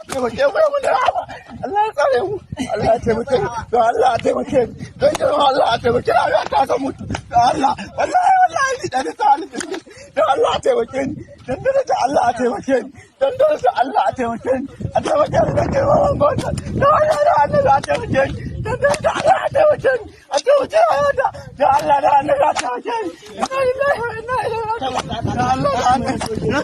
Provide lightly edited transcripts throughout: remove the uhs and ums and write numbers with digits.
taimake mu mun da rama Allah ya tsare mu Allah ya taimake mu don Allah ya taimake mu don girman Allah ya taimake mu ya ta san mutu don Allah wallahi ni da ta ni don Allah ya taimake ni don da Allah ya taimake ni don da Allah ya taimake ni a taimake ni don girman gwamnati don Allah da Allah ya taimake ni don da Allah ya taimake ni a taimake ni da Allah da Allah ya taimake ni la ilaha illa Allah da Allah da Allah ya taimake ni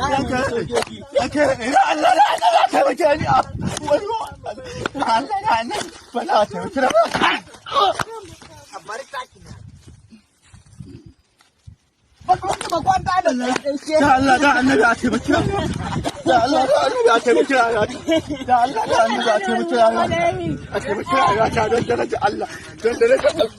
Allah da Allah ya taimake ni Allah da Allah ya taimake ni Allah da Allah ba za ta taimake ni a bari taki na ba kwanta da Allah da Allah ya taimake ni da Allah da Allah ya taimake ni da Allah da Allah ya taimake ni a taimake ni ta don daraja Allah don daraja Allah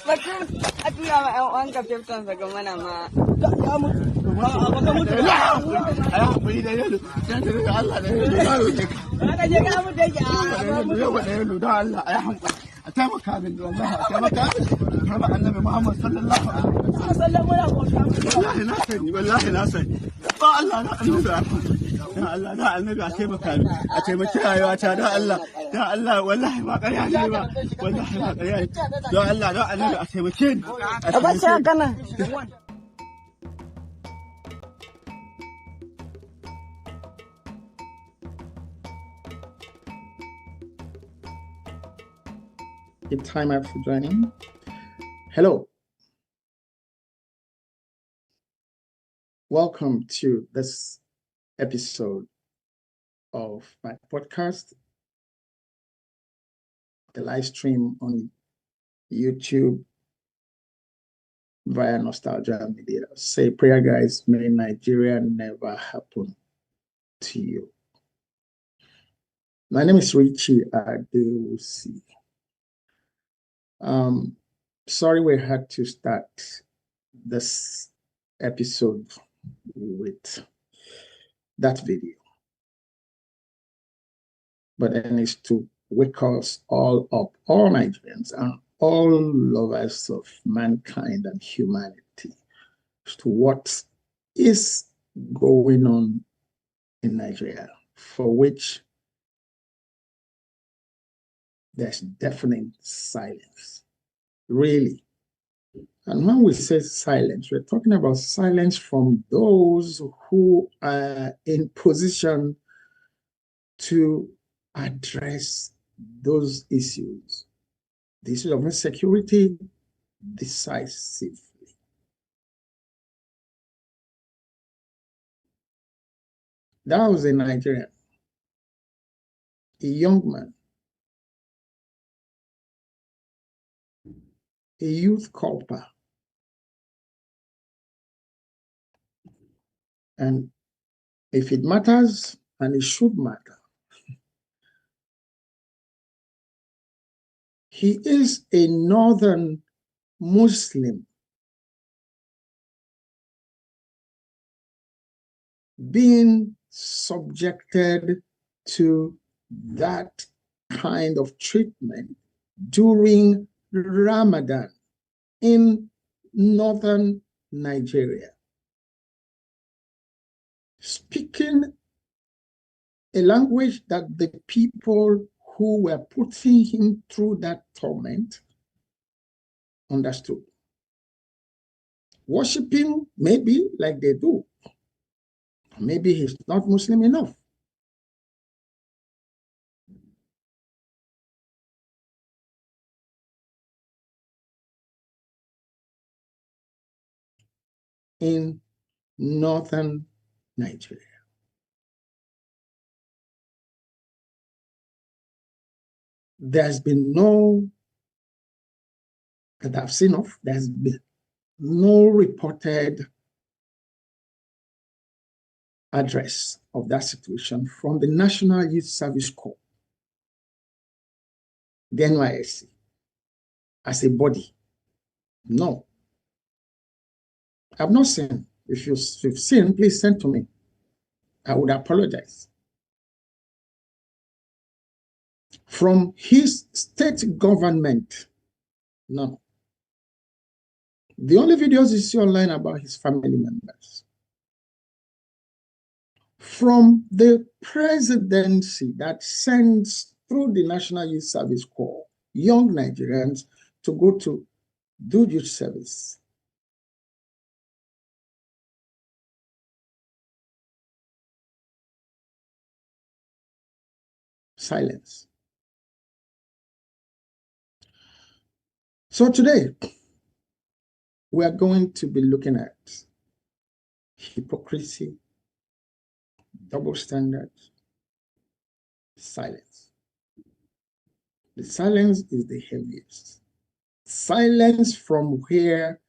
Batun a tura ma 'yan uwan ka fifton daga mana ma. Ya mutu. Baka mutu. Ya haƙuri da yalo. Dan da Allah da yalo. Ya roƙe ka. Baka je ka mutu yake a. Yau da yalo don Allah ya haƙuri. A taimaka min da wallahi a taimaka min. Kama annabi Muhammad sallallahu alaihi wasallam. Wallahi na sani wallahi na sani. Ba Allah na annabi ya Allah da annabi a taimaka min. A taimaki rayuwata da Allah. Da Allah wallahi ba ƙarya ne ba. Wallahi ba ƙarya ne. Don Allah da annabi a taimake ni. A ba shi haka nan. Give time out for joining. Hello. Welcome to this episode of my podcast, the live stream on YouTube via Nostalgia Media. Say prayer, guys, may Nigeria never happen to you. My name is Richie Adewusi. Sorry we had to start this episode with that video, but then it's to wake us all up, all Nigerians and all lovers of mankind and humanity, as to what is going on in Nigeria, for which there's deafening silence, really. And when we say silence, we're talking about silence from those who are in position to address those issues, the issue of insecurity, decisively. That was a Nigerian, a young man, a youth corper. And if it matters, and it should matter, he is a northern Muslim being subjected to that kind of treatment during Ramadan in northern Nigeria, speaking a language that the people who were putting him through that torment understood. Worshipping, maybe like they do. Maybe he's not Muslim enough. In northern Nigeria. There's been no, that I've seen of, there's been no reported address of that situation from the National Youth Service Corps, the NYSC, as a body. No. I've not seen. If you've seen, please send to me. I would apologize. From his state government, no. The only videos you see online about his family members. from the presidency that sends through the National Youth Service Corps young Nigerians to go to do youth service. Silence. So today, we are going to be looking at hypocrisy, double standards, silence. The silence is the heaviest. Silence from where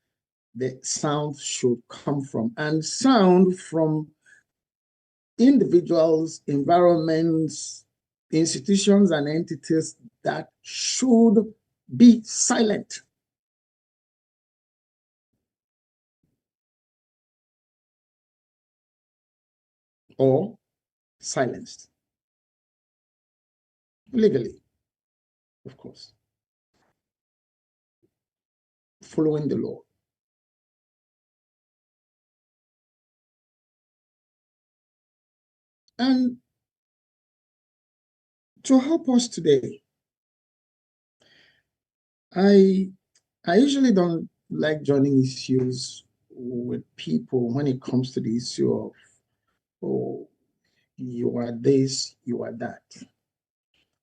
the sound should come from, and sound from individuals, environments, institutions, and entities that should be silent. Or silenced. Legally, of course. Following the law. And to help us today, I usually don't like joining issues with people when it comes to the issue of, oh, you are this, you are that.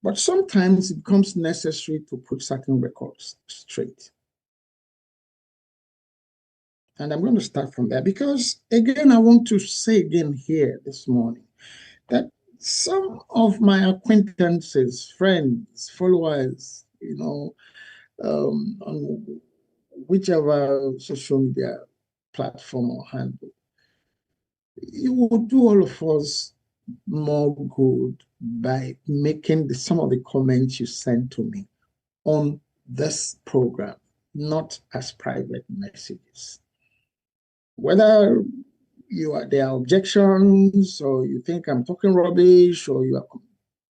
But sometimes it becomes necessary to put certain records straight. And I'm going to start from there because, again, I want to say again here this morning that some of my acquaintances, friends, followers, on whichever social media platform or handle, it will do all of us more good by making some of the comments you sent to me on this program, not as private messages. Whether there are objections, or you think I'm talking rubbish, or you are,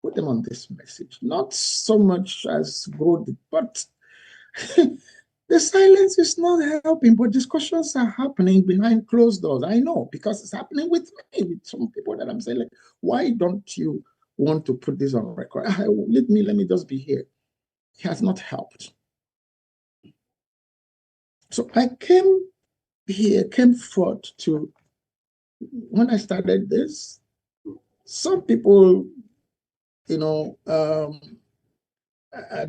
put them on this message. Not so much as growth, but the silence is not helping, but discussions are happening behind closed doors. I know, because it's happening with me, with some people that I'm saying, like, why don't you want to put this on record? Let me just be here. It has not helped. So I came forth to, when I started this, some people, at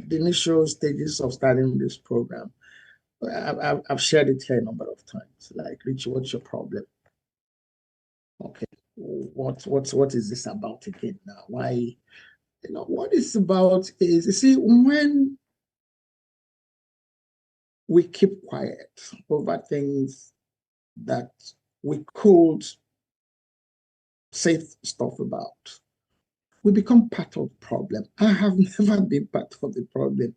the initial stages of starting this program, I've shared it here a number of times. Like, Richie, what's your problem? Okay, what is this about again now? Why? What it's about is, you see, when we keep quiet over things that we could say stuff about, we become part of the problem. I have never been part of the problem.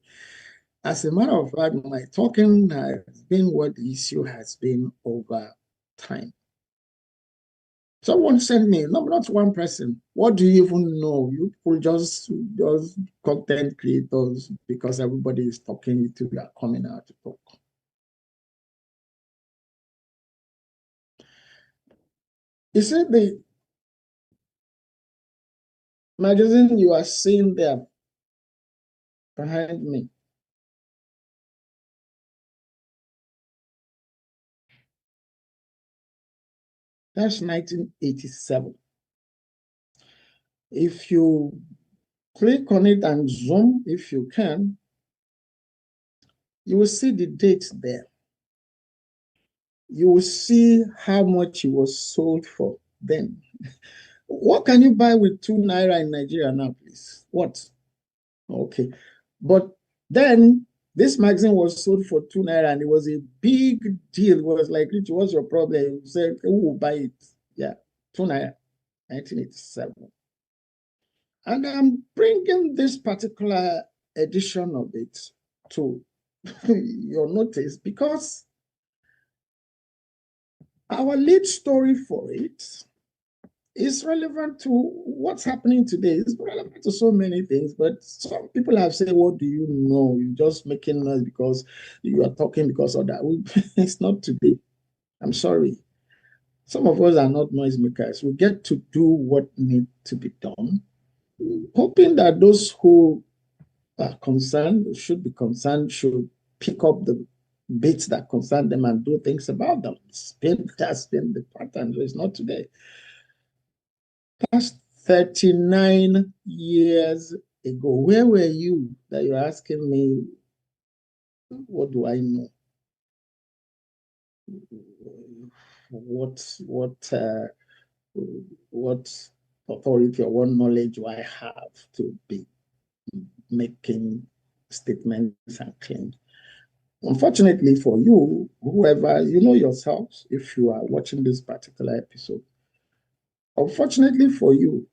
As a matter of fact, my talking has been what the issue has been over time. Someone sent me, no, not one person. What do you even know? You people just content creators, because everybody is talking, you are coming out to talk. You see, the magazine you are seeing there behind me, that's 1987. If you click on it and zoom, if you can, you will see the date there. You will see how much it was sold for then. What can you buy with 2 naira in Nigeria now, please? What? Okay. But then this magazine was sold for 2 naira, and it was a big deal. It was like, Richie, what's your problem? You said, who will buy it? Yeah, 2 naira, 1987. And I'm bringing this particular edition of it to your notice because our lead story for it is relevant to what's happening today. It's relevant to so many things, but some people have said, what do you know? You're just making noise because you are talking because of that. It's not today. I'm sorry. Some of us are not noisemakers. We get to do what needs to be done, hoping that those who are concerned, should be concerned, should pick up the bits that concern them and do things about them. That's been the pattern. It's not today. Past 39 years ago, where were you that you're asking me, what do I know? What authority or what knowledge do I have to be making statements and claims? Unfortunately for you, whoever, you know yourselves, if you are watching this particular episode, unfortunately for you,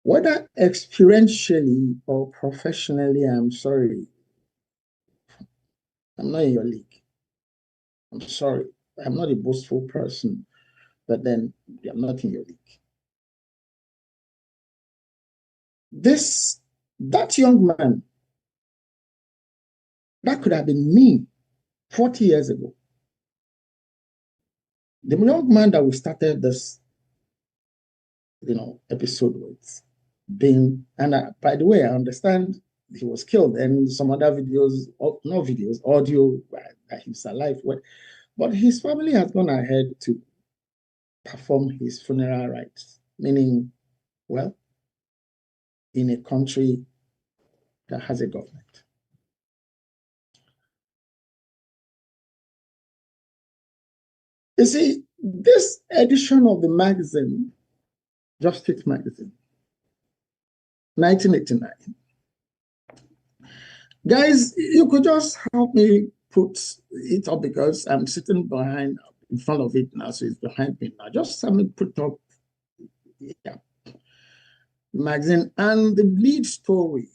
whether experientially or professionally, I'm sorry, I'm not in your league. I'm sorry. I'm not a boastful person, but then I'm not in your league. That young man, that could have been me 40 years ago. The young man that we started this, episode with, being, and by the way, I understand he was killed, and some other videos, not videos, audio that he's alive with, but his family has gone ahead to perform his funeral rites, meaning, well, in a country that has a government. You see, this edition of the magazine, Justice Magazine, 1989. Guys, you could just help me put it up because I'm sitting in front of it now, so it's behind me now. Just help me put up, yeah, the magazine and the lead story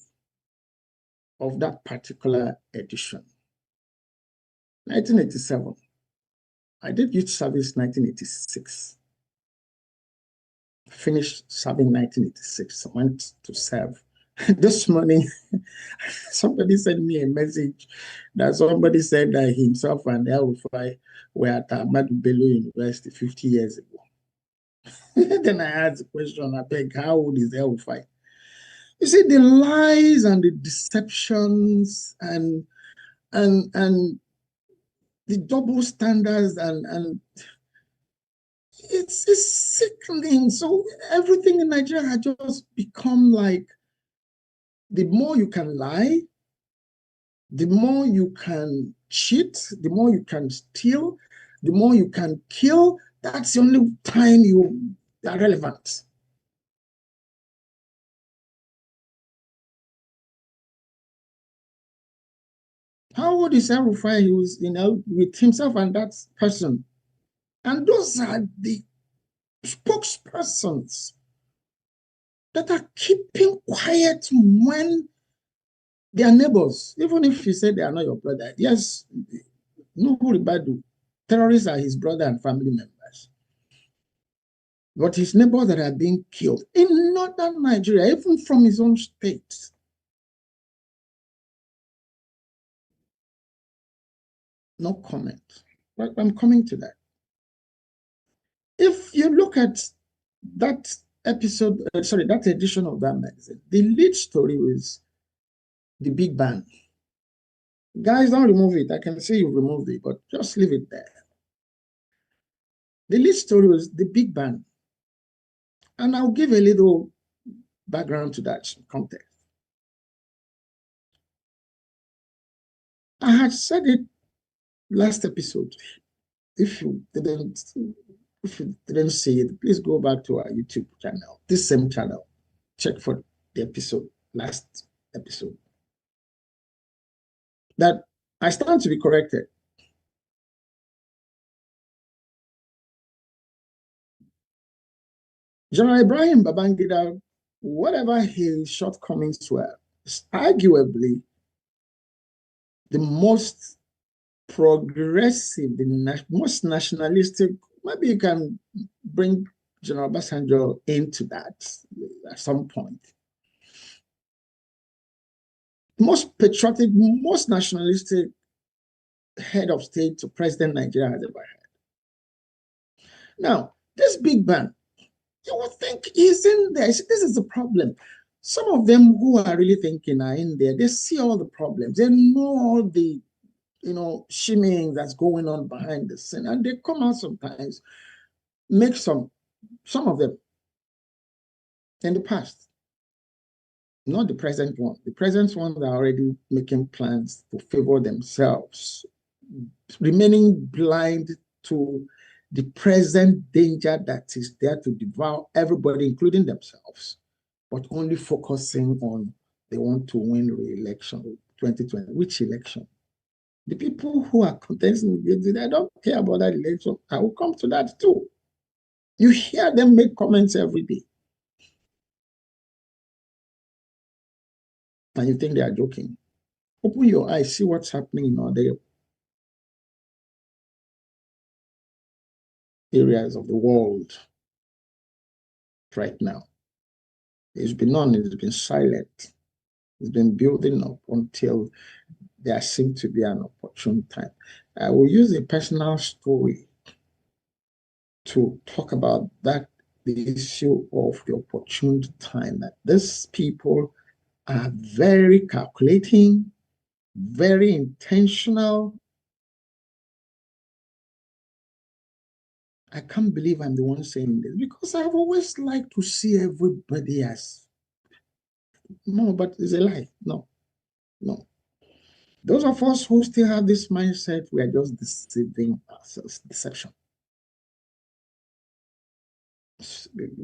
of that particular edition. 1987. I did youth service 1986. Finished serving 1986. Went to serve. This morning, somebody sent me a message that somebody said that himself and El-Rufai were at Ahmadu Bello University 50 years ago. Then I asked the question, I beg, how old is El-Rufai? You see, the lies and the deceptions and the double standards and it's sickening. So everything in Nigeria has just become like, the more you can lie, the more you can cheat, the more you can steal, the more you can kill. That's the only time you are relevant. How old is El-Rufai? He was, with himself and that person. And those are the spokespersons that are keeping quiet when they are neighbors. Even if you say they are not your brother. Yes, no Ribadu. Terrorists are his brother and family members. But his neighbors that are being killed in northern Nigeria, even from his own state. No comment. But I'm coming to that. If you look at that episode, that edition of that magazine, the lead story was the Big Bang. Guys, don't remove it. I can see you removed it, but just leave it there. The lead story was the Big Bang. And I'll give a little background to that context. I had said it last episode. If you didn't see it, please go back to our YouTube channel, this same channel. Check for the last episode. That I stand to be corrected. General Ibrahim Babangida, whatever his shortcomings were, is arguably the most progressive, the most nationalistic. Maybe you can bring General Obasanjo into that at some point. Most patriotic, most nationalistic head of state to president Nigeria has ever had. Now, this big man, you would think he's in there. This is the problem. Some of them who are really thinking are in there. They see all the problems. They know all the, shimmying that's going on behind the scene. And they come out sometimes, make some of them in the past, not the present one. The present ones are already making plans to favor themselves, remaining blind to the present danger that is there to devour everybody, including themselves, but only focusing on they want to win re-election 2020. Which election? The people who are contesting, they don't care about that election. I will come to that too. You hear them make comments every day. And you think they are joking. Open your eyes, see what's happening in other areas of the world right now. It's been on, it's been silent. It's been building up until there seemed to be an opportune time. I will use a personal story to talk about that, the issue of the opportune time, that these people are very calculating, very intentional. I can't believe I'm the one saying this because I've always liked to see everybody as, no, but it's a lie. No, no. Those of us who still have this mindset, we are just deceiving ourselves. Deception.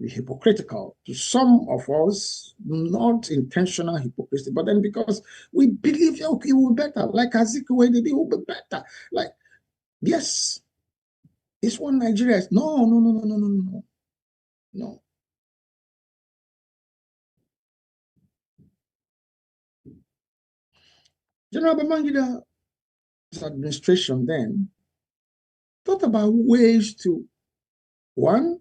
Hypocritical to some of us, not intentional hypocrisy, but then because we believe, okay, we'll be better, like Azikiwe did, it will be better. Like, yes, it's one Nigeria. No, no, no, no, no, no, no, no. General Babangida's administration then thought about ways to, one,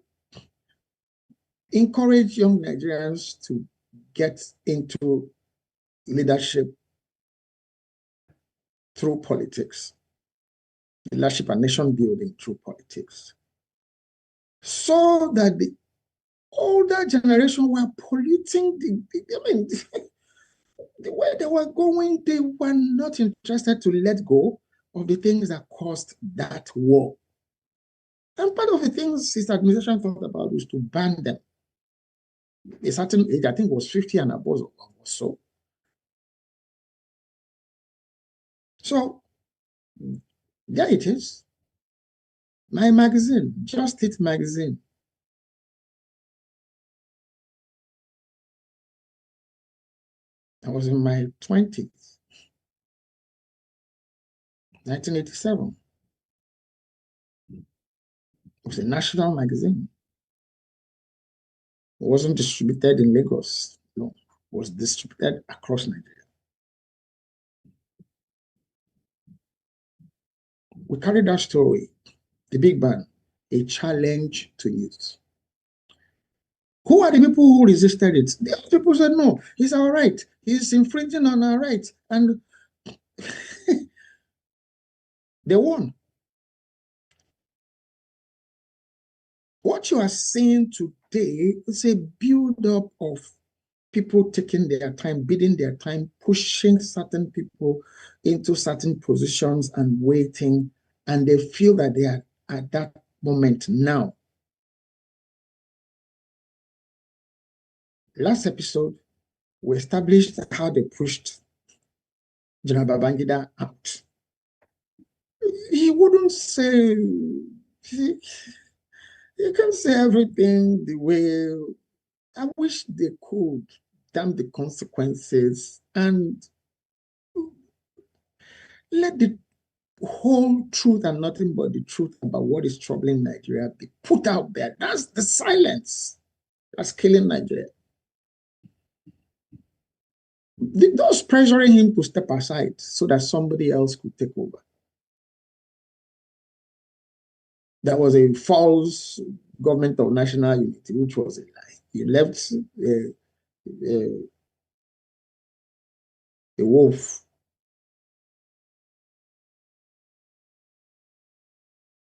encourage young Nigerians to get into leadership through politics, leadership and nation building through politics, so that the older generation were polluting the way they were going. They were not interested to let go of the things that caused that war. And part of the things his administration thought about was to ban them. A certain age, I think it was 50 and above or so. So there it is. My magazine, Just It magazine. I was in my 20s, 1987. It was a national magazine. It wasn't distributed in Lagos. No, it was distributed across Nigeria. We carried that story, the big bang, a challenge to youth. Who are the people who resisted it? The other people said, no, he's our right. He's infringing on our rights. And they won. What you are seeing today is a build-up of people taking their time, bidding their time, pushing certain people into certain positions and waiting, and they feel that they are at that moment now. Last episode, we established how they pushed General Babangida out. He wouldn't say, he can say everything the way, I wish they could damn the consequences and let the whole truth and nothing but the truth about what is troubling Nigeria be put out there. That's the silence that's killing Nigeria. Those pressuring him to step aside so that somebody else could take over. There was a false government of national unity, which was a lie. He left a wolf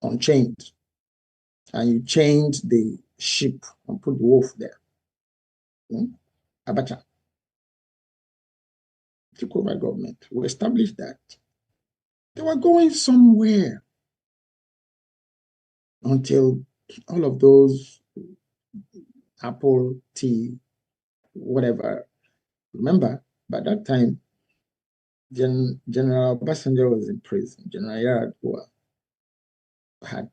unchained. and you chained the sheep and put the wolf there. Abacha took over government. We established that. They were going somewhere until all of those apple tea, whatever. Remember, by that time, General Obasanjo was in prison. General Yar'Adua had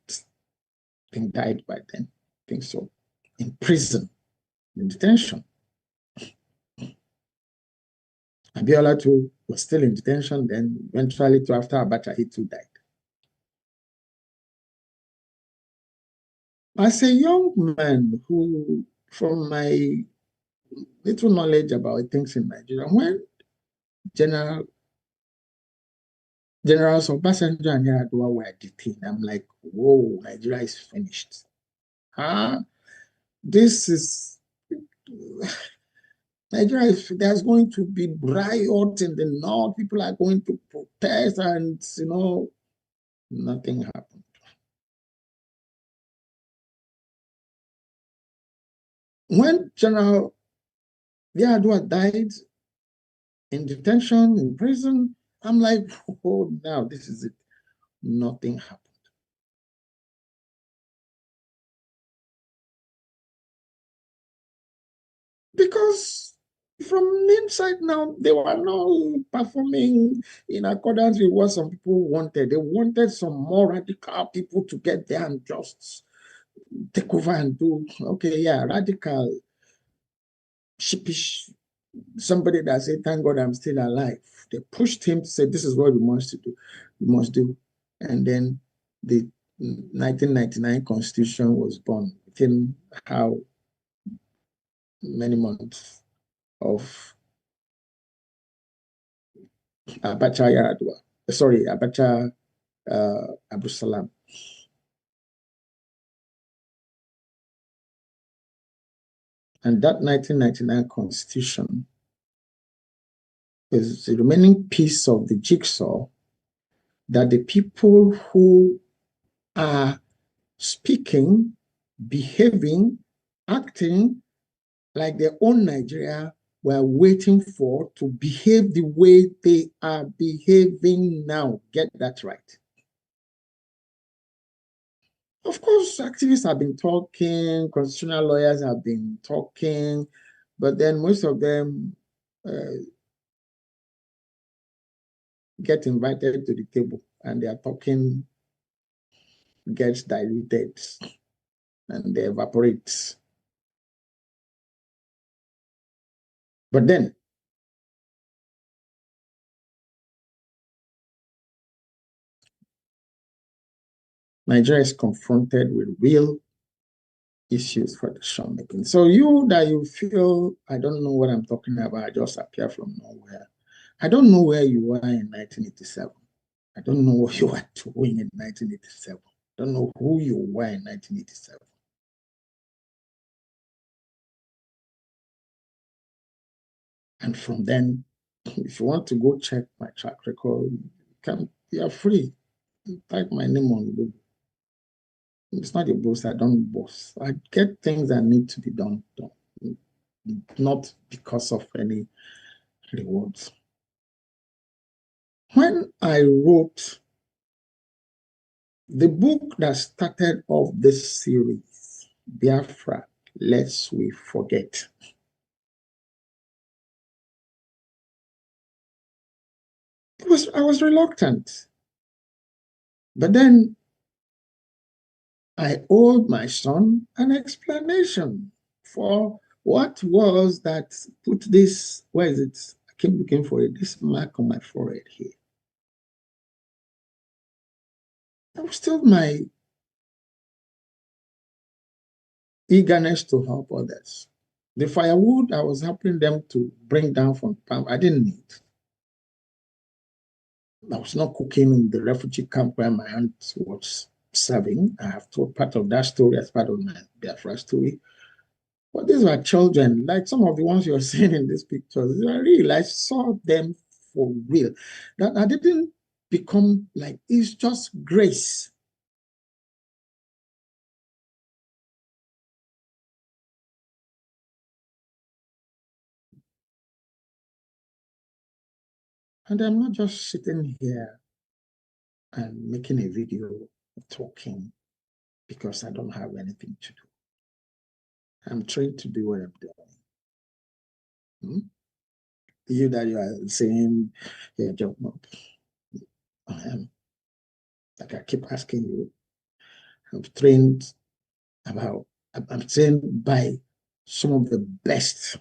died by then. I think so. In prison, in detention. Abiola too was still in detention. Then eventually, after Abacha, he too died. As a young man who, from my little knowledge about things in Nigeria, when Generals Obasanjo and Yar'Adua were detained, I'm like, whoa, Nigeria is finished. This is Nigeria. There's going to be riot in the north. People are going to protest, and nothing happened. When General Yar'Adua died in detention, in prison, I'm like, oh, now this is it. Nothing happened. Because from inside now, they were not performing in accordance with what some people wanted. They wanted some more radical people to get there and just take over and do, okay, yeah, radical, sheepish, somebody that said, thank God I'm still alive. They pushed him to say, this is what we must do. We must do. And then the 1999 Constitution was born within how many months of Abacha Yar'Adua. Sorry, Abacha Abu Salam. And that 1999 Constitution is the remaining piece of the jigsaw that the people who are speaking, behaving, acting like their own Nigeria were waiting for to behave the way they are behaving now. Get that right. Of course, activists have been talking, constitutional lawyers have been talking, but then most of them get invited to the table and their talking gets diluted and they evaporate. But then, Nigeria is confronted with real issues for decision making. So you feel, I don't know what I'm talking about, I just appear from nowhere. I don't know where you were in 1987. I don't know what you were doing in 1987. I don't know who you were in 1987. And from then, if you want to go check my track record, you're free. Type my name on Google. It's not a boast. I don't boast. I get things that need to be done, not because of any rewards. When I wrote the book that started off this series, Biafra, Lest We Forget, I was reluctant. But then I owed my son an explanation for what was that put this, where is it? I keep looking for it, this mark on my forehead here. That was still my eagerness to help others. The firewood I was helping them to bring down from palm, I didn't need. I was not cooking in the refugee camp where my aunt was serving. I have told part of that story as part of my Biafra story. But these were children, like some of the ones you're seeing in these pictures. They are real. I saw them for real. That I didn't become like, it's just grace. And I'm not just sitting here and making a video talking because I don't have anything to do. I'm trained to do what I'm doing. You that you are saying, yeah, job up. I am. Like I keep asking you, I'm trained I'm trained by some of the best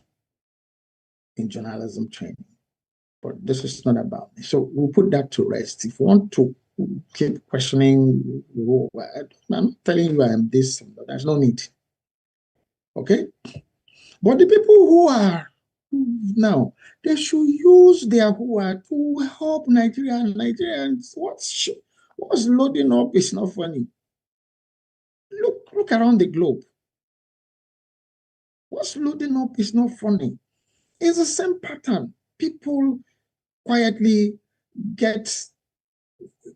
in journalism training. But this is not about me. So we'll put that to rest. If you want to keep questioning, I'm telling you I am this, but there's no need. Okay? But the people who are now, they should use their who are to help Nigeria and Nigerians. What's loading up is not funny. Look around the globe. What's loading up is not funny. It's the same pattern. People quietly get.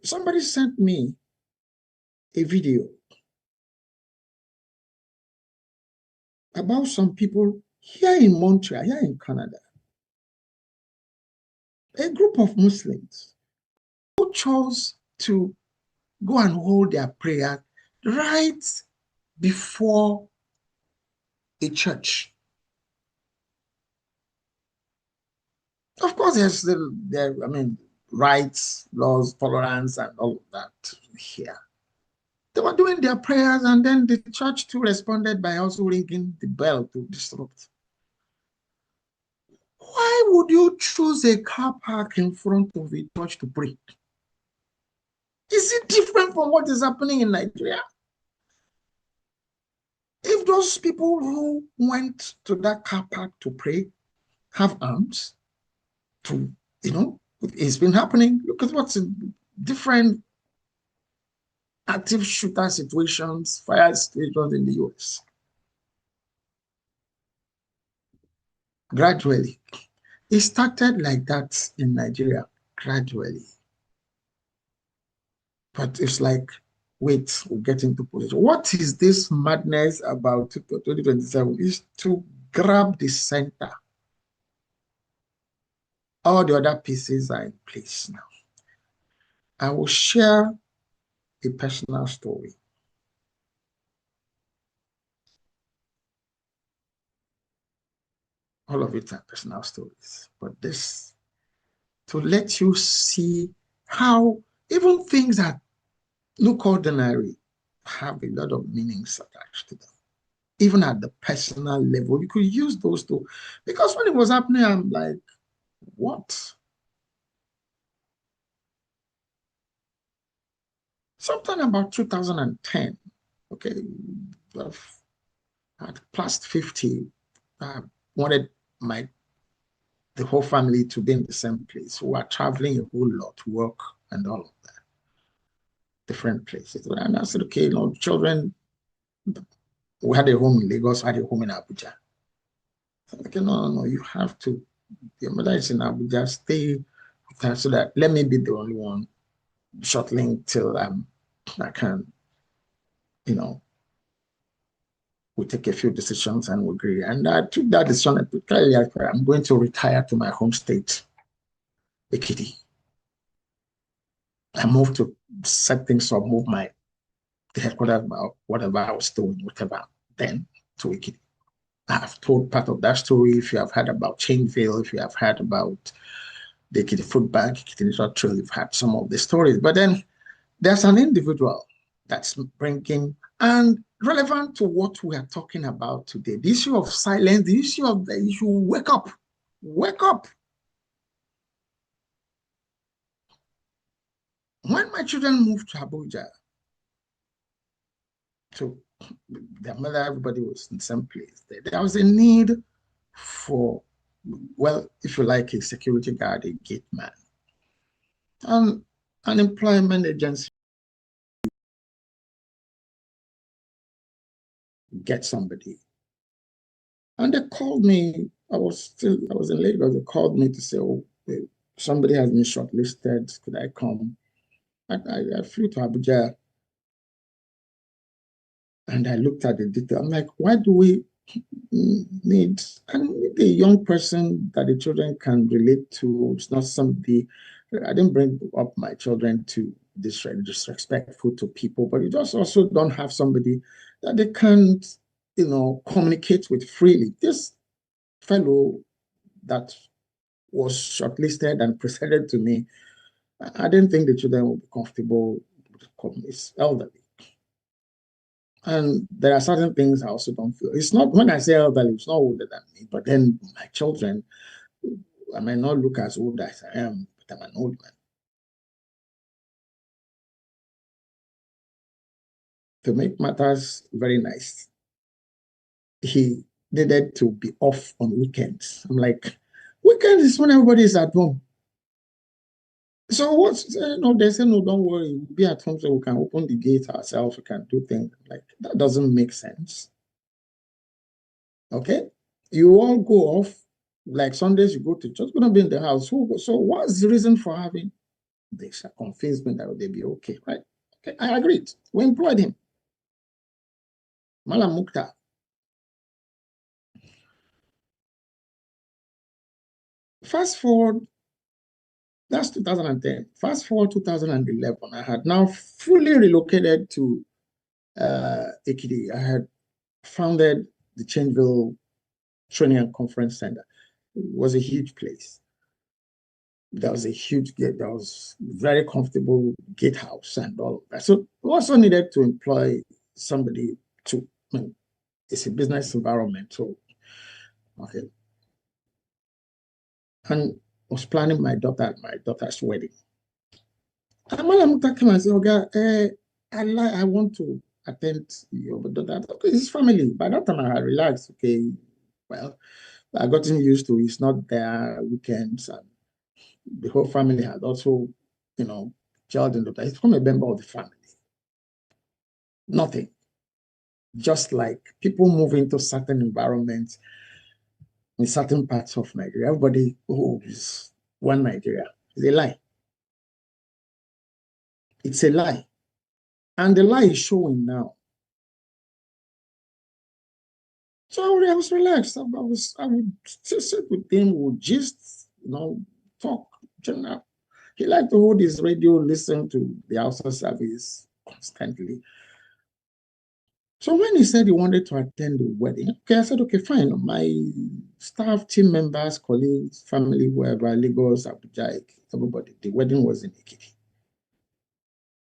Somebody sent me a video about some people here in Montreal, here in Canada, a group of Muslims who chose to go and hold their prayer right before a church. Of course, rights, laws, tolerance, and all of that here. They were doing their prayers, and then the church too responded by also ringing the bell to disrupt. Why would you choose a car park in front of a church to pray? Is it different from what is happening in Nigeria? If those people who went to that car park to pray have arms to, it's been happening. Look at what's in different active shooter situations, fire situations in the US. Gradually. It started like that in Nigeria, gradually. But it's like, wait, we'll get into politics. What is this madness about 2027? Is to grab the center. All the other pieces are in place now. I will share a personal story. All of it are personal stories, but this to let you see how even things that look ordinary have a lot of meanings attached to them. Even at the personal level, you could use those two. Because when it was happening, I'm like, what? Sometime about 2010, okay, at past 50, I wanted the whole family to be in the same place. We were traveling a whole lot, work and all of that, different places. And I said, okay, children, we had a home in Lagos, had a home in Abuja. I said, okay, no, you have to. Your mother is in Abuja, stay with her so that let me be the only one shuttling till I can, we take a few decisions and we agree. And I took that decision. I'm going to retire to my home state, Ekiti. I moved to set things up, move the headquarters about whatever I was doing, whatever, then to Ekiti. I have told part of that story. If you have heard about Chainville, if you have heard about the Ekiti Food Bank, Ekiti National Trail, you've had some of the stories. But then there's an individual that's bringing, and relevant to what we are talking about today, the issue of silence, the issue wake up, wake up. When my children moved to Abuja, to their mother, everybody was in the same place. There was a need for, well, if you like, a security guard, a gate man. And an employment agency get somebody. And they called me. I was in Lagos. They called me to say, oh, somebody has been shortlisted. Could I come? I flew to Abuja and I looked at the detail. I'm like, why do we needs, and the young person that the children can relate to. It's not somebody, I didn't bring up my children to disrespectful to people, but you just also don't have somebody that they can't, communicate with freely. This fellow that was shortlisted and presented to me, I didn't think the children would be comfortable with his elderly. And there are certain things I also don't feel. It's not, when I say elderly, it's not older than me, but then my children, I may not look as old as I am, but I'm an old man. To make matters very nice, he needed to be off on weekends. I'm like, weekends is when everybody is at home. So what's, they say, no, don't worry, we'll be at home so we can open the gate ourselves, we can do things. Like, that doesn't make sense. Okay? You all go off, like Sundays you go to church, going to be in the house. So what's the reason for having this? Convinced me that they'll be okay, right? Okay, I agreed. We employed him. Malam Mukhtar. Fast forward, that's 2010. Fast forward 2011, I had now fully relocated to Ekiti. I had founded the Changeville Training and Conference Center. It was a huge place. There was a huge gate. There was very comfortable gatehouse and all of that. So we also needed to employ somebody to, it's a business environment. So, okay. And was planning my daughter's wedding. And when I'm talking, I say, okay, I want to attend your daughter. Okay, it's family. By that time, I had relaxed. Okay, well, I gotten used to it's not their weekends, and the whole family had also, child and daughter. It's from a member of the family. Nothing. Just like people move into certain environments in certain parts of Nigeria, everybody is one Nigeria. It's a lie. It's a lie. And the lie is showing now. So I was relaxed. I would sit with him, we would just, talk. General. He liked to hold his radio, listen to the outside service constantly. So when he said he wanted to attend the wedding, okay, I said, okay, fine. My staff, team members, colleagues, family, wherever, Lagos, Abuja, everybody, the wedding was in Ekiti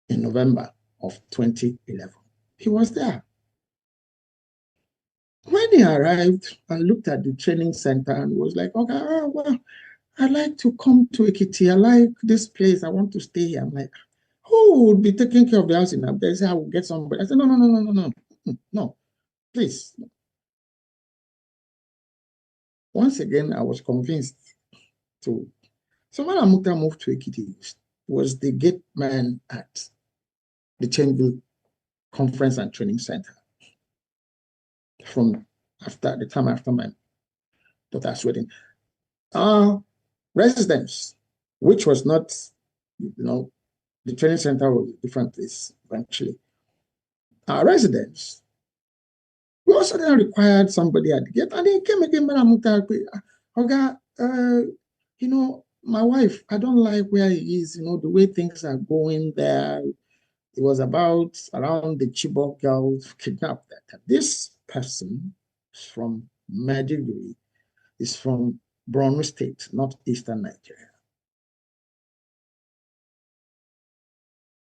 in November of 2011. He was there. When he arrived, I looked at the training center and was like, okay, well, I like to come to Ekiti. I like this place. I want to stay here. I'm like, who would be taking care of the house in Abuja? They say, I will get somebody. I said, no, please. Once again, I was convinced to. So when Amuta moved to Ekiti, was the gate man at the Changeville Conference and Training Center from the time after my daughter's wedding. Our residence, which was not, the training center was a different place eventually. Our residence, we also then required somebody at the gate, and he came again, my wife, I don't like where he is, the way things are going there. It was about around the Chibok girls kidnapped. That this person is from Maiduguri, is from Borno State, not Eastern Nigeria.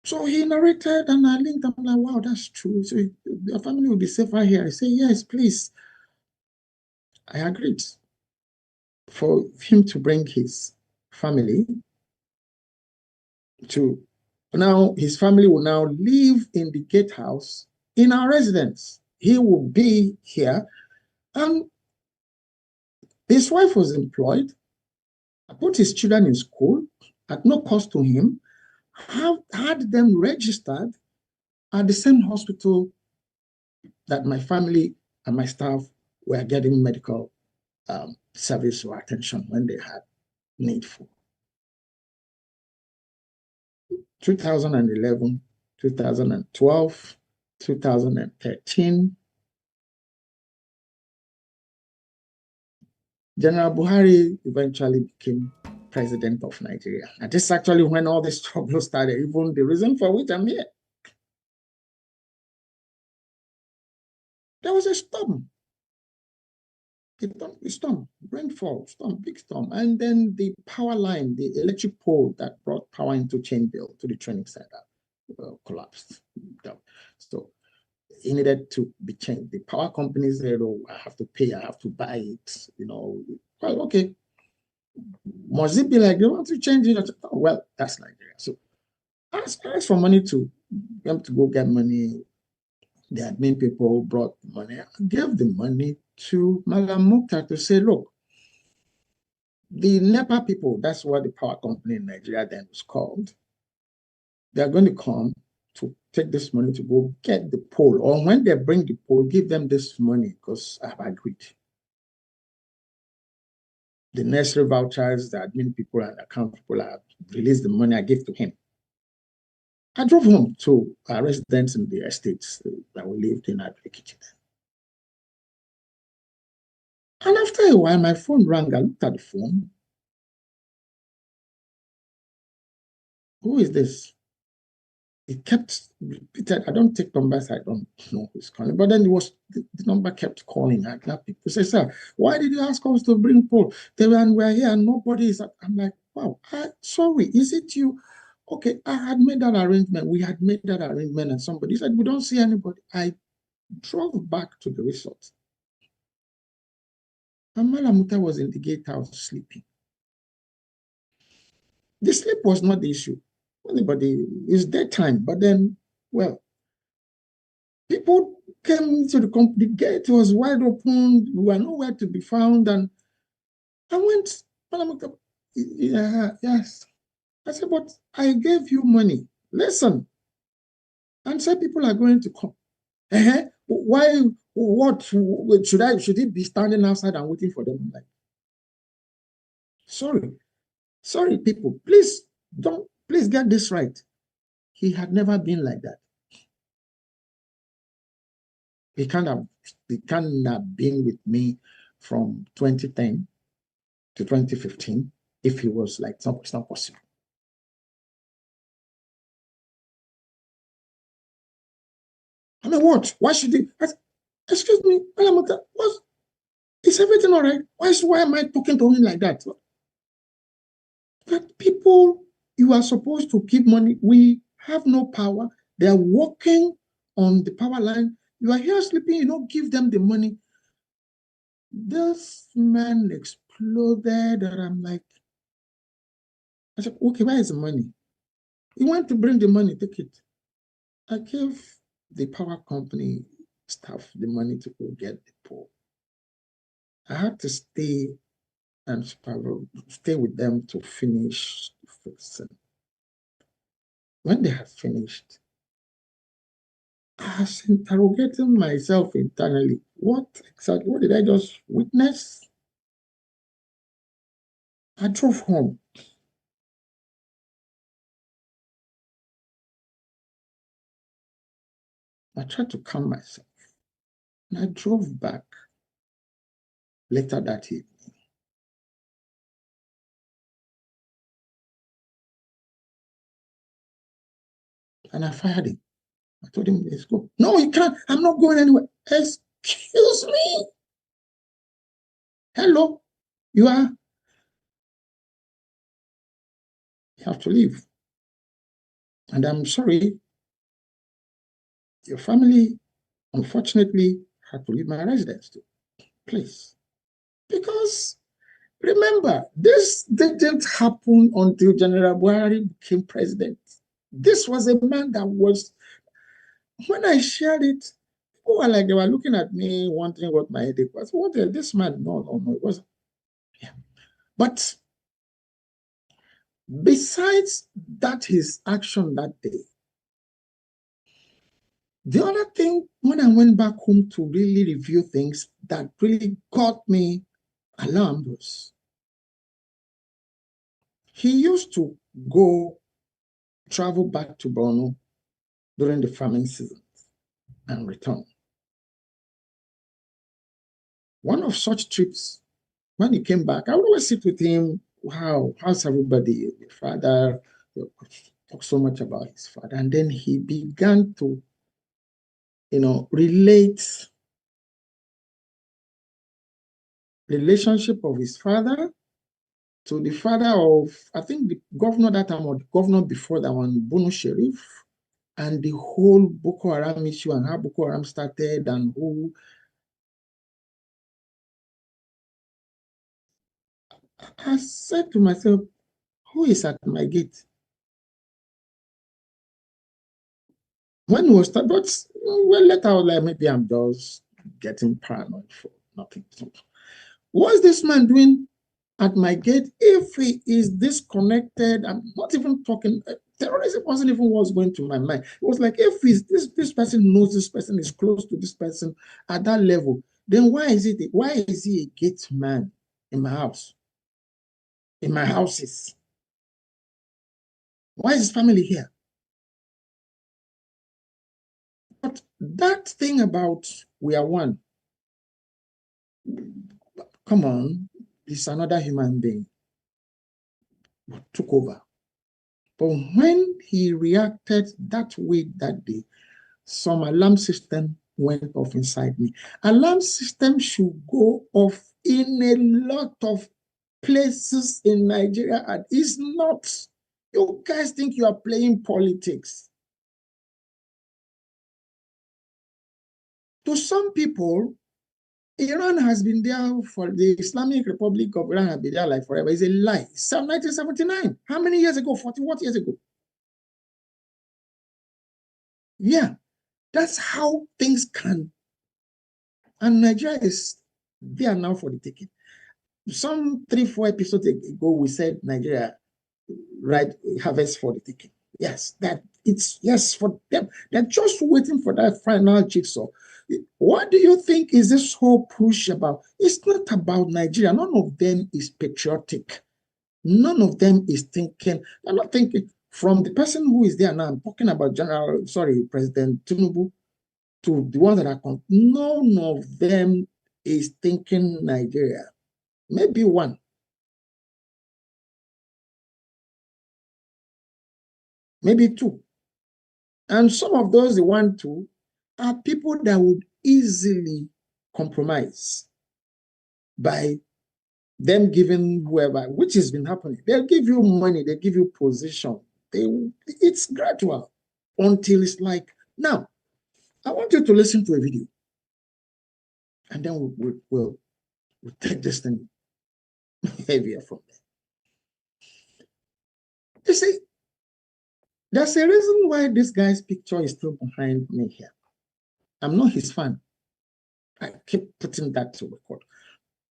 So he narrated, and I linked. I'm like, wow, that's true. So your family will be safer here. I say, yes, please. I agreed for him to bring his family to. Now his family will now live in the gatehouse in our residence. He will be here, and his wife was employed. I put his children in school at no cost to him. Had them registered at the same hospital that my family and my staff were getting medical service or attention when they had need for. 2011, 2012, 2013, General Buhari eventually became president of Nigeria. And this is actually when all this trouble started, even the reason for which I'm here. There was a storm. A storm, rainfall, storm, big storm. And then the power line, the electric pole that brought power into Chainville to the training center collapsed. So it needed to be changed. The power company said, oh, I have to pay, I have to buy it, you know. Well, okay. Must it be like they want to change it? Oh, well, that's Nigeria. So ask for money to them to go get money. The admin people brought money. I gave the money to Malam Mukhtar to say, look, the NEPA people, that's what the power company in Nigeria then was called, they're going to come to take this money to go get the pole. Or when they bring the pole, give them this money because I've agreed. The necessary vouchers, the admin people and account people have released the money I gave to him. I drove home to our residents in the estates that we lived in at Ekiti. And after a while, my phone rang. I looked at the phone. Who is this? It kept repeated. I don't take numbers. I don't know who's calling. But then the number kept calling. I got people say, sir, why did you ask us to bring Paul? We're here and nobody is. I'm like, wow, sorry, is it you? Okay, I had made that arrangement. We had made that arrangement and somebody said, we don't see anybody. I drove back to the resort. And Malamuta was in the gatehouse sleeping. The sleep was not the issue. Anybody, it's daytime, but then, well, people came to the company, the gate was wide open, we were nowhere to be found, and I went, Malamuta, yeah, yes. I said, but I gave you money. Listen, and said people are going to come. Why, what, should it be standing outside and waiting for them? Like, sorry, people, please get this right. He had never been like that. He can't have been with me from 2010 to 2015 if he was like, it's not possible. I mean, what? Why should he? Excuse me, is everything all right? Why am I talking to him like that? But people, you are supposed to keep money. We have no power. They are working on the power line. You are here sleeping, you don't give them the money. This man exploded, and I'm like, I said, okay, where is the money? He went to bring the money, take it. I gave the power company staff the money to go get the pole. I had to stay with them to finish fixing. When they had finished, I was interrogating myself internally. What did I just witness? I drove home. I tried to calm myself. And I drove back later that evening. And I fired him. I told him, let's go. No, he can't. I'm not going anywhere. Excuse me. Hello. You have to leave. And I'm sorry. Your family, unfortunately, had to leave my residence too. Please. Because remember, this didn't happen until General Buhari became president. This was a man that was, when I shared it, people were like, they were looking at me, wondering what my headache was. What this man? No, it wasn't. Yeah. But besides that, his action that day, the other thing, when I went back home to really review things that really got me alarmed was he used to travel back to Borno during the farming season and return. One of such trips when he came back, I would always sit with him. Wow, how's everybody? The father talked so much about his father. And then he began to, relate relationship of his father to the father of, I think, the governor that time, or the governor before that one, Bunu Sheriff, and the whole Boko Haram issue and how Boko Haram started and who. I said to myself, who is at my gate? When he was start, but well, later I was like, maybe I'm just getting paranoid for nothing. What's this man doing at my gate? If he is disconnected, I'm not even talking. Terrorism wasn't even what's going to my mind. It was like, if he's, this person knows this person is close to this person at that level, then why is he a gate man in my house, in my houses? Why is his family here? But that thing about we are one, come on, it's another human being who took over. But when he reacted that way that day, some alarm system went off inside me. Alarm system should go off in a lot of places in Nigeria, and it's not. You guys think you are playing politics. To some people, Iran has been there for the Islamic Republic of Iran has been there like forever. It's a lie. It's 1979. How many years ago? 40 what years ago? Yeah, that's how things can. And Nigeria is there now for the taking. Some 3-4 episodes ago, we said Nigeria right harvest for the taking. Yes, that it's yes for them. They're just waiting for that final jigsaw. What do you think is this whole push about? It's not about Nigeria. None of them is patriotic. None of them is thinking. They're not thinking from the person who is there now. I'm talking about President Tinubu, to the ones that are none of them is thinking Nigeria. Maybe one. Maybe two. And some of those they want to are people that would easily compromise by them giving whoever, which has been happening. They'll give you money, they give you position. It's gradual until it's like, now, I want you to listen to a video and then we'll take this thing heavier from there. You see, there's a reason why this guy's picture is still behind me here. I'm not his fan. I keep putting that to record.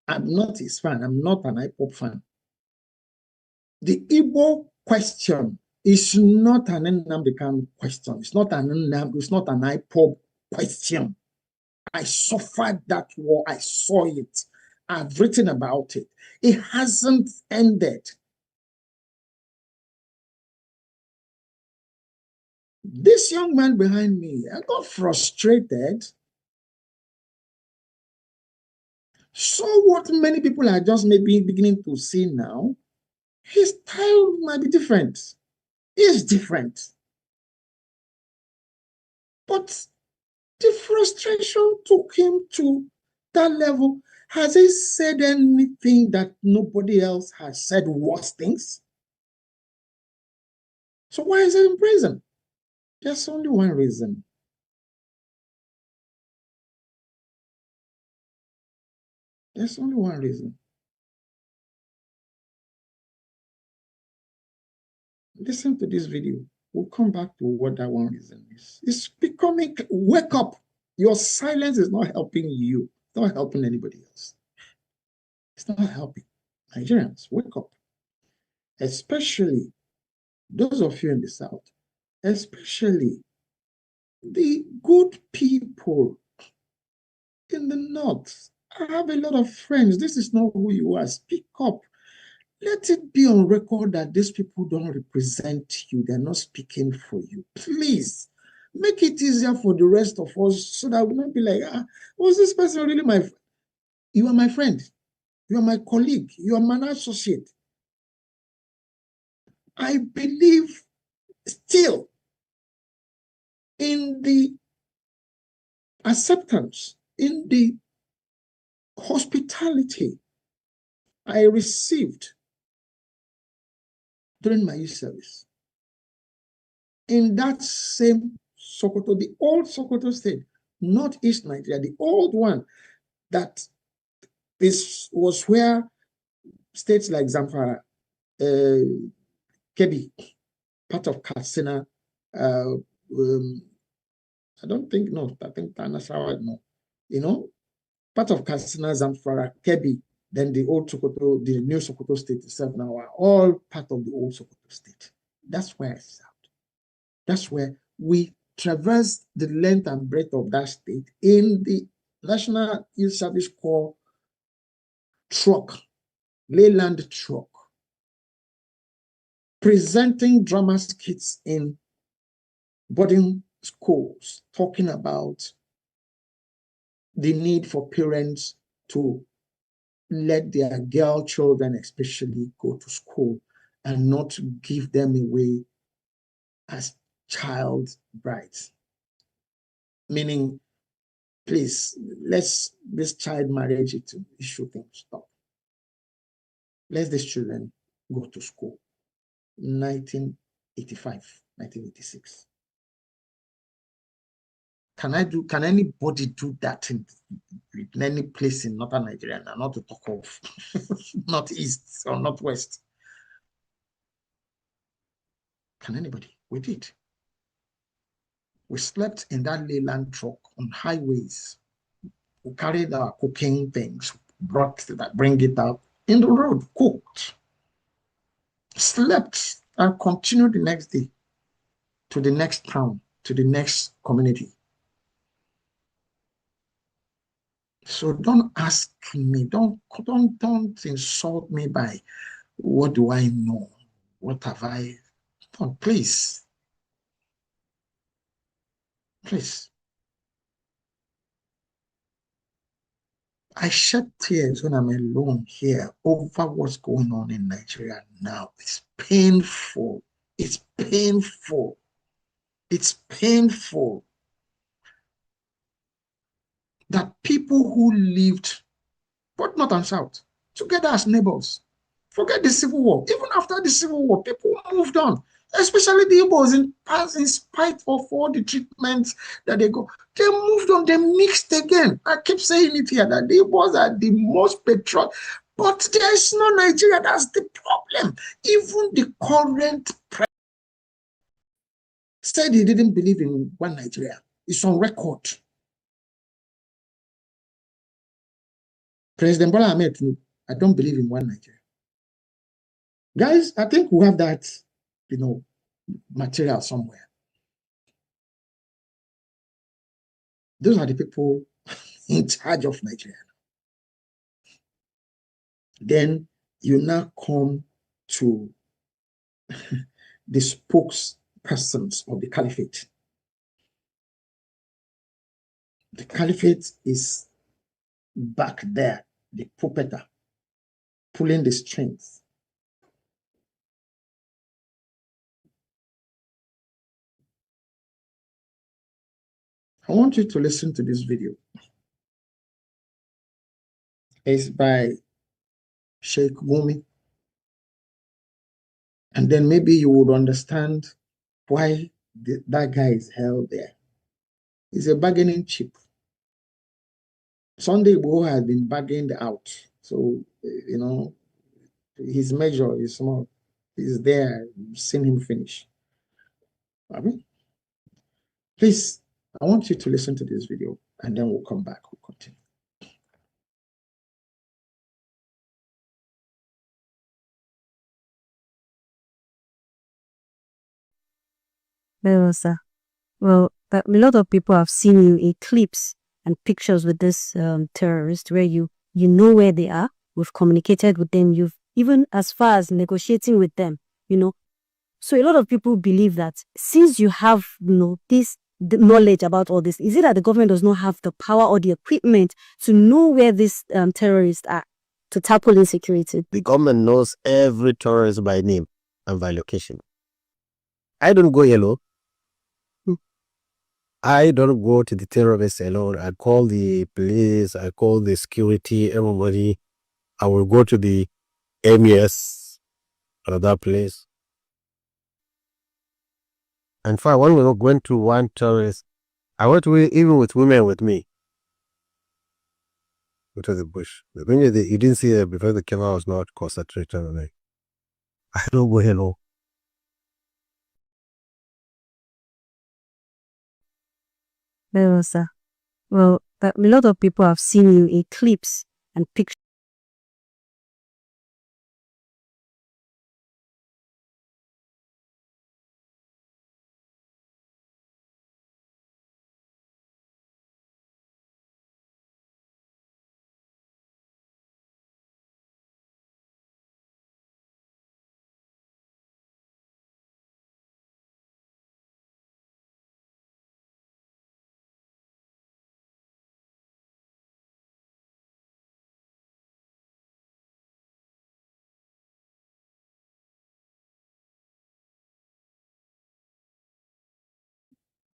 I'm not his fan. I'm not an IPOP fan. The Igbo question is not an Nnamdi question. It's not an IPOP question. I suffered that war. I saw it. I've written about it. It hasn't ended. This young man behind me, I got frustrated. So what many people are just maybe beginning to see now, his style might be different. It's different. But the frustration took him to that level. Has he said anything that nobody else has said worse things? So why is he in prison? There's only one reason. There's only one reason. Listen to this video. We'll come back to what that one reason is. It's becoming, wake up. Your silence is not helping you. It's not helping anybody else. It's not helping. Nigerians, wake up. Especially those of you in the South. Especially the good people in the North. I have a lot of friends. This is not who you are. Speak up. Let it be on record that these people don't represent you. They're not speaking for you. Please, make it easier for the rest of us so that we not be like, was this person really my friend? You are my friend. You are my colleague. You are my associate. I believe still in the acceptance, in the hospitality I received during my youth service. In that same Sokoto, the old Sokoto state, northeast Nigeria, the old one, that this was where states like Zamfara, Kebbi, part of Katsina, I don't think, no, I think Tanasarawa, no. You know, part of Katsina, Zamfara, Kebbi, then the old Sokoto, the new Sokoto state itself now are all part of the old Sokoto state. That's where I served. That's where we traversed the length and breadth of that state in the National Youth Service Corps truck, Leyland truck, presenting drama skits in boarding schools, talking about the need for parents to let their girl children especially go to school and not give them away as child brides. Meaning, please, let's this child marriage issue thing stop. Let these children go to school. 1985, 1986. Can anybody do that in any place in northern Nigeria, and not to talk of northeast or northwest? Can anybody? We did. We slept in that Leyland truck on highways. We carried our cooking things, bring it out in the road, cooked, slept, and continued the next day to the next town, to the next community. So don't ask me, don't insult me by what do I know? What have I done? Please. Please. I shed tears when I'm alone here over what's going on in Nigeria now. It's painful. It's painful. It's painful that people who lived both north and south together as neighbors, forget the Civil War. Even after the Civil War, people moved on, especially the Igbos, in spite of all the treatments that they got. They moved on, they mixed again. I keep saying it here that the Igbos are the most patriotic, but there is no Nigeria. That's the problem. Even the current president said he didn't believe in one Nigeria. It's on record. President Bola Ahmed Tinubu, I don't believe in one Nigeria. Guys, I think we have that, material somewhere. Those are the people in charge of Nigeria. Then you now come to the spokespersons of the caliphate. The caliphate is back there, the puppeter, pulling the strings. I want you to listen to this video. It's by Sheikh Gumi. And then maybe you would understand why that guy is held there. He's a bargaining chip. Sunday Igboho has been bargained out. So, his measure is small. He's there. You've seen him finish. Please, I want you to listen to this video and then we'll come back. We'll continue. Well, a lot of people have seen you in clips and pictures with this terrorist where you know where they are. We've communicated with them. You've even as far as negotiating with them, So a lot of people believe that since you have, this the knowledge about all this, is it that the government does not have the power or the equipment to know where these terrorists are, to tackle insecurity? The government knows every terrorist by name and by location. I don't go alone. I don't go to the terrorists alone. I call the police, I call the security, everybody. I will go to the MES or that place. In fact, when we went to one terrorist, I went with, even with women with me. To the bush. The thing is, you didn't see it because the camera was not concentrated on it. I don't go hello. Very well, sir. Well, a lot of people have seen you in clips and pictures.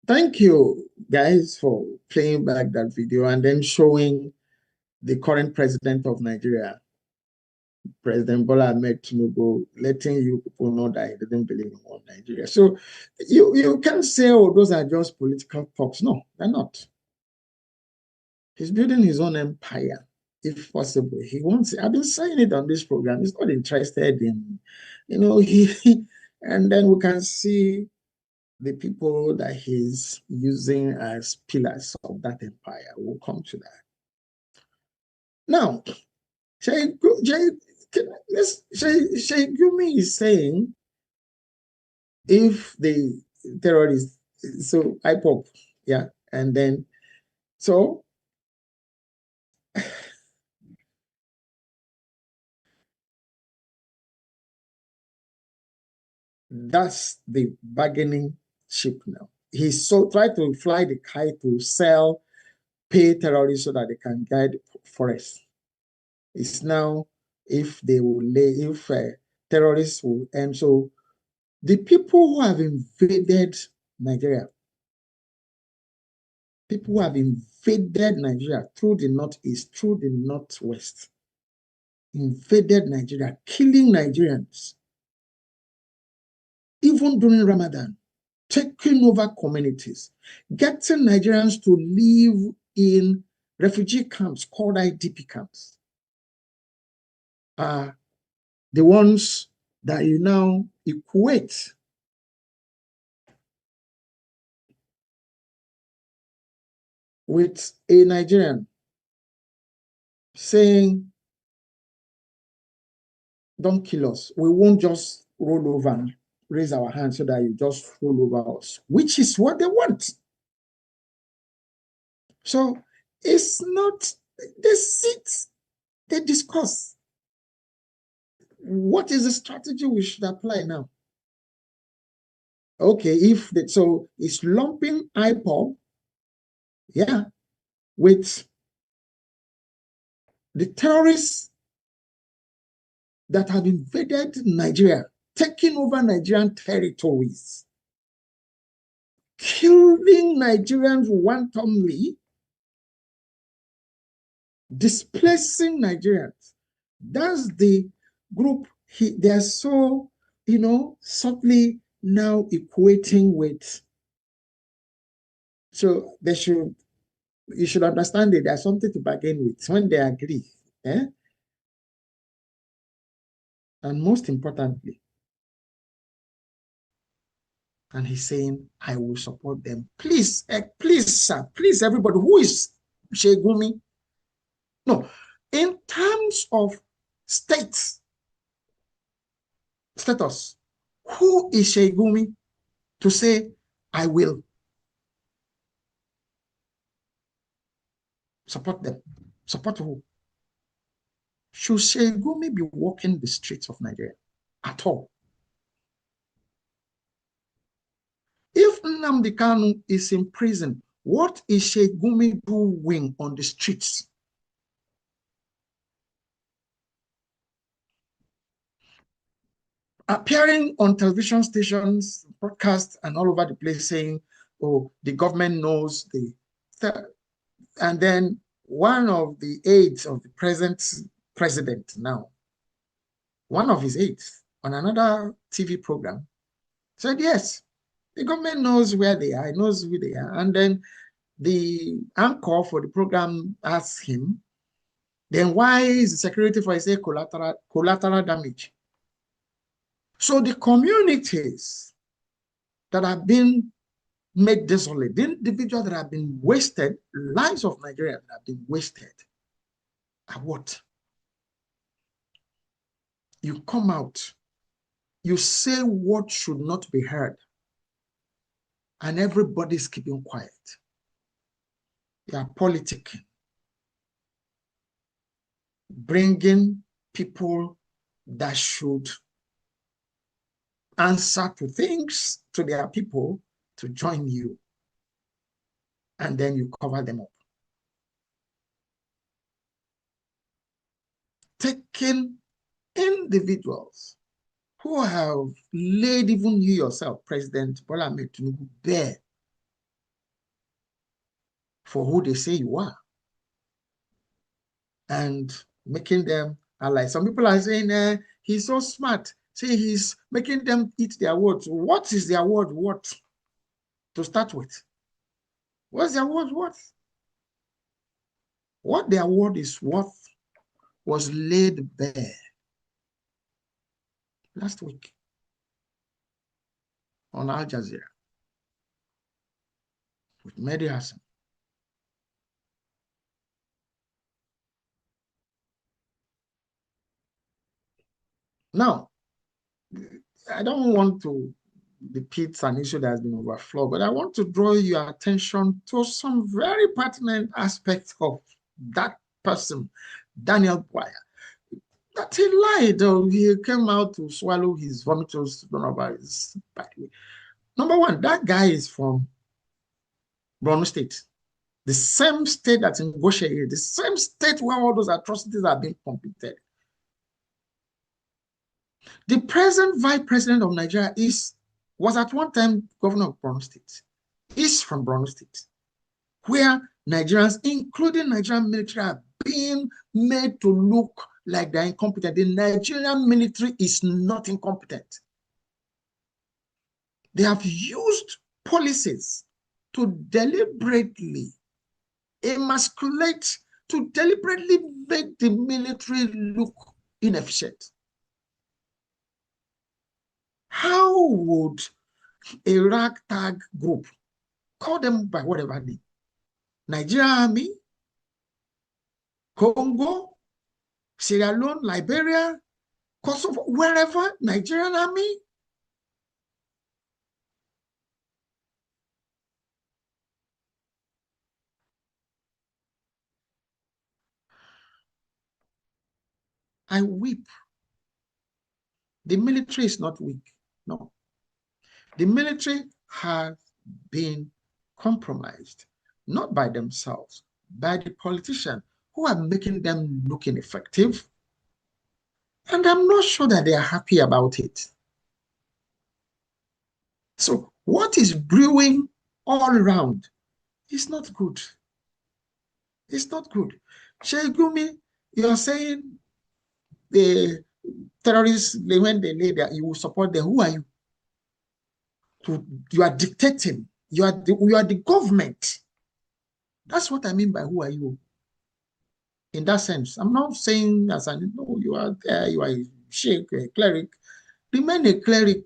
Thank you, guys, for playing back that video and then showing the current president of Nigeria, President Bola Ahmed Tinubu, letting you people know that he didn't believe in one Nigeria. So you can't say, oh, those are just political talks. No, they're not. He's building his own empire, if possible. He wants it. I've been saying it on this program. He's not interested in, and then we can see the people that he's using as pillars of that empire. We'll come to that. Now, Sheikh Gumi is saying if the terrorists, so IPOP, yeah, and then, so that's the bargaining chip now. He's so tried to fly the kite to sell, pay terrorists so that they can guide forests. It's now if they will if terrorists will end. So the people who have invaded Nigeria, people who have invaded Nigeria through the northeast, through the northwest, invaded Nigeria, killing Nigerians, even during Ramadan, taking over communities, getting Nigerians to live in refugee camps called IDP camps, are the ones that you now equate with a Nigerian saying, don't kill us. We won't just roll over and raise our hands so that you just roll over us, which is what they want. So it's not, they sit, they discuss. What is the strategy we should apply now? Okay, if the, so it's lumping IPOB, yeah, with the terrorists that have invaded Nigeria, taking over Nigerian territories, killing Nigerians wantonly, displacing Nigerians. That's the group they're so, subtly now equating with. So you should understand that there's something to bargain with when they agree. And most importantly, and he's saying, I will support them. Please, please, sir, please, everybody, who is Shegumi? No, in terms of status, who is Shegumi to say, I will support them? Support who? Should Shegumi be walking the streets of Nigeria at all? If Nnamdi Kanu is in prison, what is Shegumi doing on the streets? appearing on television stations, broadcasts, and all over the place saying, oh, the government knows and then one of the aides of the present president now, one of his aides on another TV program said, yes, the government knows where they are, it knows who they are. And then the anchor for the program asked him, then why is the security for say collateral damage? So the communities that have been made desolate, the individuals that have been wasted, lives of Nigerians that have been wasted, are what? You come out, you say what should not be heard, and everybody's keeping quiet. You are politicking, bringing people that should answer to things to their people to join you, and then you cover them up. Taking individuals who have laid even you yourself, President Bola Ahmed Tinubu, bare for who they say you are, and making them allies. Some people are saying he's so smart. See, he's making them eat their words. What is their word worth to start with? What's their word worth? What their word is worth was laid bare last week on Al Jazeera with Mehdi Hassan. Now, I don't want to repeat an issue that has been overflowed, but I want to draw your attention to some very pertinent aspects of that person, Daniel Boyer. That he lied, or he came out to swallow his vomitus. Don't know about his bad way. Number one, that guy is from Borno State, the same state that's in Goshe, the same state where all those atrocities are being committed. The present vice president of Nigeria was at one time governor of Borno State. Is from Borno State, where Nigerians, including Nigerian military, are being made to look like they're incompetent. The Nigerian military is not incompetent. They have used policies to deliberately emasculate, to deliberately make the military look inefficient. How would a ragtag group, call them by whatever name, Nigerian Army, Congo, Sierra Leone, Liberia, Kosovo, wherever, Nigerian Army, I weep. The military is not weak. No. The military has been compromised, not by themselves, by the politicians who are making them look ineffective. And I'm not sure that they are happy about it. So what is brewing all around is not good. It's not good. Shegumi, you're saying the terrorists, when they lay there, you will support them. Who are you? You are dictating. You are the government. That's what I mean by who are you. In that sense, I'm not saying as I know you are there, you are a sheikh, a cleric. Remain a cleric,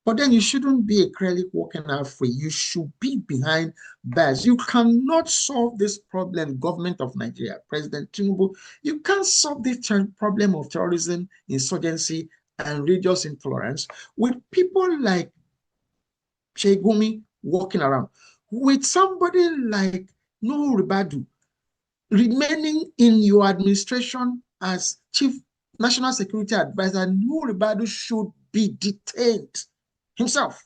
but then you shouldn't be a cleric walking out free. You should be behind bars. You cannot solve this problem, government of Nigeria, President Tinubu. You can't solve this problem of terrorism, insurgency, and religious intolerance with people like Shegumi walking around, with somebody like Nuhu Ribadu remaining in your administration as Chief National Security Advisor. Nuhu Ribadu should be detained himself.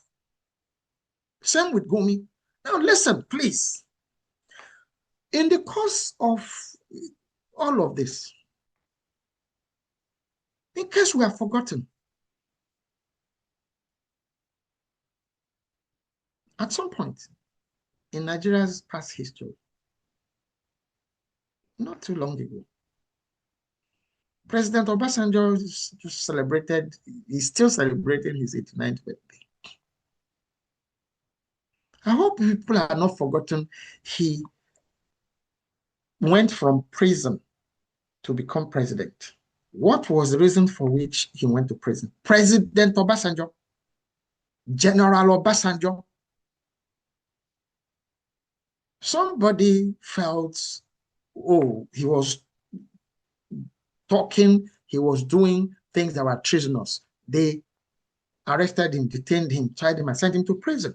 Same with Gumi. Now listen, please. In the course of all of this, in case we have forgotten, At some point in Nigeria's past history, not too long ago, President Obasanjo just celebrated, he's still celebrating his 89th birthday. I hope people are not forgotten. He went from prison to become president. What was the reason for which he went to prison? President Obasanjo, General Obasanjo. Somebody felt, oh, he was talking, he was doing things that were treasonous. They arrested him, detained him, tried him, and sent him to prison.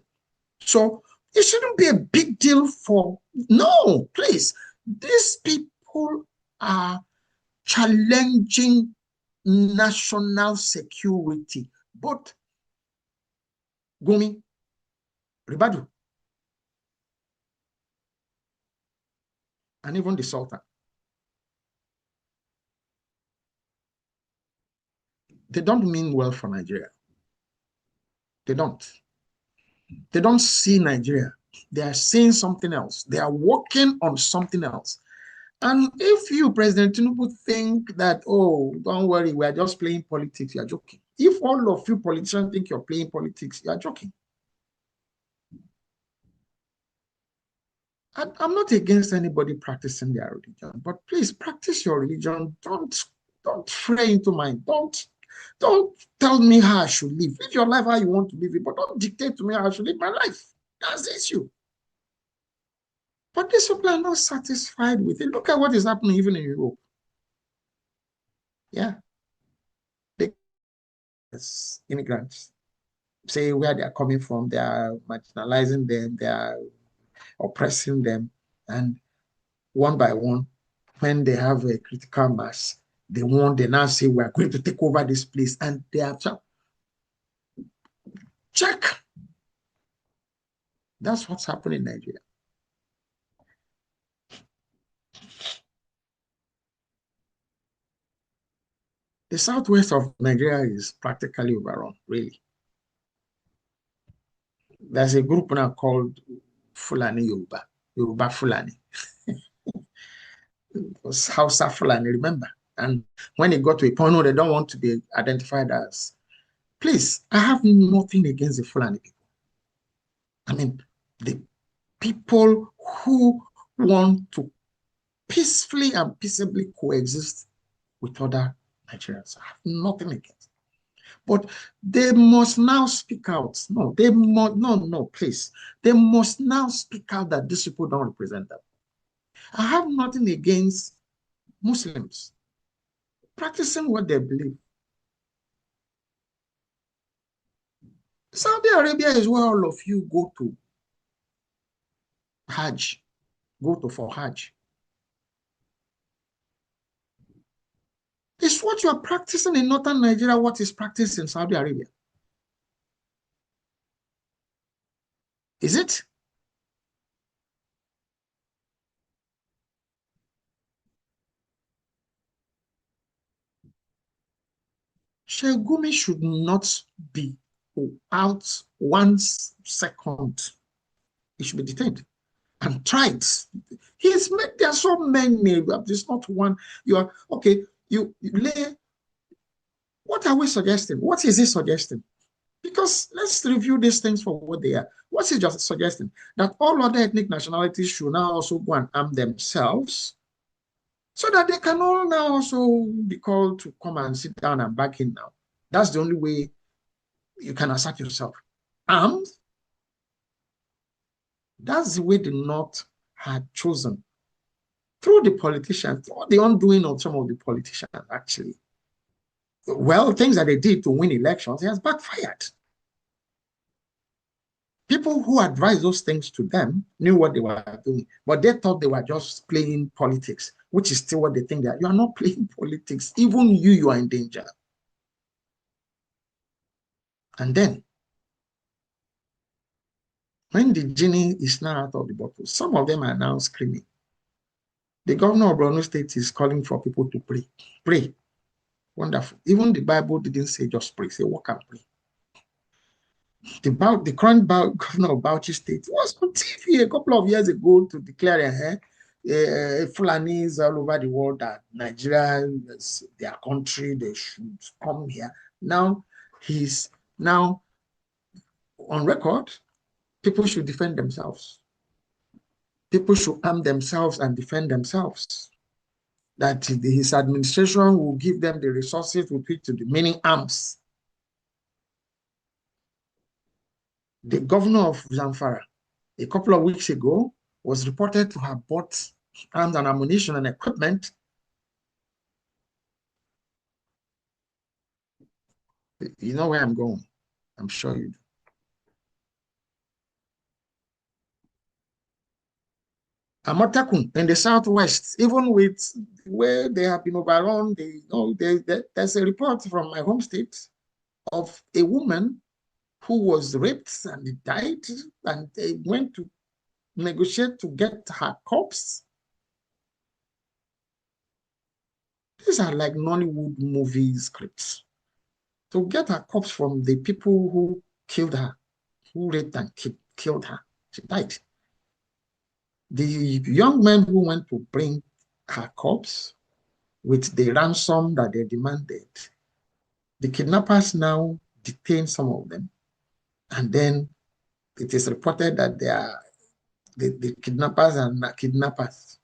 So it shouldn't be a big deal for, no, please. These people are challenging national security. But Gumi, Ribadu, and even the Sultan, they don't mean well for Nigeria. They don't. They don't see Nigeria. They are seeing something else. They are working on something else. And if you, President Tinubu, think that, oh, don't worry, we are just playing politics, you are joking. If all of you politicians think you're playing politics, you are joking. I'm not against anybody practicing their religion, but please practice your religion. Don't fray into mine. Don't tell me how I should live. Live your life how you want to live it, but don't dictate to me how I should live my life. That's the issue. But these people are not satisfied with it. Look at what is happening even in Europe. Yeah. They, as immigrants, say where they are coming from, they are marginalizing them, they are oppressing them, and one by one, when they have a critical mass, they now say, we're going to take over this place, and they have check. That's what's happening in Nigeria. The southwest of Nigeria is practically overrun, really. There's a group now called Fulani Yoruba Fulani. It was Hausa Fulani, remember? And when it got to a point where they don't want to be identified as, please, I have nothing against the Fulani people. I mean, the people who want to peacefully and peaceably coexist with other Nigerians. I have nothing against. But they must now speak out. No, they must, no, please. They must now speak out that these people don't represent them. I have nothing against Muslims practicing what they believe. Saudi Arabia is where all of you go to Hajj, for Hajj. It's what you are practicing in northern Nigeria, what is practiced in Saudi Arabia. Is it? Shegumi should not be out 1 second. He should be detained and tried. He's made, there are so many, there's not one. You are, okay, you lay, what are we suggesting? What is he suggesting? Because let's review these things for what they are. What's he just suggesting? That all other ethnic nationalities should now also go and arm themselves so that they can all now also be called to come and sit down and back in now. That's the only way you can assert yourself. Armed? That's the way the North had chosen. Through the politicians, through the undoing of some of the politicians, actually. Well, things that they did to win elections, it has backfired. People who advised those things to them knew what they were doing, but they thought they were just playing politics, which is still what they think they are. You are not playing politics. Even you are in danger. And then, when the genie is now out of the bottle, some of them are now screaming. The governor of Borno State is calling for people to pray. Pray. Wonderful. Even the Bible didn't say just pray, say walk and pray. The current governor of Bauchi State was on TV a couple of years ago to declare Fulanis all over the world that Nigeria is their country, they should come here. Now he's now on record, people should defend themselves. People should arm themselves and defend themselves. That his administration will give them the resources with which to demeaning arms. The governor of Zamfara, a couple of weeks ago, was reported to have bought arms and ammunition and equipment. You know where I'm going. I'm sure you do. Amatakun in the southwest, even with where they have been overrun, there's a report from my home state of a woman who was raped and died, and they went to negotiate to get her corpse. These are like Nollywood movie scripts. To get her corpse from the people who killed her, who raped and killed her. She died. The young men who went to bring her corpse with the ransom that they demanded, the kidnappers now detain some of them, and then it is reported that they are the kidnappers are not kidnappers.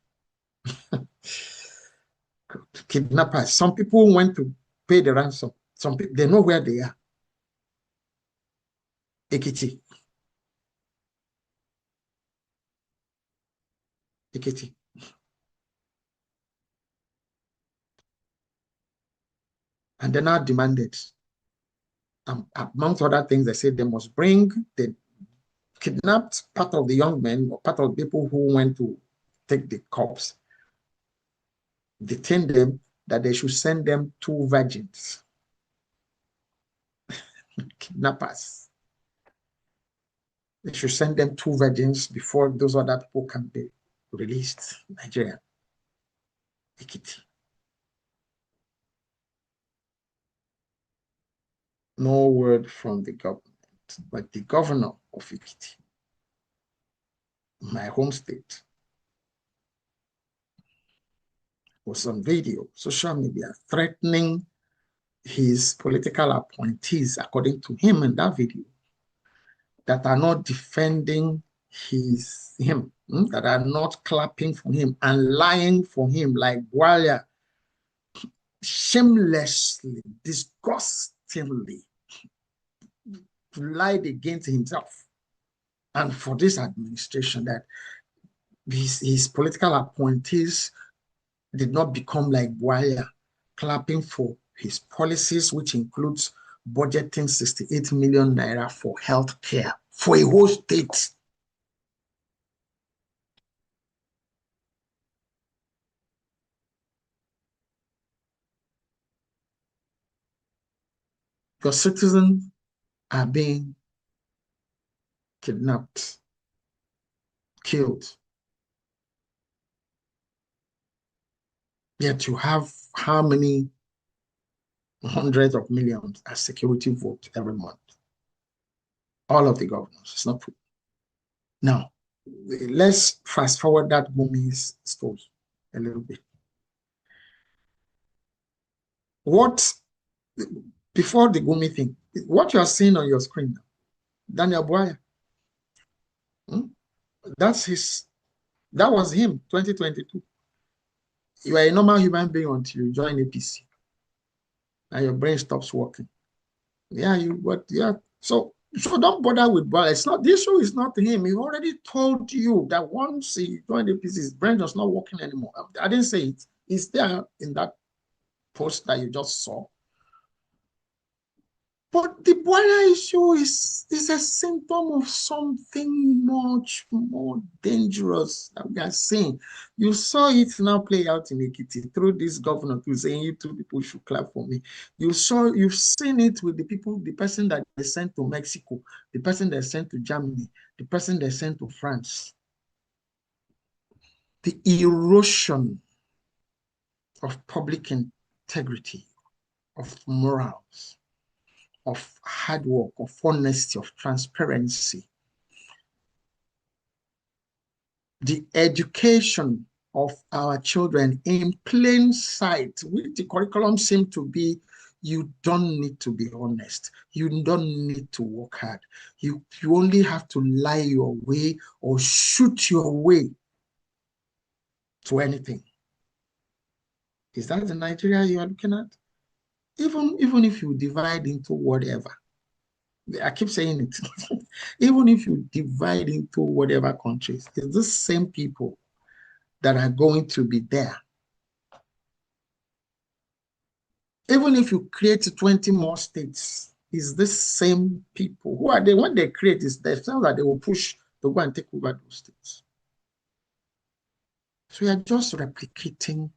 Kidnappers. Some people went to pay the ransom. Some people, they know where they are. Ekiti. Ekiti. And they now demanded, amongst other things, they said they must bring the kidnapped part of the young men or part of the people who went to take the corpse, detain them, that they should send them 2 virgins. Kidnappers. They should send them 2 virgins before those other people can be released. Nigeria. Ekiti. No word from the government, but the governor of Ekiti, my home state, was on video, social media, threatening his political appointees, according to him in that video, that are not defending him, that are not clapping for him and lying for him like Walia, shamelessly, disgustingly lied against himself and for this administration, that his political appointees did not become like Walia, clapping for his policies, which includes budgeting 68 million naira for health care for a whole state. Your citizens are being kidnapped, killed. Yet you have how many hundreds of millions as security votes every month? All of the governors. It's not true. Now, let's fast forward that Gumi's story a little bit. What, before the Gumi thing, what you are seeing on your screen now, Daniel Boya, that was him, 2022. You are a normal human being until you join APC and your brain stops working. So don't bother with Bola. It's not, the issue is not him. He already told you that once he joined APC, his brain was not working anymore. I didn't say it. It's there in that post that you just saw. But the border issue is a symptom of something much more dangerous that we are seeing. You saw it now play out in Ekiti through this governor who's saying, you two people should clap for me. You've seen it with the person that they sent to Mexico, the person they sent to Germany, the person they sent to France. The erosion of public integrity, of morals, of hard work, of honesty, of transparency. The education of our children in plain sight, which the curriculum seems to be, you don't need to be honest. You don't need to work hard. You only have to lie your way or shoot your way to anything. Is that the Nigeria you are looking at? Even if you divide into whatever, I keep saying it, even if you divide into whatever countries, it's the same people that are going to be there. Even if you create 20 more states, it's the same people. Who are they? What they create is themselves that they will push to go and take over those states. So we are just replicating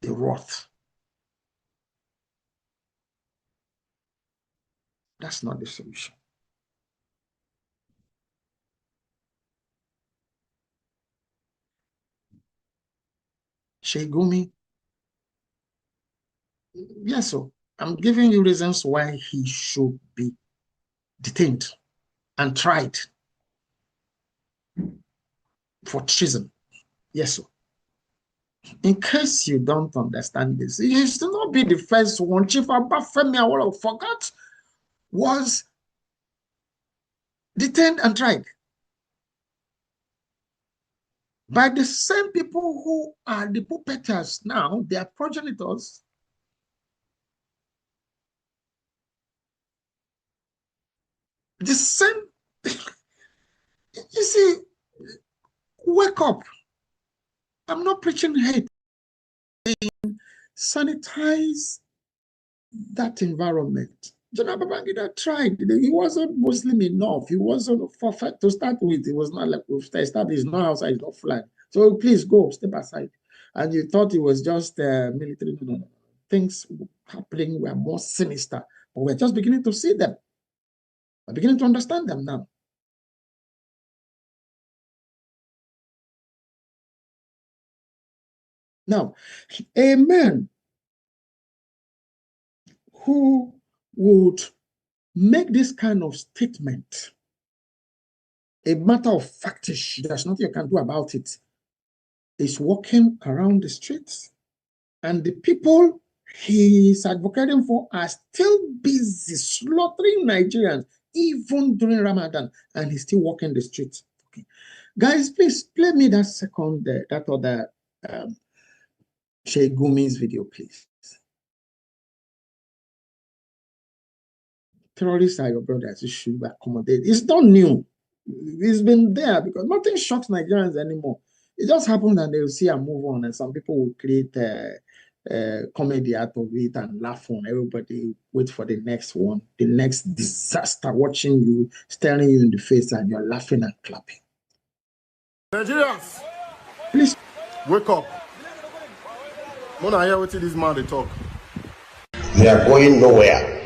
the wrath. That's not the solution. Shegumi, yes, so I'm giving you reasons why he should be detained and tried for treason. Yes, sir. In case you don't understand this, you should not be the first one. Chief Abafemi Awolowo forgot was detained and tried by the same people who are the puppeteers now, they are progenitors. The same, you see, wake up. I'm not preaching hate. Sanitize that environment. General Babangida tried. He wasn't Muslim enough. He wasn't perfect to start with. It was not like we've established, not outside, not flag. So please go, step aside. And you thought it was just military. No. Things happening were more sinister. But we're just beginning to see them. We're beginning to understand them now. Now, a man who would make this kind of statement a matter of factish, there's nothing you can do about it, is walking around the streets, and the people he is advocating for are still busy slaughtering Nigerians, even during Ramadan, and he's still walking the streets. Okay, guys, please play me that second, that other Shegumi's video, please. Terrorists are your brothers. You should accommodate. It's not new. It's been there because nothing shocks Nigerians anymore. It just happened and they'll see and move on, and some people will create comedy out of it and laugh on. Everybody wait for the next one, the next disaster, watching you, staring you in the face, and you're laughing and clapping. Nigerians, please wake up. When I hear what this man they talk, they are going nowhere.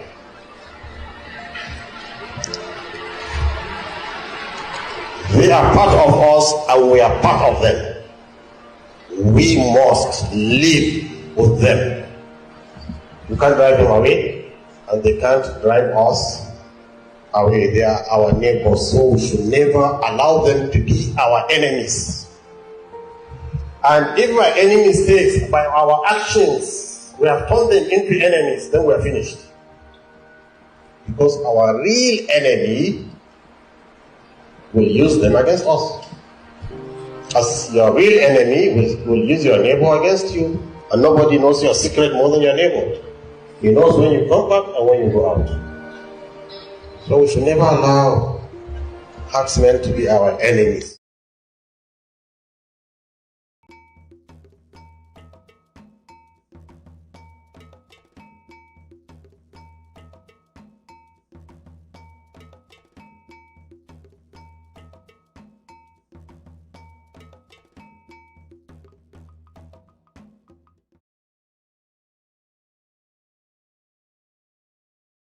They are part of us and we are part of them. We must live with them. You can't drive them away and they can't drive us away. They are our neighbors, so we should never allow them to be our enemies. And if by any mistakes, by our actions, we have turned them into enemies, then we are finished. Because our real enemy will use them against us. As your real enemy will use your neighbor against you, and nobody knows your secret more than your neighbor. He knows when you come back and when you go out. So we should never allow herdsmen to be our enemies.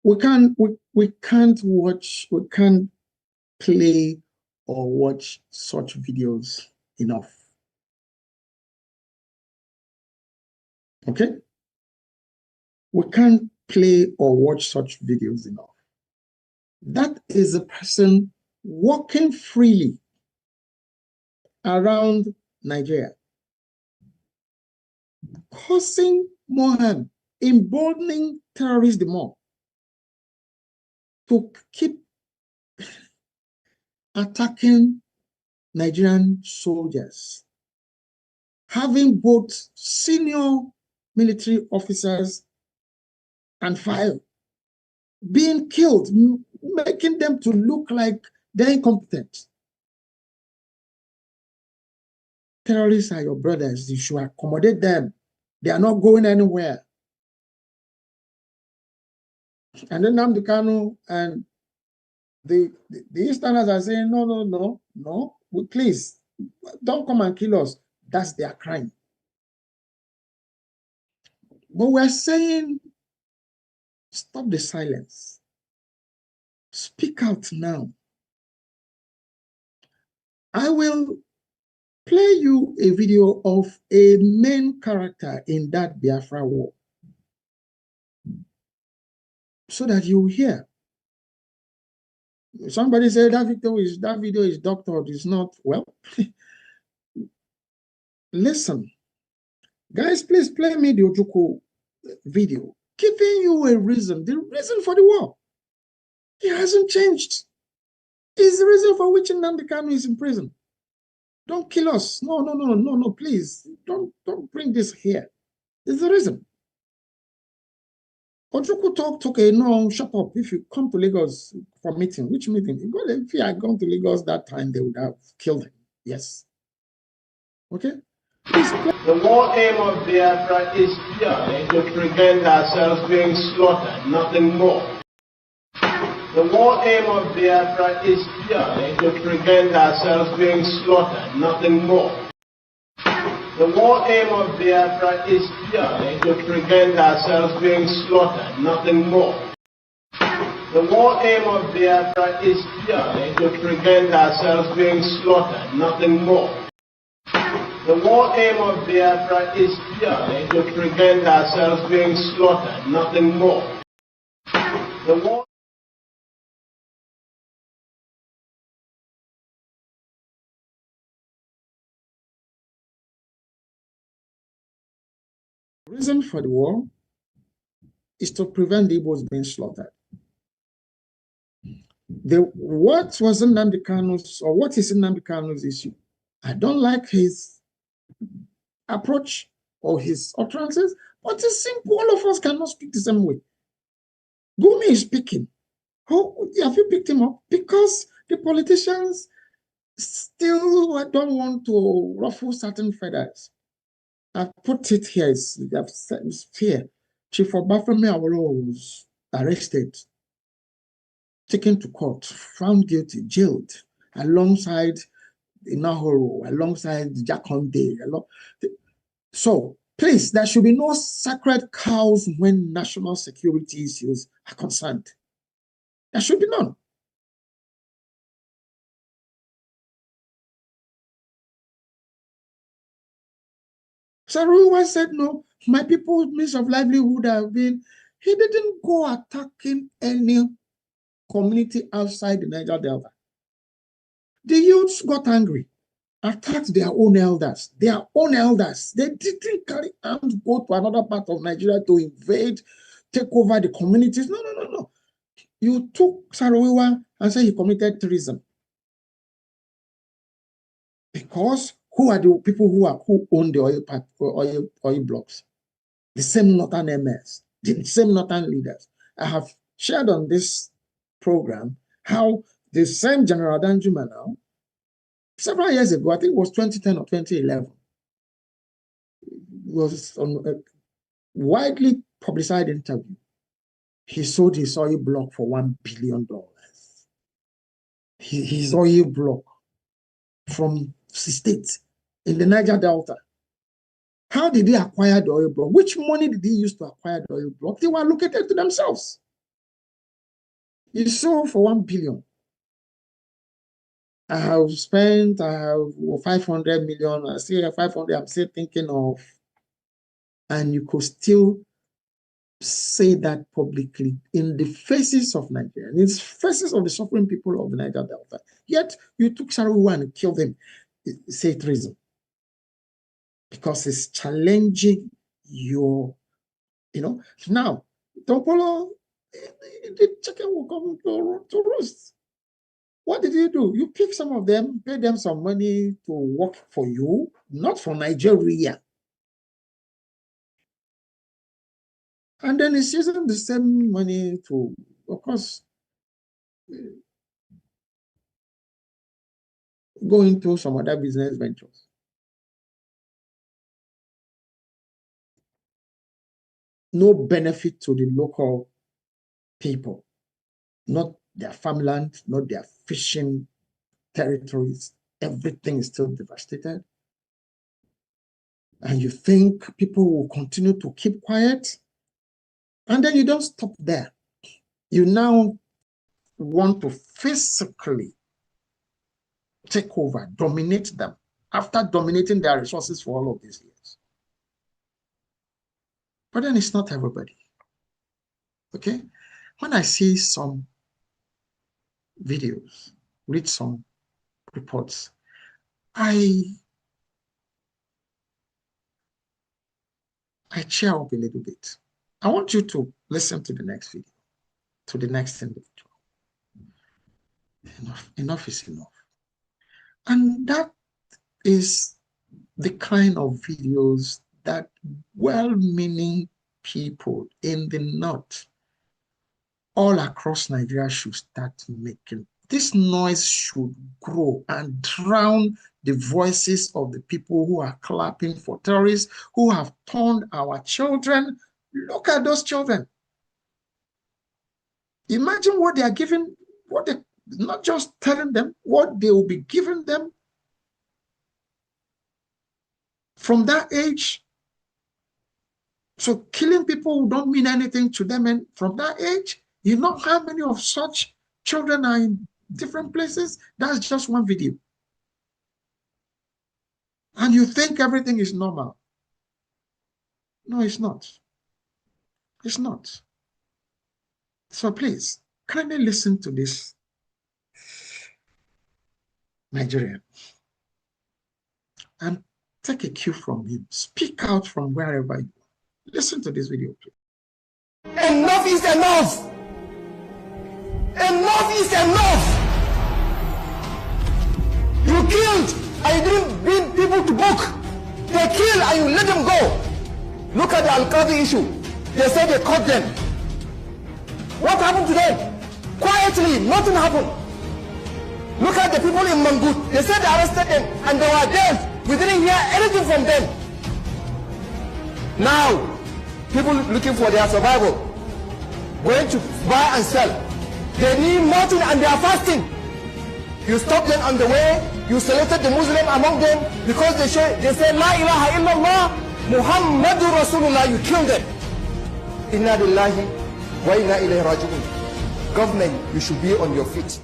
we can't play or watch such videos enough. Okay? We can't play or watch such videos enough. That is a person walking freely around Nigeria, causing more harm, emboldening terrorists the more to keep attacking Nigerian soldiers, having both senior military officers and file being killed, making them to look like they're incompetent. Terrorists are your brothers. You should accommodate them. They are not going anywhere. And then Nnamdi Kanu and the Easterners are saying, no, please, don't come and kill us. That's their crime. But we're saying, stop the silence. Speak out now. I will play you a video of a main character in that Biafra war so that you hear. Somebody said that video is doctored. It's not. Well, listen. Guys, please play me the Ojukwu video, giving you a reason, the reason for the war. It hasn't changed. It's the reason for which Nnamdi Kanu is in prison. Don't kill us. No, please. Don't bring this here. It's the reason. Ojukwu talk, okay, no, shut up. If you come to Lagos for meeting, which meeting? If he had gone to Lagos that time, they would have killed him. Yes. Okay? Please play. The war aim of Biafra is purely to prevent ourselves being slaughtered, nothing more. The war aim of Biafra is purely to prevent ourselves being slaughtered, nothing more. The war aim of Biafra is purely to prevent ourselves being slaughtered, nothing more. The war aim of Biafra is purely to prevent ourselves being slaughtered, nothing more. The war aim of Biafra is purely to prevent ourselves being slaughtered, nothing more. The war The reason for the war is to prevent the Igbos being slaughtered. What was Nnamdi Kanu's, or what is Nnamdi Kanu's issue? I don't like his approach or his utterances, but it's simple. All of us cannot speak the same way. Gumi is speaking. How have you picked him up? Because the politicians still don't want to ruffle certain feathers. I've put it here. I've said it's here. Chief Obafemi Awolowo was arrested, taken to court, found guilty, jailed, alongside Inahoro, alongside Jakonde. So, please, there should be no sacred cows when national security issues are concerned. There should be none. Saruwa said, no, my people's means of livelihood have been, he didn't go attacking any community outside the Niger Delta. The youths got angry, attacked their own elders. Their own elders. They didn't carry arms, go to another part of Nigeria to invade, take over the communities. No. You took Saruwa and said he committed treason. Because who are the people who own the oil blocks? The same northern MS, the same northern leaders. I have shared on this program how the same General Danjuma now, several years ago, I think it was 2010 or 2011, was on a widely publicized interview. He sold his oil block for $1 billion. His oil block from states in the Niger Delta. How did they acquire the oil block? Which money did they use to acquire the oil block? They were allocated to themselves. He sold for $1 billion. I have 500 million. I still have 500. I'm still thinking of, and you could still say that publicly in the faces of Nigeria, in the faces of the suffering people of the Niger Delta. Yet you took Sarawi and killed him. Say treason. Because it's challenging your, now, Tompolo, the chicken will come to roost. What did you do? You pick some of them, pay them some money to work for you, not for Nigeria. And then it's using the same money to, of course, go into some other business ventures. No benefit to the local people, not their farmland, not their fishing territories. Everything is still devastated. And you think people will continue to keep quiet? And then you don't stop there. You now want to physically take over, dominate them, after dominating their resources for all of these years. But then it's not everybody. Okay? When I see some videos, read some reports, I cheer up a little bit. I want you to listen to the next video, to the next individual. Enough is enough. And that is the kind of videos that well-meaning people in the north all across Nigeria should start making. This noise should grow and drown the voices of the people who are clapping for terrorists, who have turned our children. Look at those children. Imagine what they are giving, what they, not just telling them, what they will be giving them from that age. So killing people who don't mean anything to them, and from that age, you know how many of such children are in different places? That's just one video. And you think everything is normal. No, it's not. It's not. So please, kindly listen to this Nigerian and take a cue from him. Speak out from wherever you are. Listen to this video, please. Enough is enough. Enough is enough. You killed and you didn't bring people to book. They killed and you let them go. Look at the Al-Qadi issue. They said they caught them. What happened to them? Quietly, nothing happened. Look at the people in Mangut. They said they arrested them and they were dead. We didn't hear anything from them. Now, people looking for their survival, going to buy and sell. They need nothing and they are fasting. You stop them on the way, you selected the Muslim among them because they say La ilaha illallah Muhammadur Rasulullah, you kill them. Inna lillahi wa inna ilayhi raji'un. Government, you should be on your feet.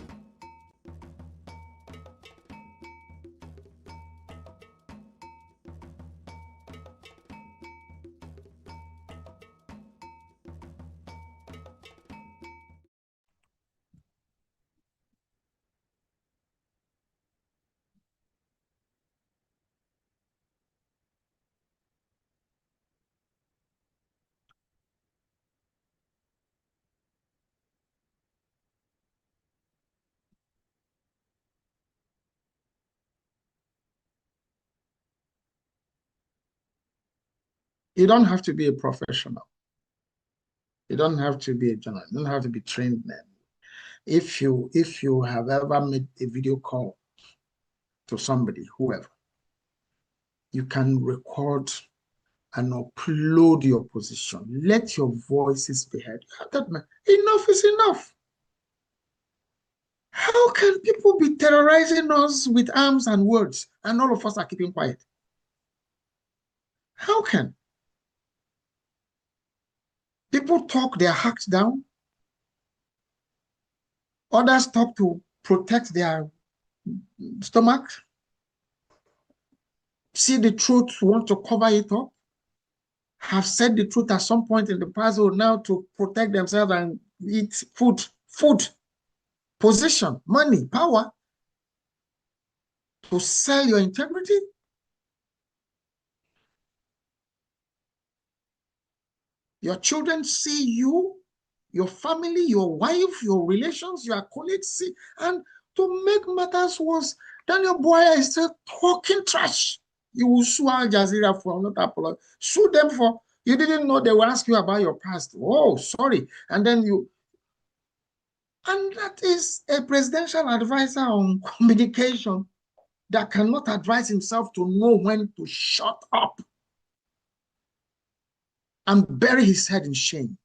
You don't have to be a professional. You don't have to be a journalist. You don't have to be trained man. If you have ever made a video call to somebody, whoever, you can record and upload your position. Let your voices be heard. That man, enough is enough. How can people be terrorizing us with arms and words and all of us are keeping quiet? How can? People talk, they are hacked down. Others talk to protect their stomach. See the truth, want to cover it up. have said the truth at some point in the past will now to protect themselves and eat food, position, money, power, to sell your integrity. Your children see you, your family, your wife, your relations, your colleagues see, and to make matters worse, Daniel Boya is still talking trash. You will sue Al Jazeera for not apology. Sue them for, you didn't know they will ask you about your past. Oh, sorry. And then you, and that is a presidential advisor on communication that cannot advise himself to know when to shut up and bury his head in shame.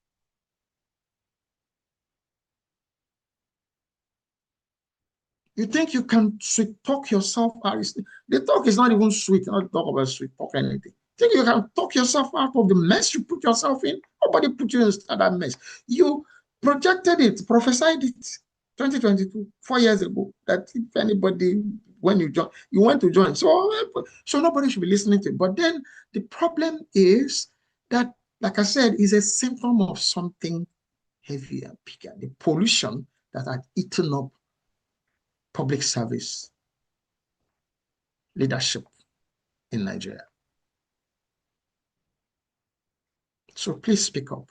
You think you can sweet talk yourself out? The talk is not even sweet, not talk about sweet talk anything. Think you can talk yourself out of the mess you put yourself in? Nobody put you in that mess. You projected it, prophesied it, 2022, 4 years ago, that if anybody, when you join, you want to join. So nobody should be listening to it. But then the problem is that, like I said, is a symptom of something heavier and bigger, the pollution that had eaten up public service leadership in Nigeria. So please speak up.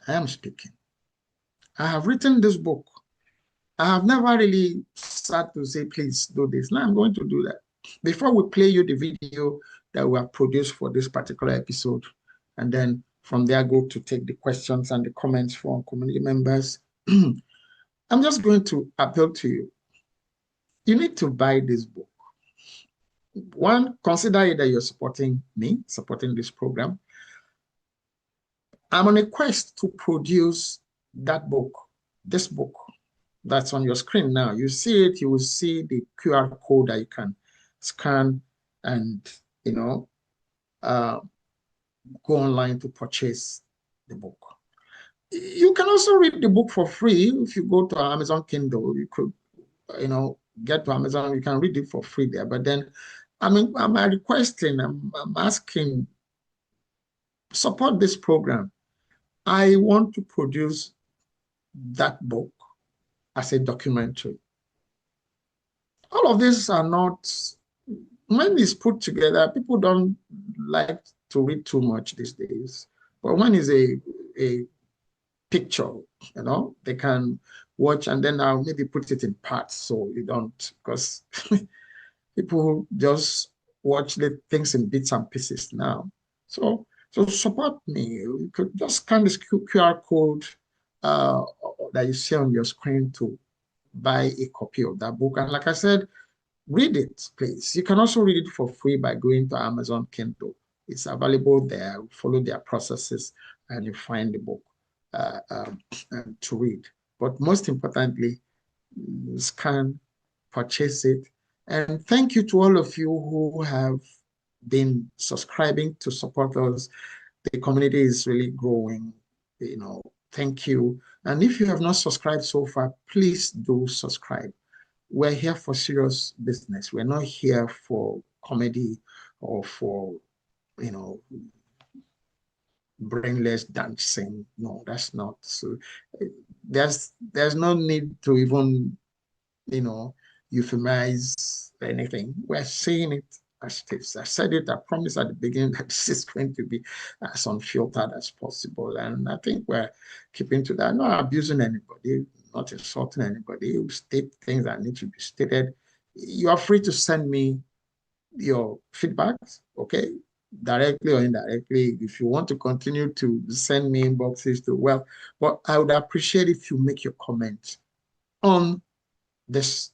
I am speaking. I have written this book. I have never really sat to say, please do this. Now I'm going to do that. Before we play you the video that we have produced for this particular episode, and then from there go to take the questions and the comments from community members, I'm just going to appeal to you. You need to buy this book. One, consider it that you're supporting me, supporting this program. I'm on a quest to produce that book, this book that's on your screen now. You see it, you will see the QR code that you can scan and, go online to purchase the book. You can also read the book for free. If you go to Amazon Kindle, you could, get to Amazon, you can read it for free there. But then, I'm requesting, I'm asking, support this program. I want to produce that book as a documentary. All of these are not, when it's put together, people don't like to read too much these days. But when it's a picture, they can watch, and then I'll maybe put it in parts so you don't, because people just watch the things in bits and pieces now. So support me. You could just scan this QR code that you see on your screen to buy a copy of that book. And like I said, read it, please. You can also read it for free by going to Amazon Kindle. It's available there. Follow their processes and you find the book to read. But most importantly, scan, purchase it. And thank you to all of you who have been subscribing to support us. The community is really growing, thank you. And if you have not subscribed so far, please do subscribe. We're here for serious business. We're not here for comedy or for, brainless dancing. No, that's not. So there's no need to even, euphemize anything. We're saying it as it is. I said it, I promised at the beginning that this is going to be as unfiltered as possible. And I think we're keeping to that. Not abusing anybody, not insulting anybody. We state things that need to be stated. You are free to send me your feedbacks, okay? Directly or indirectly. If you want to continue to send me inboxes to, well, but I would appreciate if you make your comment on this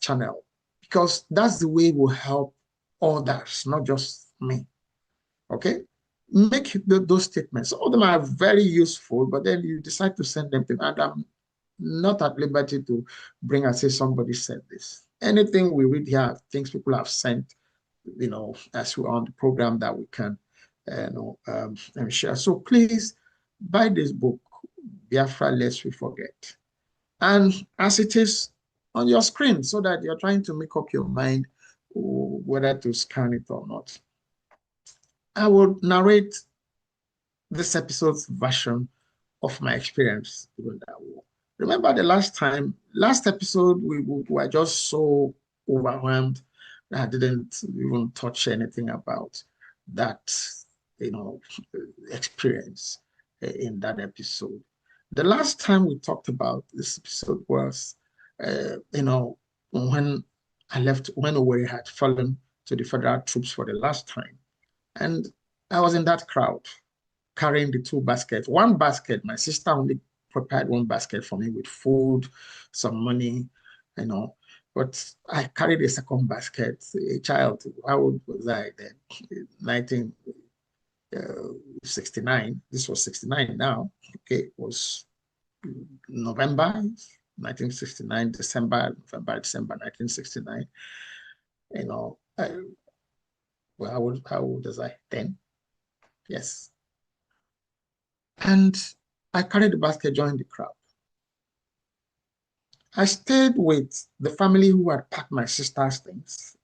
channel, because that's the way it will help others, not just me. Okay? Make those statements. Some of them are very useful, but then you decide to send them to me, and I'm not at liberty to bring and say somebody said this. Anything we read here, things people have sent, as we're on the program that we can share. So please buy this book, Biafra Lest We Forget. And as it is on your screen, so that you're trying to make up your mind whether to scan it or not. I will narrate this episode's version of my experience during that war. Remember the last episode, we were just so overwhelmed that I didn't even touch anything about that, experience in that episode. The last time we talked about this episode was, when I left, when Owerri had fallen to the federal troops for the last time. And I was in that crowd carrying the two baskets. One basket, my sister only prepared one basket for me with food, some money, but I carried a second basket. A child, how old was I then? 1969. This was 69 now. Okay, it was November 1969, November, December 1969. How old was I then? Yes. And I carried the basket, joined the crowd. I stayed with the family who had packed my sister's things,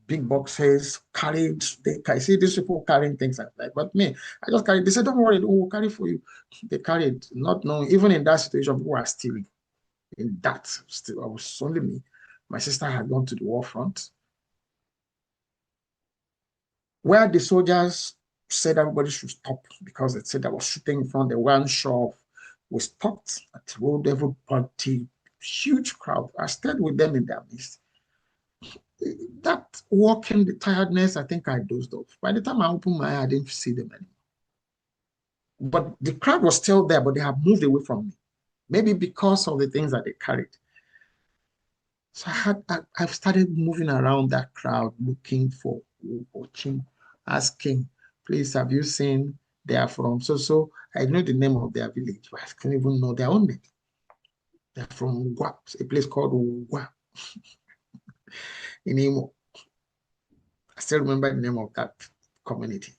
big boxes, carried. I see these people carrying things like that. But me, I just carried. They said, don't worry, we'll carry for you. They carried, not knowing, even in that situation, people are stealing. In that, still, I was only me. My sister had gone to the war front, where the soldiers said everybody should stop because they said I was shooting in front. They weren't sure. We stopped at the road, everybody, huge crowd. I stayed with them in their midst. That walking, the tiredness, I think I dozed off. By the time I opened my eye, I didn't see them anymore. But the crowd was still there, but they have moved away from me. Maybe because of the things that they carried. So I've started moving around that crowd, looking for, watching, asking, please, have you seen they are from so? I know the name of their village, but I can't even know their own name. They're from Ugwa, a place called Ugwa in Imo. I still remember the name of that community.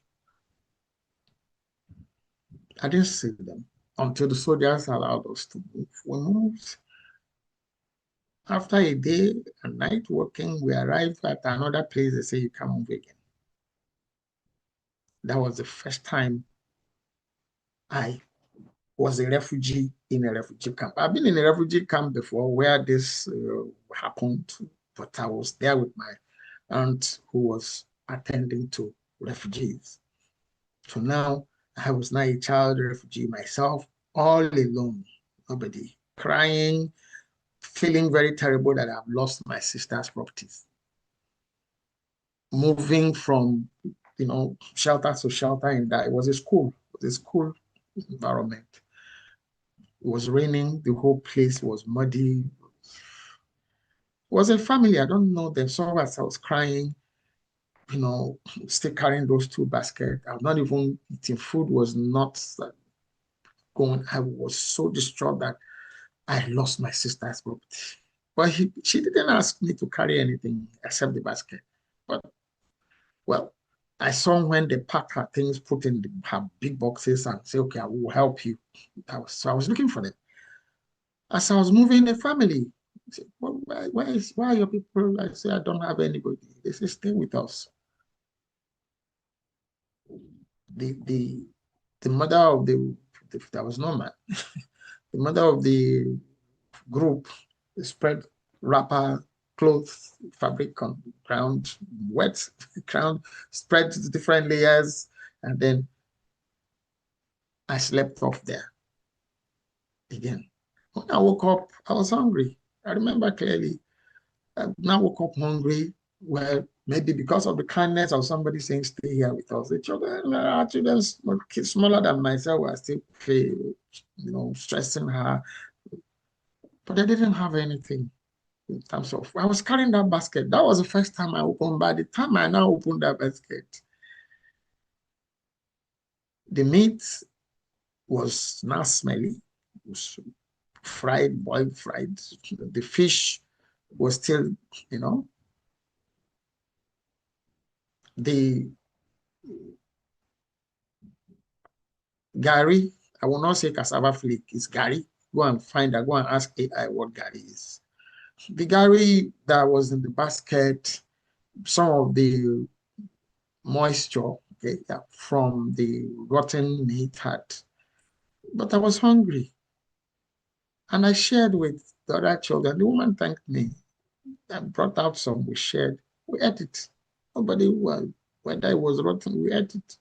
I didn't see them until the soldiers allowed us to move. We moved. After a day and night working, we arrived at another place. They say you can move again. That was the first time I was a refugee in a refugee camp. I've been in a refugee camp before where this happened, but I was there with my aunt who was attending to refugees. So now I was now a child refugee myself, all alone, nobody, crying, feeling very terrible that I've lost my sister's properties. Moving from, shelter to shelter in that, it was a school environment. It was raining, the whole place was muddy. It was a family, I don't know, they saw us, I was crying, still carrying those two baskets. I was not even eating, food was not going. I was so distraught that I lost my sister's property. But she didn't ask me to carry anything except the basket. But, well, I saw when they packed her things, put in her big boxes and say, okay, I will help you. So I was looking for them. As I was moving the family, I said, well, why are your people? I said, I don't have anybody. They said, stay with us. The mother of there was no man. The mother of the group spread wrapper, clothes, fabric on the ground, wet ground, spread different layers, and then I slept off there again. When I woke up, I was hungry. I remember clearly. I now woke up hungry. Well, maybe because of the kindness of somebody saying, stay here with us. The children, our children, kids smaller than myself, were still, stressing her. But I didn't have anything in terms of, I was carrying that basket. That was the first time I opened. By the time I now opened that basket, the meat was now smelly. It was fried, boiled, fried. The fish was still, the gari, I will not say cassava flake, it's gari. Go and ask AI what gari is. The gari that was in the basket, some of the moisture okay, yeah, from the rotten meat hut. But I was hungry. And I shared with the other children. The woman thanked me. I brought out some, we shared. We ate it. Nobody, well, whether it was rotten, we ate it.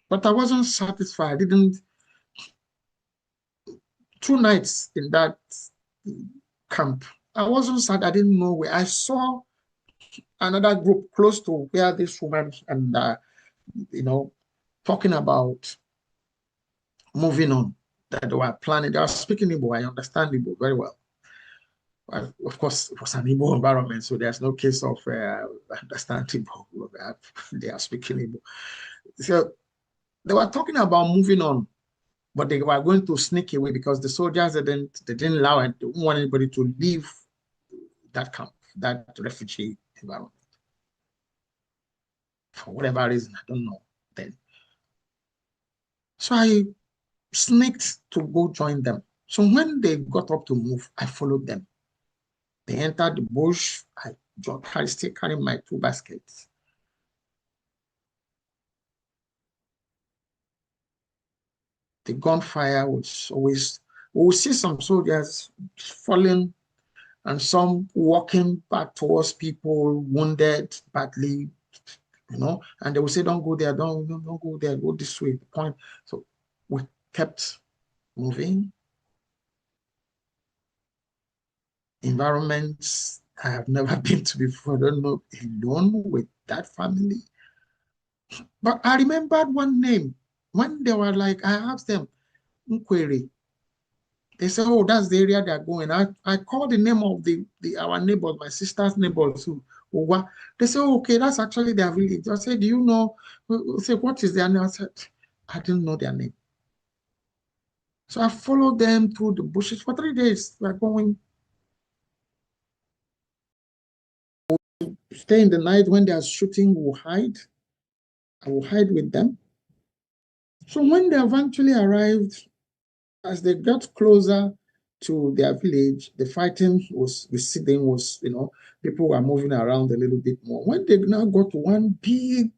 But I wasn't satisfied. I didn't, 2 nights in that camp, I wasn't sad. I didn't know where. I saw another group close to where this woman and, talking about moving on, that they were planning. They were speaking Igbo. I understand Igbo very well. Of course, it was an Igbo environment, so there's no case of understanding Igbo. They are speaking Igbo. So they were talking about moving on, but they were going to sneak away because the soldiers didn't allow it. They didn't want anybody to leave that camp, that refugee environment. For whatever reason, I don't know then. So I sneaked to go join them. So when they got up to move, I followed them. They entered the bush. I still carrying my 2 baskets. The gunfire was always, we would see some soldiers falling and some walking back towards people wounded badly, and they would say, don't go there, don't go there, go this way, point. So we kept moving. Environments I have never been to before. I don't know, alone with that family. But I remembered one name. When they were like, I asked them, Nkweri. They said, oh, that's the area they're going. I called the name of our neighbors, my sister's neighbors too. They said, oh, okay, that's actually their village. I said, do you know? I said, what is their name? I said, I didn't know their name. So I followed them through the bushes for 3 days. We're going. Stay in the night. When they are shooting, we'll hide. I will hide with them. So when they eventually arrived, as they got closer to their village, the fighting was receding, people were moving around a little bit more. When they now got to one big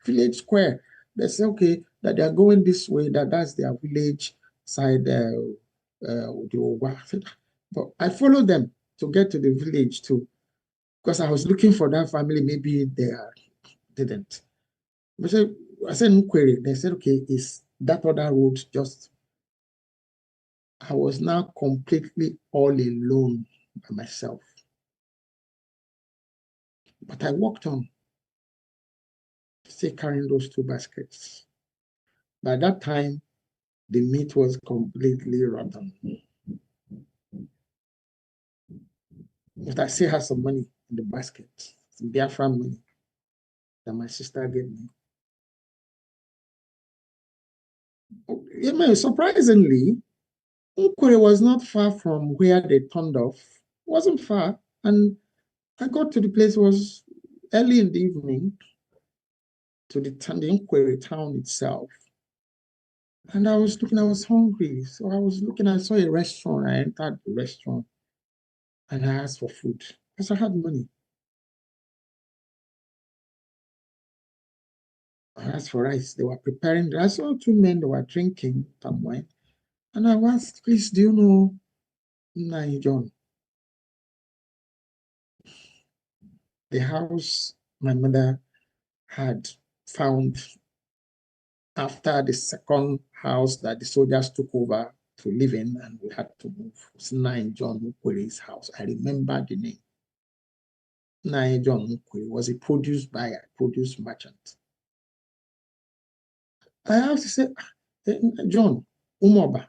village square, they said, okay, that they are going this way, that's their village side. But I followed them to get to the village too, because I was looking for that family. Maybe they didn't. I said, Nkweri. They said, okay, is that other road just... I was now completely all alone by myself. But I walked on, still carrying those 2 baskets. By that time, the meat was completely rotten. But I still had some money in the basket, some Biafra money that my sister gave me. Surprisingly, Nkweri was not far from where they turned off. It wasn't far. And I got to the place, it was early in the evening, to the Nkweri town itself. And I was looking, I was hungry. So I was looking, I saw a restaurant. I entered the restaurant and I asked for food because I had money. I asked for rice. They were preparing. I saw 2 men that were drinking some wine. And I asked, please, do you know John? The house my mother had found after the second house that the soldiers took over to live in, and we had to move. It was John Nkweri's house. I remember the name. John Nkweri was a produce buyer, produce merchant. I asked, he said, John Umoba.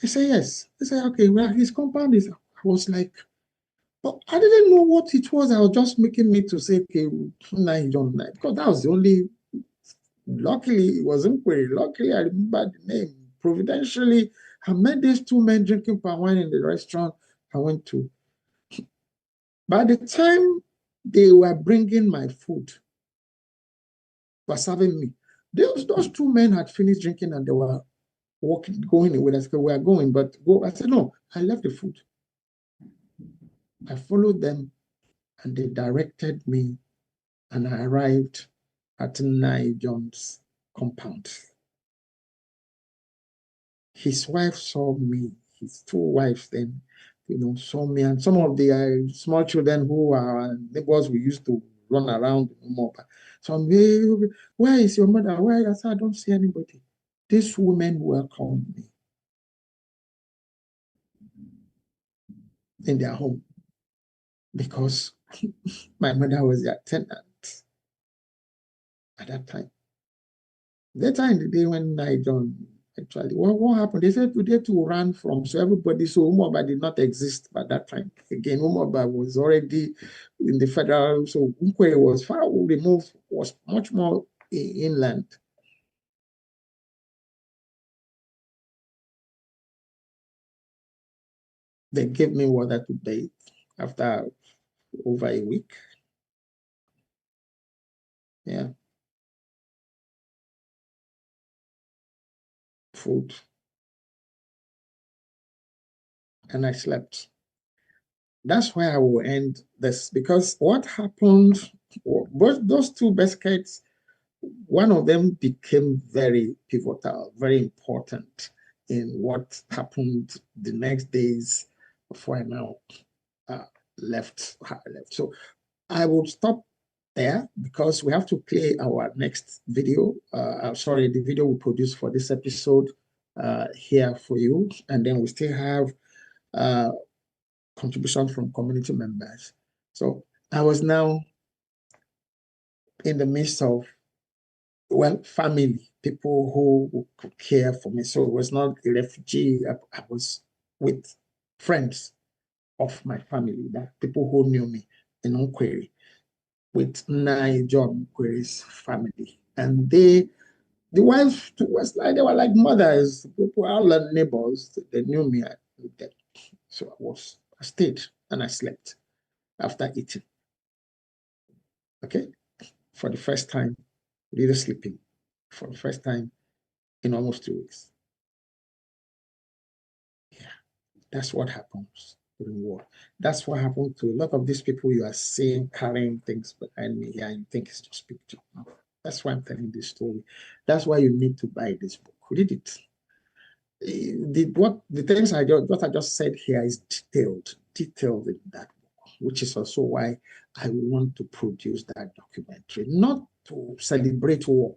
He said, yes. He said, okay, well, his compound is... I was like, but I didn't know what it was. I was just making me to say, okay, John, because that was the only... Luckily, it was Nkweri. Luckily, I remember the name. Providentially, I met these 2 men drinking palm wine in the restaurant I went to. By the time they were bringing my food, were serving me, those 2 men had finished drinking and they were walking, going away. I said, we are going, but go. I said, no, I left the food. I followed them and they directed me and I arrived at John's compound. His wife saw me, his two wives then, saw me, and some of the small children who are neighbors we used to run around more. So I'm, where is your mother? Where? I said, I don't see anybody. These women welcomed me in their home because my mother was their tenant at that time. Later in the day when John actually, what happened? They said today to run from, so everybody, so Umoba did not exist by that time. Again, Umoba was already in the federal, so Umkwe was far removed, was much more inland. They gave me water to bathe after over a week. Yeah. Food. And I slept. That's why I will end this, because what happened, both those two baskets, one of them became very pivotal, very important in what happened the next days before I now left. So I will stop there because we have to play our next video. Sorry, the video we produced for this episode here for you. And then we still have contributions from community members. So I was now in the midst of, well, family, people who could care for me. So it was not a refugee. I was with friends of my family, that people who knew me in Nkweri, with John Nkweri's family. And the wives was like, they were like mothers, people, all the neighbors, they knew me. So I stayed and I slept after eating. Okay, for the first time, really sleeping for the first time in almost 2 weeks. Yeah, that's what happens during war. That's what happened to a lot of these people you are seeing carrying things behind me here, and you think it's just picture. That's why I'm telling this story. That's why you need to buy this book. Read it. The things what I just said here is detailed in that book, which is also why I want to produce that documentary, not to celebrate war,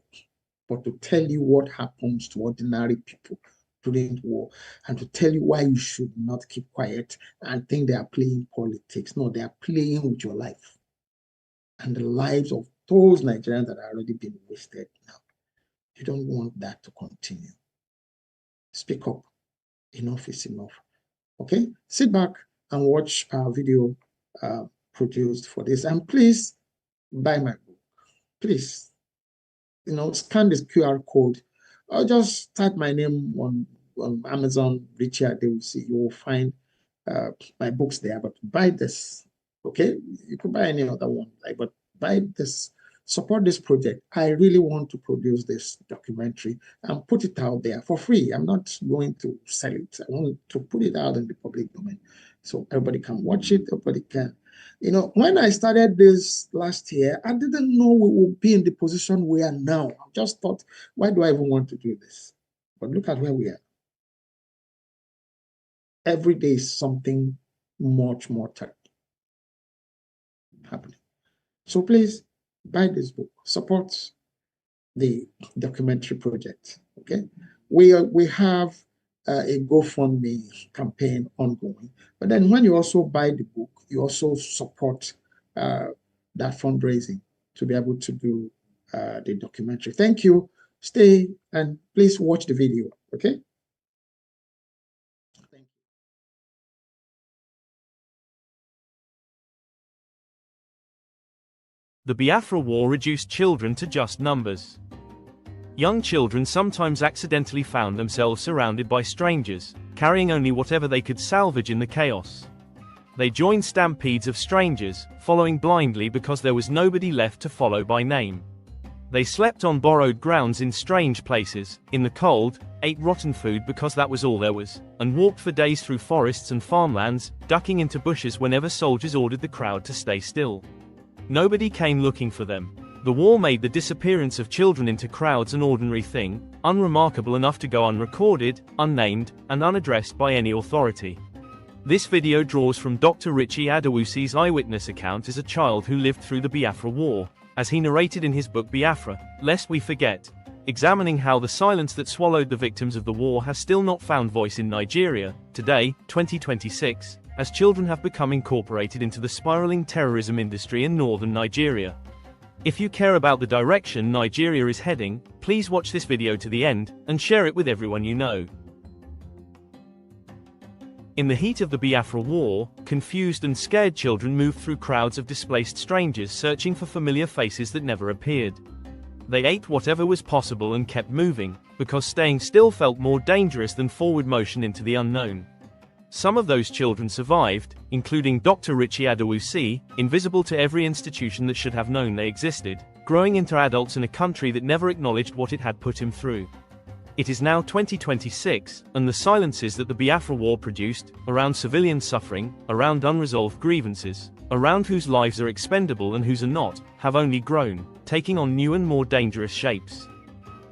but to tell you what happens to ordinary people during war, and to tell you why you should not keep quiet and think they are playing politics. No, they are playing with your life and the lives of those Nigerians that are already been wasted now. You don't want that to continue. Speak up. Enough is enough. Okay? Sit back and watch our video produced for this. And please buy my book. Please, scan this QR code, or just type my name on Amazon, Richie Adewusi. You will find my books there. But buy this. Okay? You could buy any other one, but buy this. Support this project. I really want to produce this documentary and put it out there for free. I'm not going to sell it. I want to put it out in the public domain so everybody can watch it. Everybody can. When I started this last year, I didn't know we would be in the position we are now. I just thought, why do I even want to do this? But look at where we are. Every day is something much more terrible happening. So please, buy this book, support the documentary project. Okay, we have a GoFundMe campaign ongoing, but then when you also buy the book, you also support that fundraising to be able to do the documentary. Thank you. Stay and please watch the video. Okay. Thank you. The Biafra War reduced children to just numbers. Young children sometimes accidentally found themselves surrounded by strangers, carrying only whatever they could salvage in the chaos. They joined stampedes of strangers, following blindly because there was nobody left to follow by name. They slept on borrowed grounds in strange places, in the cold, ate rotten food because that was all there was, and walked for days through forests and farmlands, ducking into bushes whenever soldiers ordered the crowd to stay still. Nobody came looking for them. The war made the disappearance of children into crowds an ordinary thing, unremarkable enough to go unrecorded, unnamed, and unaddressed by any authority. This video draws from Dr. Richie Adewusi's eyewitness account as a child who lived through the Biafra War, as he narrated in his book Biafra, Lest We Forget, examining how the silence that swallowed the victims of the war has still not found voice in Nigeria, today, 2026, as children have become incorporated into the spiraling terrorism industry in northern Nigeria. If you care about the direction Nigeria is heading, please watch this video to the end, and share it with everyone you know. In the heat of the Biafra War, confused and scared children moved through crowds of displaced strangers searching for familiar faces that never appeared. They ate whatever was possible and kept moving, because staying still felt more dangerous than forward motion into the unknown. Some of those children survived, including Dr. Richie Adewusi, invisible to every institution that should have known they existed, growing into adults in a country that never acknowledged what it had put him through. It is now 2026, and the silences that the Biafra War produced, around civilian suffering, around unresolved grievances, around whose lives are expendable and whose are not, have only grown, taking on new and more dangerous shapes.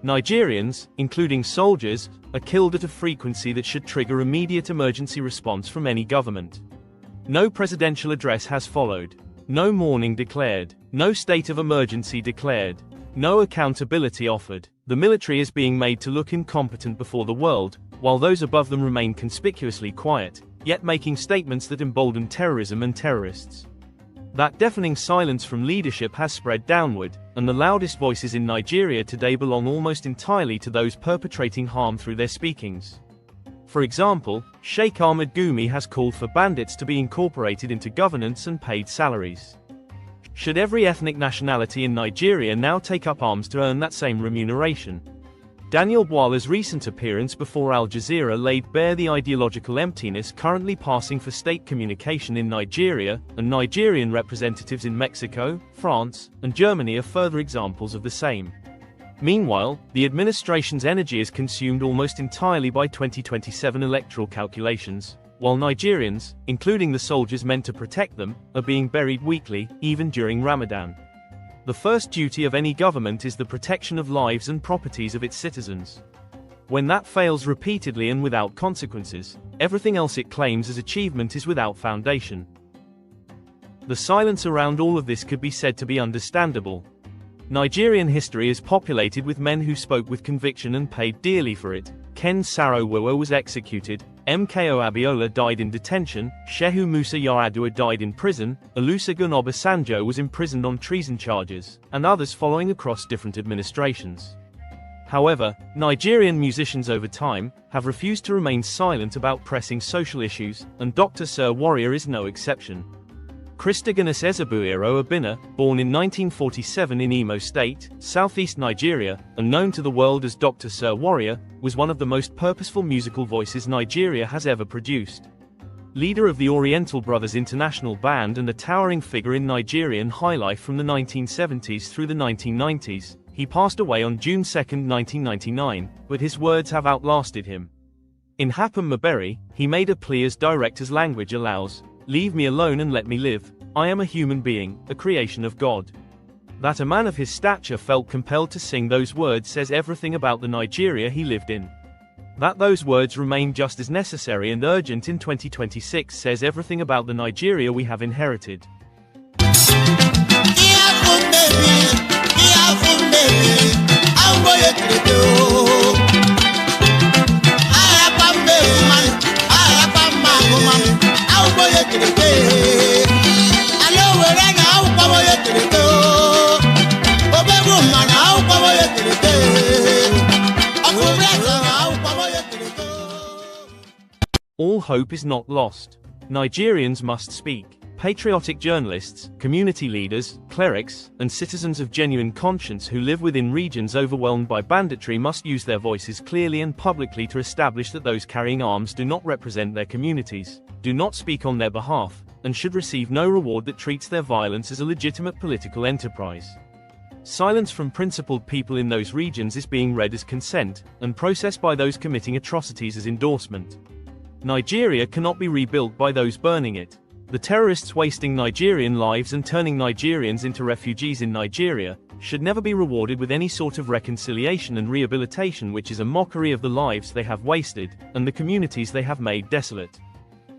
Nigerians, including soldiers, are killed at a frequency that should trigger immediate emergency response from any government. No presidential address has followed. No mourning declared. No state of emergency declared. No accountability offered. The military is being made to look incompetent before the world, while those above them remain conspicuously quiet, yet making statements that embolden terrorism and terrorists. That deafening silence from leadership has spread downward, and the loudest voices in Nigeria today belong almost entirely to those perpetrating harm through their speakings. For example, Sheikh Ahmed Gumi has called for bandits to be incorporated into governance and paid salaries. Should every ethnic nationality in Nigeria now take up arms to earn that same remuneration? Daniel Bwala's recent appearance before Al Jazeera laid bare the ideological emptiness currently passing for state communication in Nigeria, and Nigerian representatives in Mexico, France, and Germany are further examples of the same. Meanwhile, the administration's energy is consumed almost entirely by 2027 electoral calculations, while Nigerians, including the soldiers meant to protect them, are being buried weekly, even during Ramadan. The first duty of any government is the protection of lives and properties of its citizens. When that fails repeatedly and without consequences, everything else it claims as achievement is without foundation. The silence around all of this could be said to be understandable. Nigerian history is populated with men who spoke with conviction and paid dearly for it. Ken Saro-Wiwa was executed, MKO Abiola died in detention, Shehu Musa Yar'Adua died in prison, Olusegun Obasanjo was imprisoned on treason charges, and others following across different administrations. However, Nigerian musicians over time have refused to remain silent about pressing social issues, and Dr. Sir Warrior is no exception. Christogenes Ezebuiro Obinna, born in 1947 in Imo State, southeast Nigeria, and known to the world as Dr. Sir Warrior, was one of the most purposeful musical voices Nigeria has ever produced. Leader of the Oriental Brothers International Band and a towering figure in Nigerian highlife from the 1970s through the 1990s, he passed away on June 2, 1999, but his words have outlasted him. In Happam Maberi, he made a plea as direct as language allows: "Leave me alone and let me live. I am a human being, a creation of God." That a man of his stature felt compelled to sing those words says everything about the Nigeria he lived in. That those words remain just as necessary and urgent in 2026 says everything about the Nigeria we have inherited. All hope is not lost. Nigerians must speak. Patriotic journalists, community leaders, clerics, and citizens of genuine conscience who live within regions overwhelmed by banditry must use their voices clearly and publicly to establish that those carrying arms do not represent their communities, do not speak on their behalf, and should receive no reward that treats their violence as a legitimate political enterprise. Silence from principled people in those regions is being read as consent, and processed by those committing atrocities as endorsement. Nigeria cannot be rebuilt by those burning it. The terrorists wasting Nigerian lives and turning Nigerians into refugees in Nigeria should never be rewarded with any sort of reconciliation and rehabilitation, which is a mockery of the lives they have wasted and the communities they have made desolate.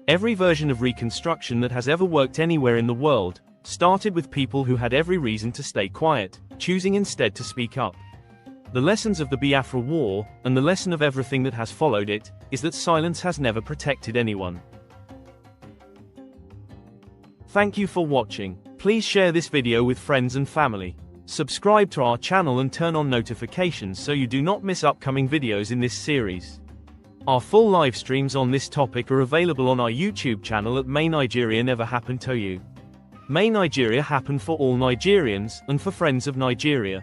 Every version of reconstruction that has ever worked anywhere in the world started with people who had every reason to stay quiet, choosing instead to speak up. The lessons of the Biafra War, and the lesson of everything that has followed it, is that silence has never protected anyone. Thank you for watching. Please share this video with friends and family. Subscribe to our channel and turn on notifications so you do not miss upcoming videos in this series. Our full live streams on this topic are available on our YouTube channel at May Nigeria Never Happen to You. May Nigeria happen for all Nigerians, and for friends of Nigeria.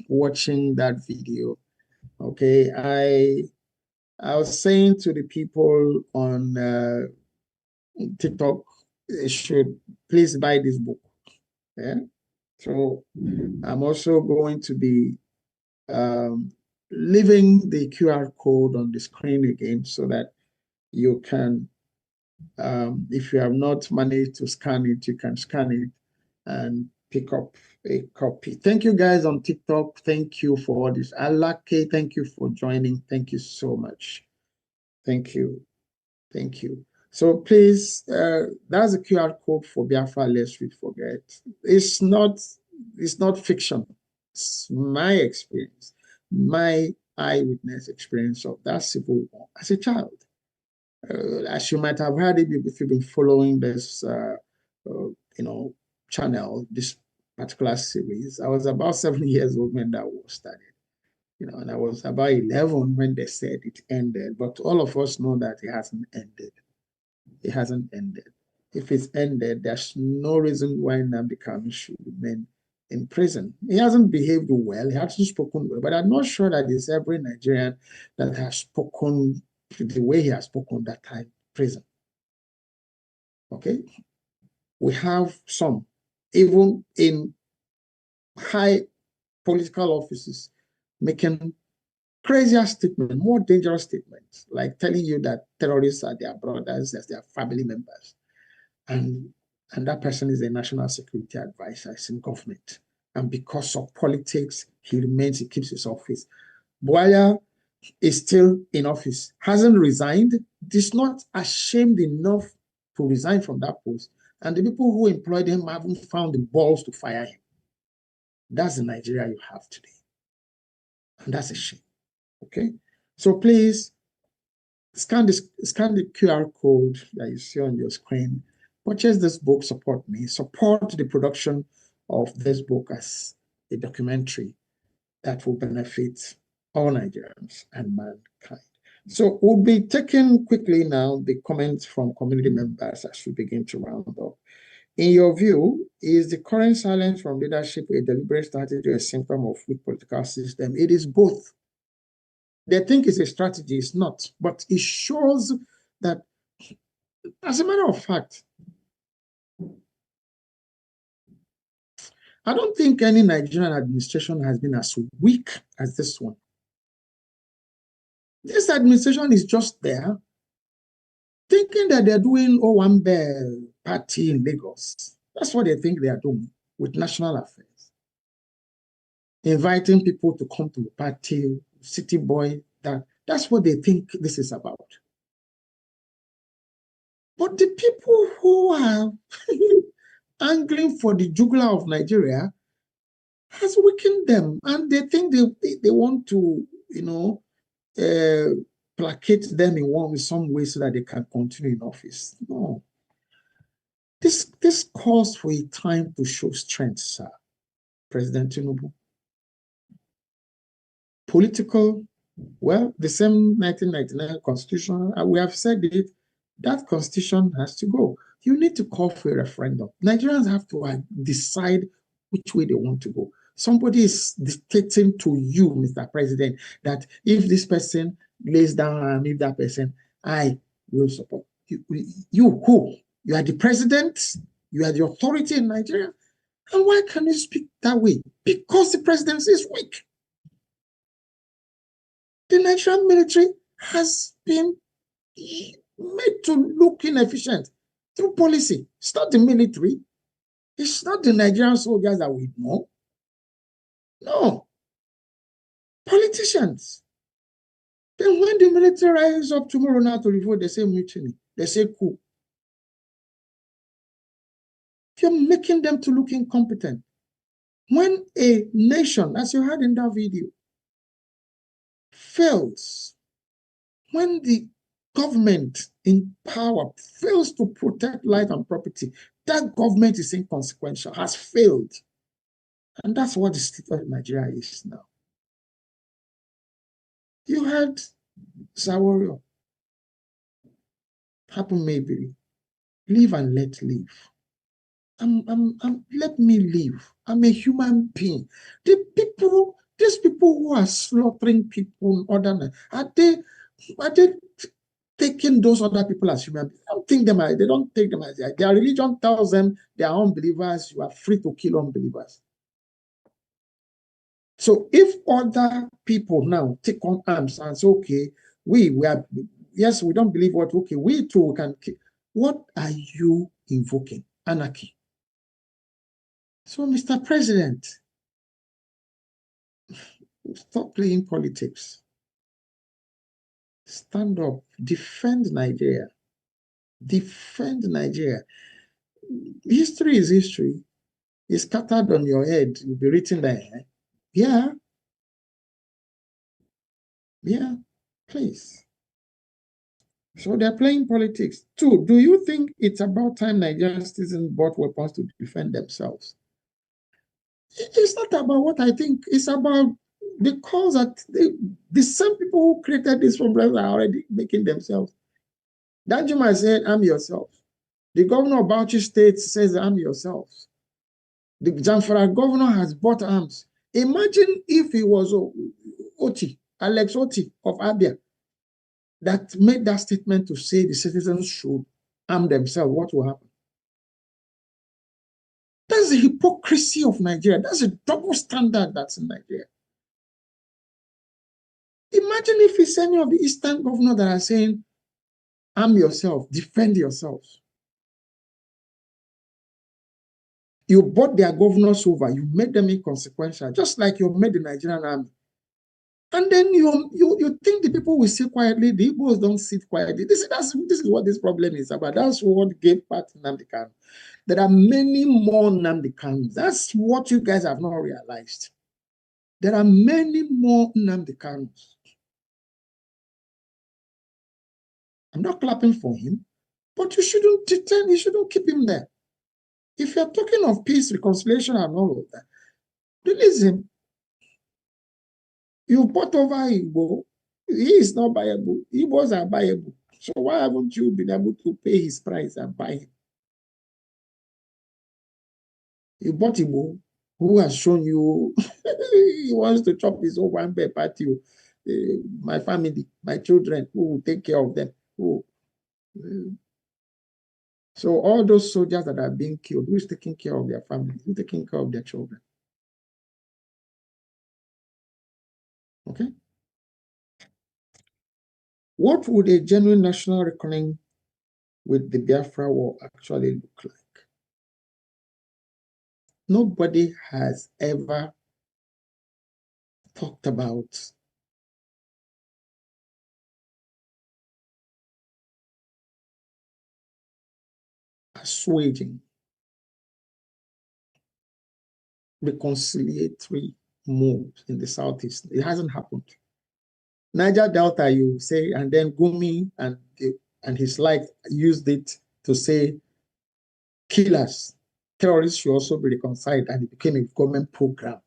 Watching that video. Okay, I was saying to the people on TikTok, they should please buy this book. Yeah. So I'm also going to be leaving the QR code on the screen again so that you can, if you have not managed to scan it, you can scan it and pick up a copy. Thank you guys on TikTok. Thank you for all this. Alake, thank you for joining. Thank you so much. Thank you. Thank you. So please, that's a QR code for Biafra Lest We Forget. It's not fiction. It's my experience, my eyewitness experience of that civil war as a child. As you might have heard it if you've been following this, channel, this particular series. I was about 7 years old when that war started, and I was about 11 when they said it ended. But all of us know that it hasn't ended. It hasn't ended. If it's ended, there's no reason why Nnamdi Kanu should remain in prison. He hasn't behaved well. He hasn't spoken well. But I'm not sure that it's every Nigerian that has spoken the way he has spoken that time in prison. Okay? We have some, even in high political offices, making crazier statements, more dangerous statements, like telling you that terrorists are their brothers, as their family members. And that person is a national security advisor, it's in government. And because of politics, he keeps his office. Buaya is still in office, hasn't resigned, is not ashamed enough to resign from that post. And the people who employed him haven't found the balls to fire him. That's the Nigeria you have today. And that's a shame. Okay? So please scan the QR code that you see on your screen. Purchase this book, support me. Support the production of this book as a documentary that will benefit all Nigerians and mankind. So we'll be taking quickly now the comments from community members as we begin to round up. In your view, is the current silence from leadership a deliberate strategy or a symptom of weak political system? It is both. They think it's a strategy, it's not. But it shows that, as a matter of fact, I don't think any Nigerian administration has been as weak as this one. This administration is just there, thinking that they're doing Owambe party in Lagos. That's what they think they are doing with national affairs. Inviting people to come to the party, city boy, that's what they think this is about. But the people who are angling for the jugular of Nigeria has weakened them, and they think they want to, placate them in some way so that they can continue in office. No. This calls for a time to show strength, sir. President Tinubu. Political Well, the same 1999 constitution, we have said it, that constitution has to go. You need to call for a referendum. Nigerians have to decide which way they want to go. Somebody is dictating to you, Mr. President, that if this person lays down and if that person, I will support. You who? You are the president, you are the authority in Nigeria. And why can you speak that way? Because the presidency is weak. The Nigerian military has been made to look inefficient through policy. It's not the military. It's not the Nigerian soldiers that we know. No. Politicians. Then when the military rises up tomorrow now to revolt, they say mutiny. They say coup. You're making them to look incompetent. When a nation, as you heard in that video, fails, when the government in power fails to protect life and property, that government is inconsequential, has failed. And that's what the state of Nigeria is now. You heard Sawario, happen maybe, live and let live. Let me live. I'm a human being. These people who are slaughtering people, are they taking those other people as human beings? They don't take them as their religion tells them they are unbelievers. You are free to kill unbelievers. So if other people now take on arms and say, okay, we don't believe what, okay, we too can kill. What are you invoking? Anarchy. So, Mr. President, stop playing politics. Stand up. Defend Nigeria. Defend Nigeria. History is history. It's scattered on your head. It will be written there. Yeah. Yeah. Please. So they're playing politics. Two, do you think it's about time Nigerian citizens bought weapons to defend themselves? It's not about what I think. It's about the cause that the same people who created this problem are already making themselves. Danjuma said, arm yourself. The governor of Bauchi State says, arm yourself. The Zamfara governor has bought arms. Imagine if it was Alex Oti of Abia, that made that statement to say the citizens should arm themselves. What will happen? That's the hypocrisy of Nigeria. That's a double standard that's in Nigeria. Imagine if it's any of the Eastern governors that are saying, arm yourself, defend yourselves. You bought their governors over, you made them inconsequential, just like you made the Nigerian army. And then you think the people will sit quietly, the Igbos don't sit quietly. This is what this problem is about. That's what gave part Nnamdi Kanu. There are many more Nnamdi Kanus. That's what you guys have not realized. There are many more Nnamdi Kanus. I'm not clapping for him, but you shouldn't keep him there. If you're talking of peace, reconciliation, and all of that, release him. You bought over Igbo. He is not buyable. Igbos are buyable. So why haven't you been able to pay his price and buy him? You bought Igbo, who has shown you he wants to chop his own one bed party. My family, my children, who will take care of them. So all those soldiers that are being killed, who is taking care of their family? Who is taking care of their children? Okay. What would a genuine national reckoning with the Biafra War actually look like? Nobody has ever talked about assuaging, reconciliatory moves in the Southeast. It hasn't happened. Niger Delta, you say, and then Gumi and his like used it to say killers, terrorists should also be reconciled, and it became a government program.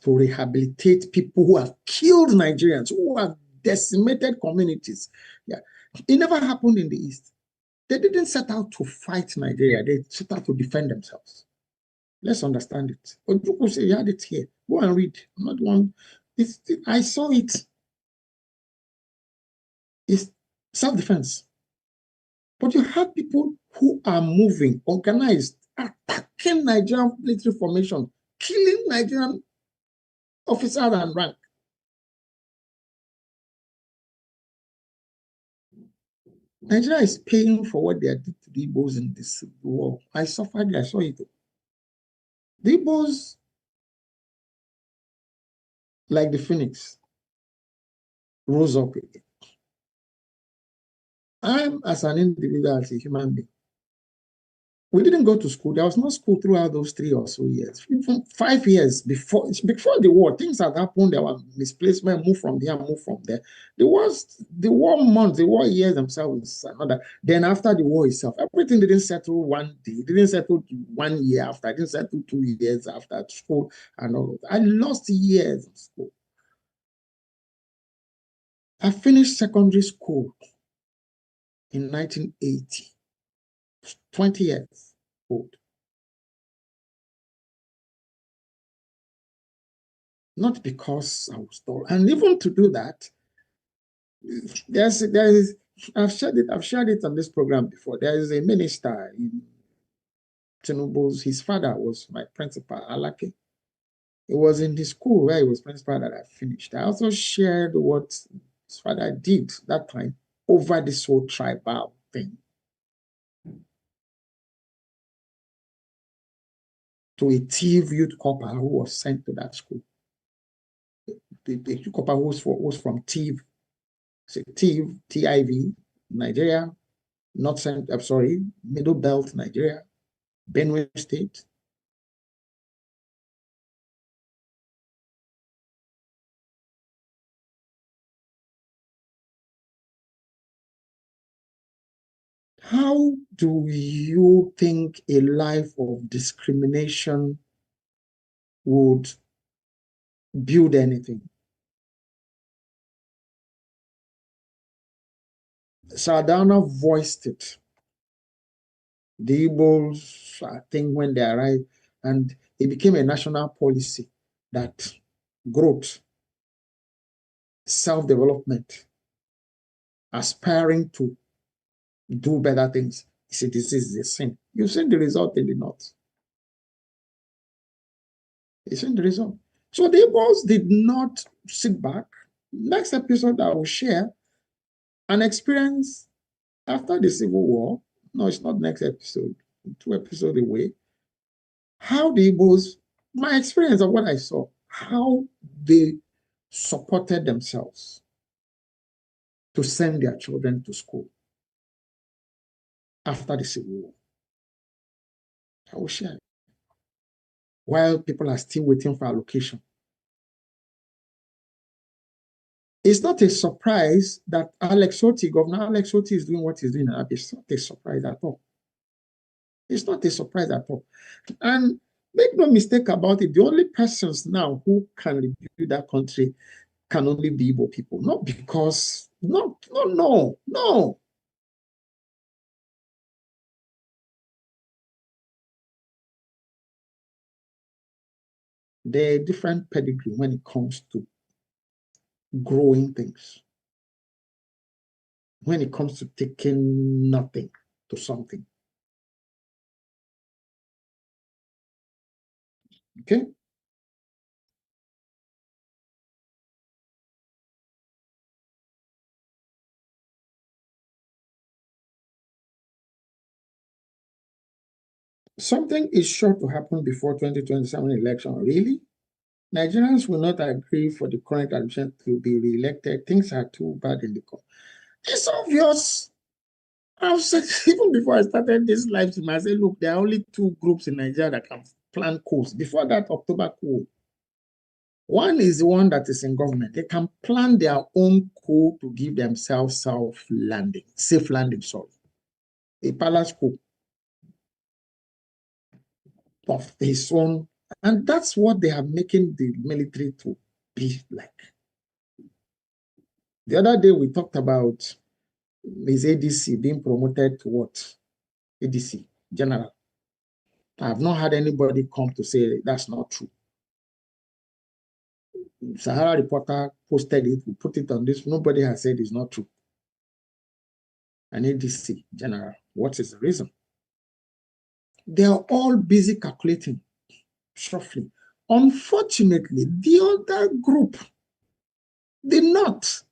to rehabilitate people who have killed Nigerians, who have decimated communities. Yeah, it never happened in the East. They didn't set out to fight Nigeria. They set out to defend themselves. Let's understand it. Ojukwu say you had it here. Go and read. I'm not one. I saw it. It's self-defense. But you have people who are moving, organized, attacking Nigerian military formation, killing Nigerian officers and rank. Nigeria is paying for what they did to the Igbos in this war. I suffered, I saw it. The Igbos, like the phoenix, rose up again. I'm, as an individual, as a human being, we didn't go to school. There was no school throughout those 3 or so years. Even 5 years before the war, things had happened. There were misplacement, move from here, move from there. The war months, the war years themselves, another. Then after the war itself, everything didn't settle one day. It didn't settle 1 year after. It didn't settle 2 years after school and all. I lost years in school. I finished secondary school in 1980. 20 years old. Not because I was told. And even to do that, I've shared it on this program before. There is a minister in Tinubu's, his father was my principal, Alake. It was in the school where he was principal that I finished. I also shared what his father did that time over this whole tribal thing. To a TIV youth corper who was sent to that school. The youth corper was from TIV, TIV, TIV, Nigeria, Middle Belt, Nigeria, Benue State. How do you think a life of discrimination would build anything? Sardana voiced it. The Igbos, I think, when they arrived, and it became a national policy that growth, self-development, aspiring to do better things, this is a sin. You've seen the result in the North. You've seen the result. So the Igbos did not sit back. Next episode, I will share an experience after the Civil War. No, it's not next episode, 2 episodes away. How the Igbos, my experience of what I saw, how they supported themselves to send their children to school after the Civil War. I will share it. While people are still waiting for allocation. It's not a surprise that Governor Alex Otti is doing what he's doing. It's not a surprise at all. It's not a surprise at all. And make no mistake about it, the only persons now who can rebuild that country can only be Igbo people. Not because, no. They're a different pedigree when it comes to growing things. When it comes to taking nothing to something. Okay? Something is sure to happen before 2027 election. Really? Nigerians will not agree for the current administration to be re-elected. Things are too bad in the country. It's obvious. I've said, even before I started this live stream, I said, look, there are only 2 groups in Nigeria that can plan coups. Before that October coup, one is the one that is in government. They can plan their own coup to give themselves safe landing, a palace coup of his own And that's what they are making the military to be like. The other day we talked about his ADC being promoted to what? ADC, general. I have not had anybody come to say that's not true. Sahara Reporter posted it, we put it on this. Nobody has said it's not true. An ADC general. What is the reason? They are all busy calculating softly. Unfortunately, the other group, the North,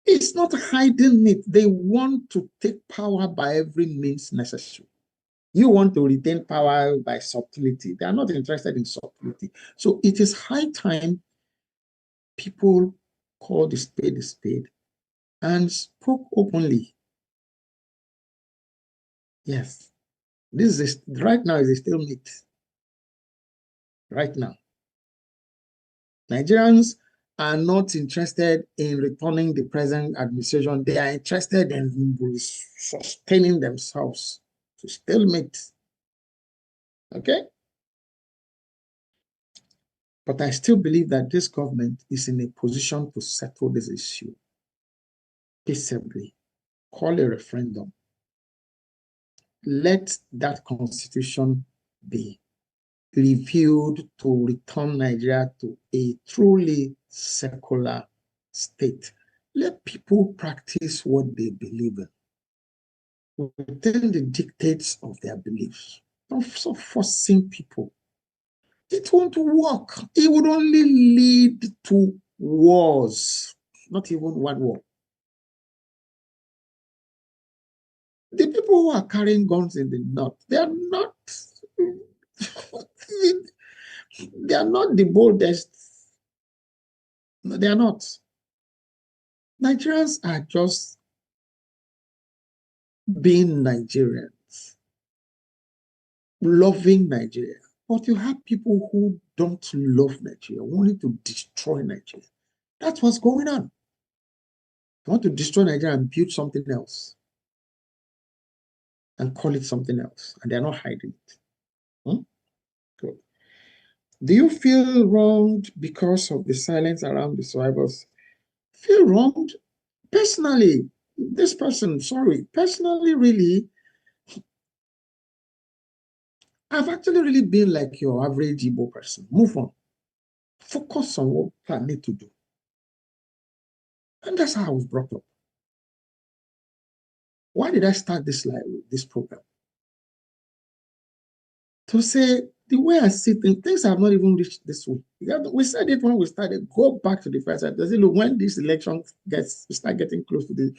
is not hiding it. They want to take power by every means necessary. You want to retain power by subtlety. They are not interested in subtlety. So it is high time people called a spade and spoke openly. Yes, this is right now is a stalemate. Right now, Nigerians are not interested in returning the present administration. They are interested in sustaining themselves. To stalemate. Okay? But I still believe that this government is in a position to settle this issue peaceably. Call a referendum. Let that constitution be reviewed to return Nigeria to a truly secular state. Let people practice what they believe in within the dictates of their beliefs. Don't stop forcing people. It won't work. It would only lead to wars, not even one war. The people who are carrying guns in the north, they are not the boldest. They are not. Nigerians are just being Nigerians, loving Nigeria. But you have people who don't love Nigeria, wanting to destroy Nigeria. That's what's going on. They want to destroy Nigeria and build something else and call it something else. And they're not hiding it. Good. Do you feel wronged because of the silence around the survivors? Feel wronged? Personally, this person, sorry, personally, really, I've actually really been like your average Igbo person. Move on. Focus on what I need to do. And that's how I was brought up. Why did I start this program? To say, the way I see things have not even reached this way. We said it when we started. Go back to the first side. Look, when this election start getting close to this,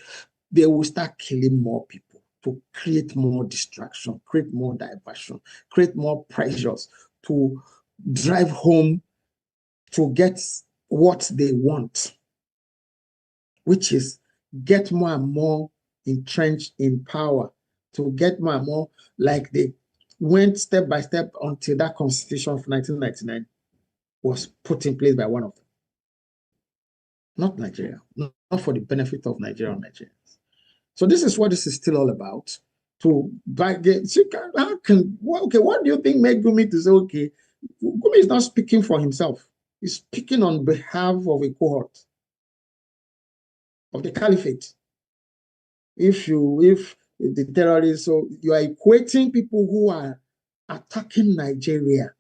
they will start killing more people to create more distraction, create more diversion, create more pressures to drive home to get what they want, which is get more and more entrenched in power, to get more and more like they went step by step until that constitution of 1999 was put in place by one of them. Not Nigeria, not for the benefit of Nigeria and Nigerians. So this is what this is still all about. To bargain. Okay, what do you think made Gumi to say, okay, Gumi is not speaking for himself. He's speaking on behalf of a cohort of the caliphate. If the terrorists, so you are equating people who are attacking Nigeria,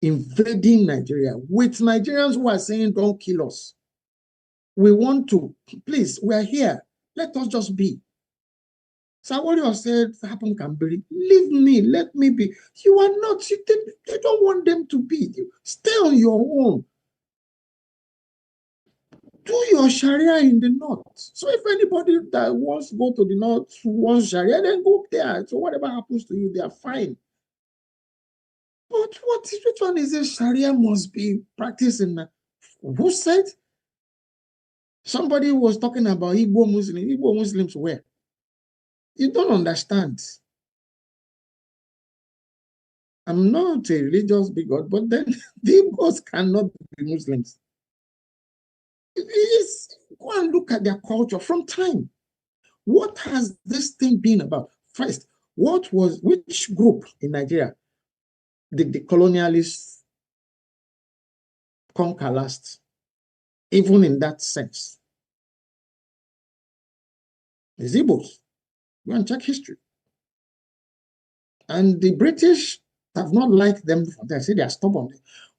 invading Nigeria, with Nigerians who are saying, don't kill us. We want to, please, we are here. Let us just be. So what you have said, happen can be, leave me, let me be. You are not, they don't want them to be. Stay on your own. Do your Sharia in the north. So if anybody that wants to go to the north wants Sharia, then go there. So whatever happens to you, they are fine. But which one is it? Sharia must be practiced in? Who said? Somebody was talking about Igbo Muslims. Igbo Muslims where? You don't understand. I'm not a religious bigot, but then the Igbos cannot be Muslims. Go and look at their culture from time. What has this thing been about? First, which group in Nigeria the colonialists conquer last, even in that sense? The Igbos. Go and check history. And the British have not liked them. They say they are stubborn.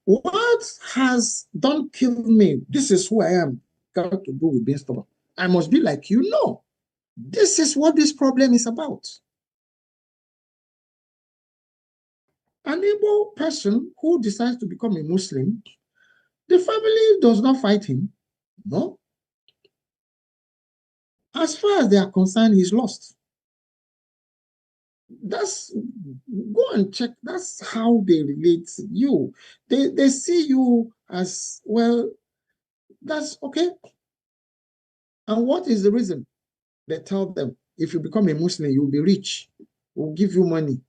What has "don't kill me"? This is who I am. Got to do with being stubborn. I must be like you. No. This is what this problem is about. An Igbo person who decides to become a Muslim, the family does not fight him. No. As far as they are concerned, he's lost. That's, go and check. That's how they relate to you. They see you as, well, that's okay. And what is the reason? They tell them, if you become a Muslim, you'll be rich. We'll give you money.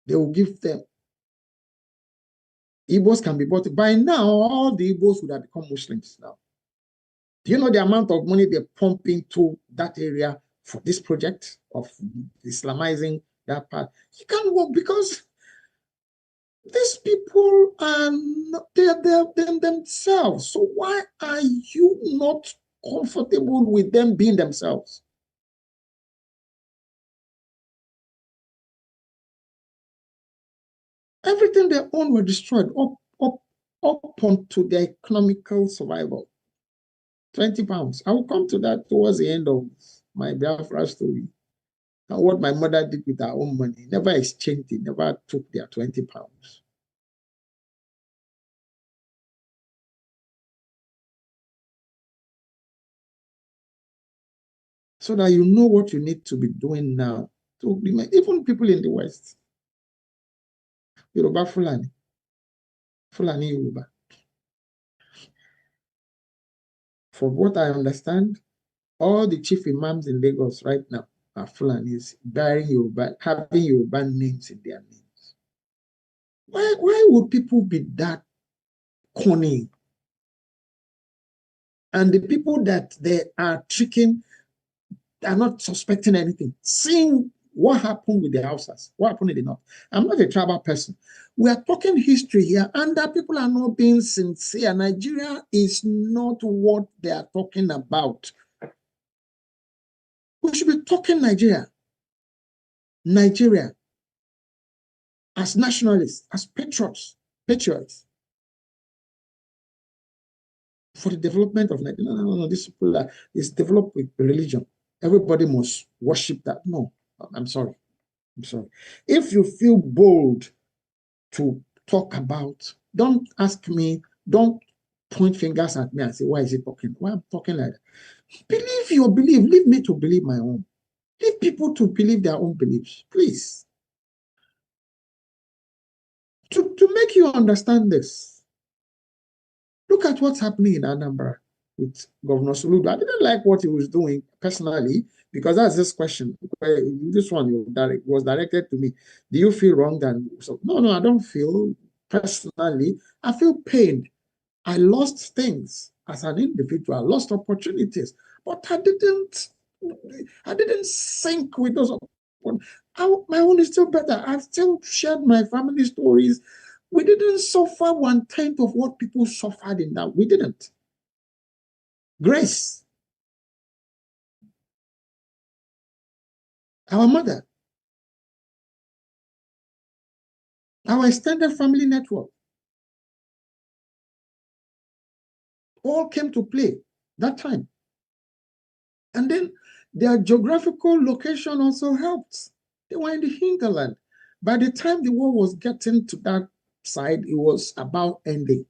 They will give them. Igbos can be bought. By now, all the Igbos would have become Muslims now. Do you know the amount of money they pump into that area for this project of Islamizing that part? You can't work because these people are not, they're them themselves. So why are you not comfortable with them being themselves? Everything they own were destroyed up onto their economical survival. 20 pounds. I will come to that towards the end of my Biafra story. And what my mother did with her own money. Never exchanged it, never took their 20 pounds. So that you know what you need to be doing now. To even people in the West. Yoruba Fulani. Fulani Yoruba. From what I understand, all the chief imams in Lagos right now are Fulanis, bearing Yoruba, having Yoruba names in their names. Why would people be that cunning? And the people that they are tricking are not suspecting anything. Seeing what happened with the houses, what happened in the north. I'm not a tribal person. We are talking history here, and that people are not being sincere. Nigeria is not what they are talking about. We should be talking Nigeria. Nigeria as nationalists, as patriots for the development of Nigeria. No, these people is developed with religion. Everybody must worship that. No, I'm sorry. If you feel bold to talk about, don't ask me, don't point fingers at me and say, why is he talking? Why I'm talking like that? Believe your belief. Leave me to believe my own. Leave people to believe their own beliefs, please. To make you understand this, look at what's happening in Anambra with Governor Soludo. I didn't like what he was doing personally, because that's this question. This one was directed to me. Do you feel wrong? No, I don't feel personally. I feel pained. I lost things as an individual. I lost opportunities, but I didn't sink with those. My own is still better. I've still shared my family stories. We didn't suffer 1/10 of what people suffered in that. We didn't. Grace, our mother, our extended family network, all came to play that time. And then their geographical location also helped. They were in the hinterland. By the time the war was getting to that side, it was about ending.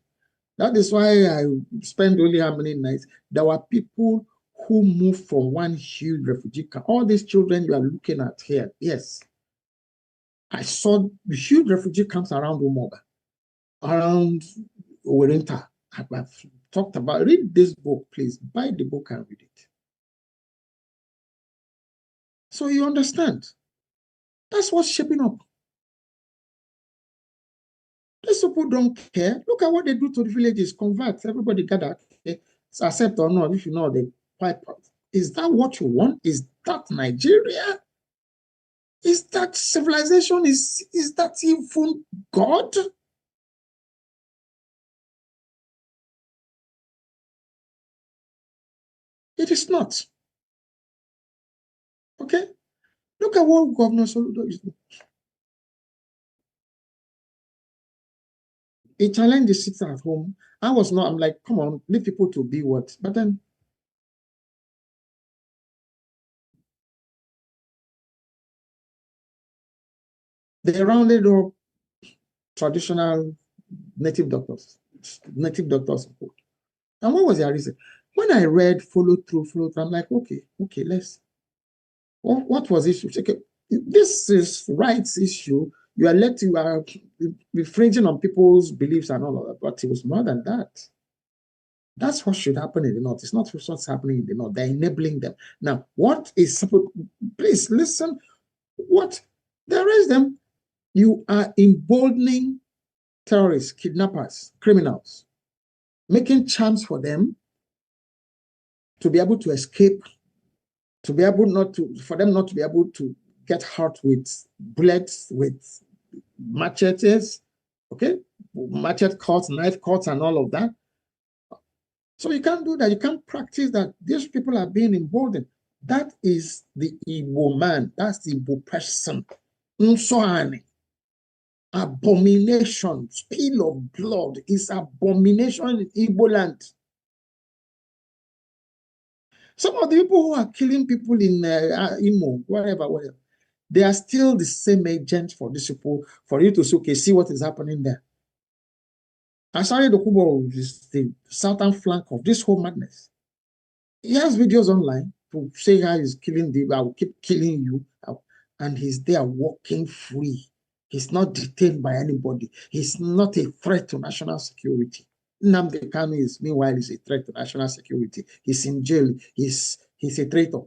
That is why I spent only how many nights. There were people who moved from one huge refugee camp. All these children you are looking at here, yes. I saw huge refugee camps around Umoga, around Owerinta. I've talked about, read this book, please. Buy the book and read it. So you understand. That's what's shaping up. These people don't care. Look at what they do to the villages. Convert. Everybody gather. Okay? Accept or not, if you know the pipe. Is that what you want? Is that Nigeria? Is that civilization? Is that even God? It is not. Okay? Look at what Governor Soludo is doing. He challenged the citizen at home. I'm like, come on, leave people to be what? But then they rounded up traditional native doctors. And what was their reason? When I read follow through, I'm like, okay, let's. What was issue? Okay, this is rights issue. You are infringing on people's beliefs and all of that, but it was more than that. That's what should happen in the North. It's not what's happening in the North. They're enabling them. Now, what is, please listen, what, there is them. You are emboldening terrorists, kidnappers, criminals, making chance for them to be able to escape, to be able for them not to be able to get hurt with bullets, with machetes, okay? Machete cuts, knife cuts, and all of that. So you can't do that. You can't practice that. These people are being emboldened. That is the Igbo man. That's the Igbo person. Nsoani. Abomination. Spill of blood is abomination in Igbo land. Some of the people who are killing people in Imo, whatever, they are still the same agent for these people, for you to say, okay, see what is happening there. Asari Dokubo is the southern flank of this whole madness. He has videos online to say how he's killing I will keep killing you. And he's there walking free. He's not detained by anybody. He's not a threat to national security. Nnamdi Kanu is, meanwhile, is a threat to national security. He's in jail. He's a traitor.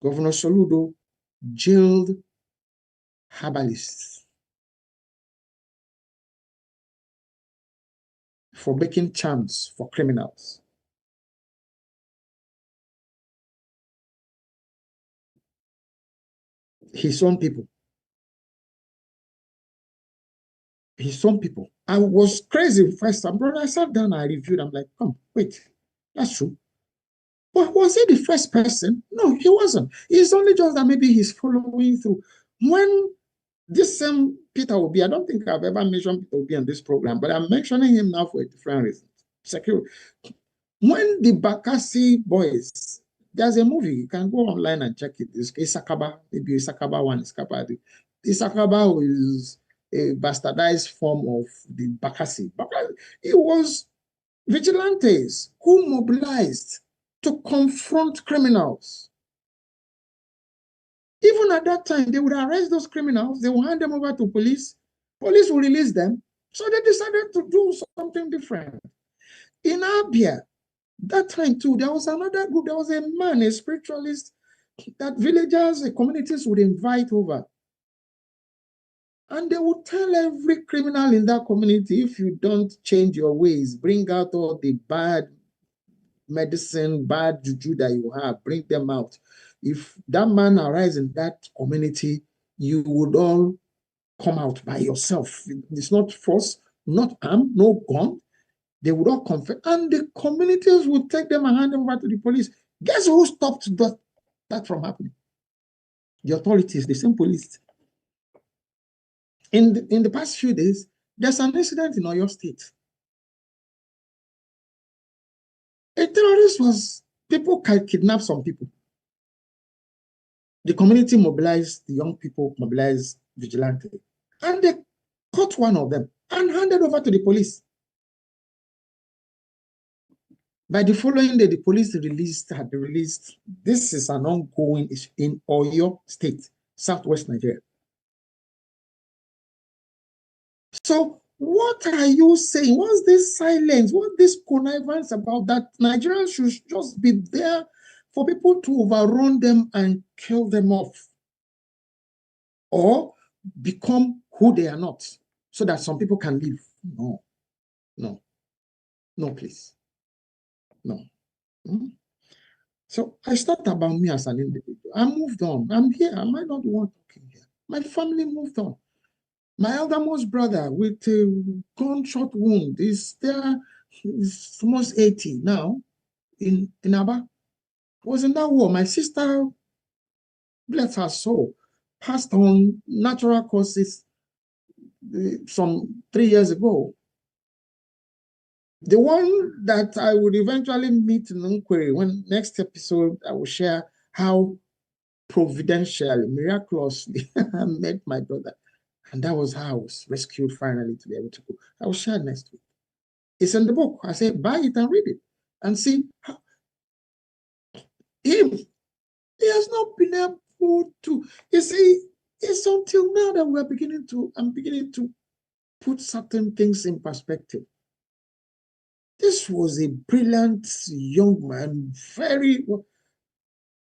Governor Soludo jailed herbalists for making charms for criminals. His own people. His own people. I was crazy first time, brother. I sat down, I reviewed. I'm like, come, wait, that's true. But was he the first person? No, he wasn't. It's only just that maybe he's following through. When this same Peter Obi, I don't think I've ever mentioned Peter Obi on this program, but I'm mentioning him now for a different reason. Security. When the Bakassi boys, there's a movie, you can go online and check it. It's Isakaba, maybe Isakaba 1, Isakaba 2. Isakaba is a bastardized form of the Bakassi. It was vigilantes who mobilized to confront criminals. Even at that time, they would arrest those criminals, they will hand them over to police, police will release them. So they decided to do something different. In Abia, that time too, there was another group, there was a man, a spiritualist, that villagers, communities would invite over. And they would tell every criminal in that community, if you don't change your ways, bring out all the bad medicine, bad juju that you have, bring them out. If that man arrives in that community, you would all come out by yourself. It's not force, not arm, no gun. They would all confess, and the communities would take them and hand them over to the police. Guess who stopped that from happening? The authorities, the same police. In the past few days, there's an incident in Oyo State. A terrorist people kidnapped some people. The community mobilized, the young people mobilized vigilante, and they caught one of them and handed over to the police. By the following day, the police had released, this is an ongoing issue in Oyo State, Southwest Nigeria. So what are you saying? What's this silence? What's this connivance about that Nigerians should just be there for people to overrun them and kill them off? Or become who they are not, so that some people can live? No, please. No. So I thought about me as an individual. I moved on. I'm here. Am I not the one talking here? My family moved on. My eldermost brother with a gunshot wound is there. He's almost 80 now in Aba. Was in that war. My sister, bless her soul, passed on natural causes some 3 years ago. The one that I would eventually meet in Nkwere, when next episode I will share how providentially, miraculously, I met my brother. And that was how I was rescued finally to be able to go. I will share next week. It's in the book. I say, buy it and read it and see how him. He has not been able to. You see, it's until now that I'm beginning to put certain things in perspective. This was a brilliant young man, very,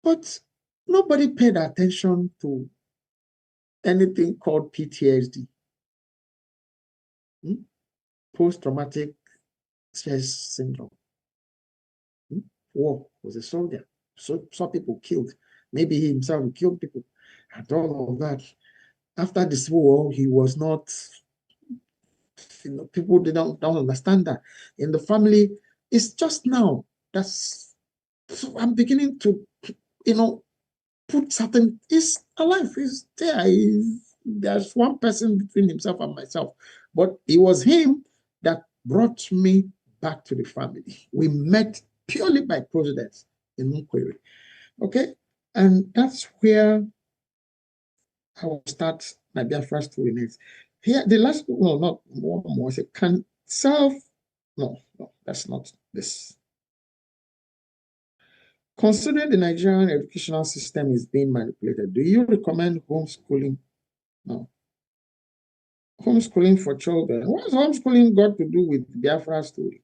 but nobody paid attention to anything called PTSD, post-traumatic stress syndrome. War, was a soldier, saw people killed. Maybe he himself killed people, and all of that. After this war, he was not. People don't understand that in the family. It's just now that's. So I'm beginning to, put certain. Is alive. Is there? There's one person between himself and myself, but it was him that brought me back to the family. We met purely by coincidence in Nkwere. Okay, and that's where I will start my Biafra story next. Here, the last, no, not one more. Say, can self, no, that's not this. Considering the Nigerian educational system is being manipulated, do you recommend homeschooling? No. Homeschooling for children. What has homeschooling got to do with the Biafra story?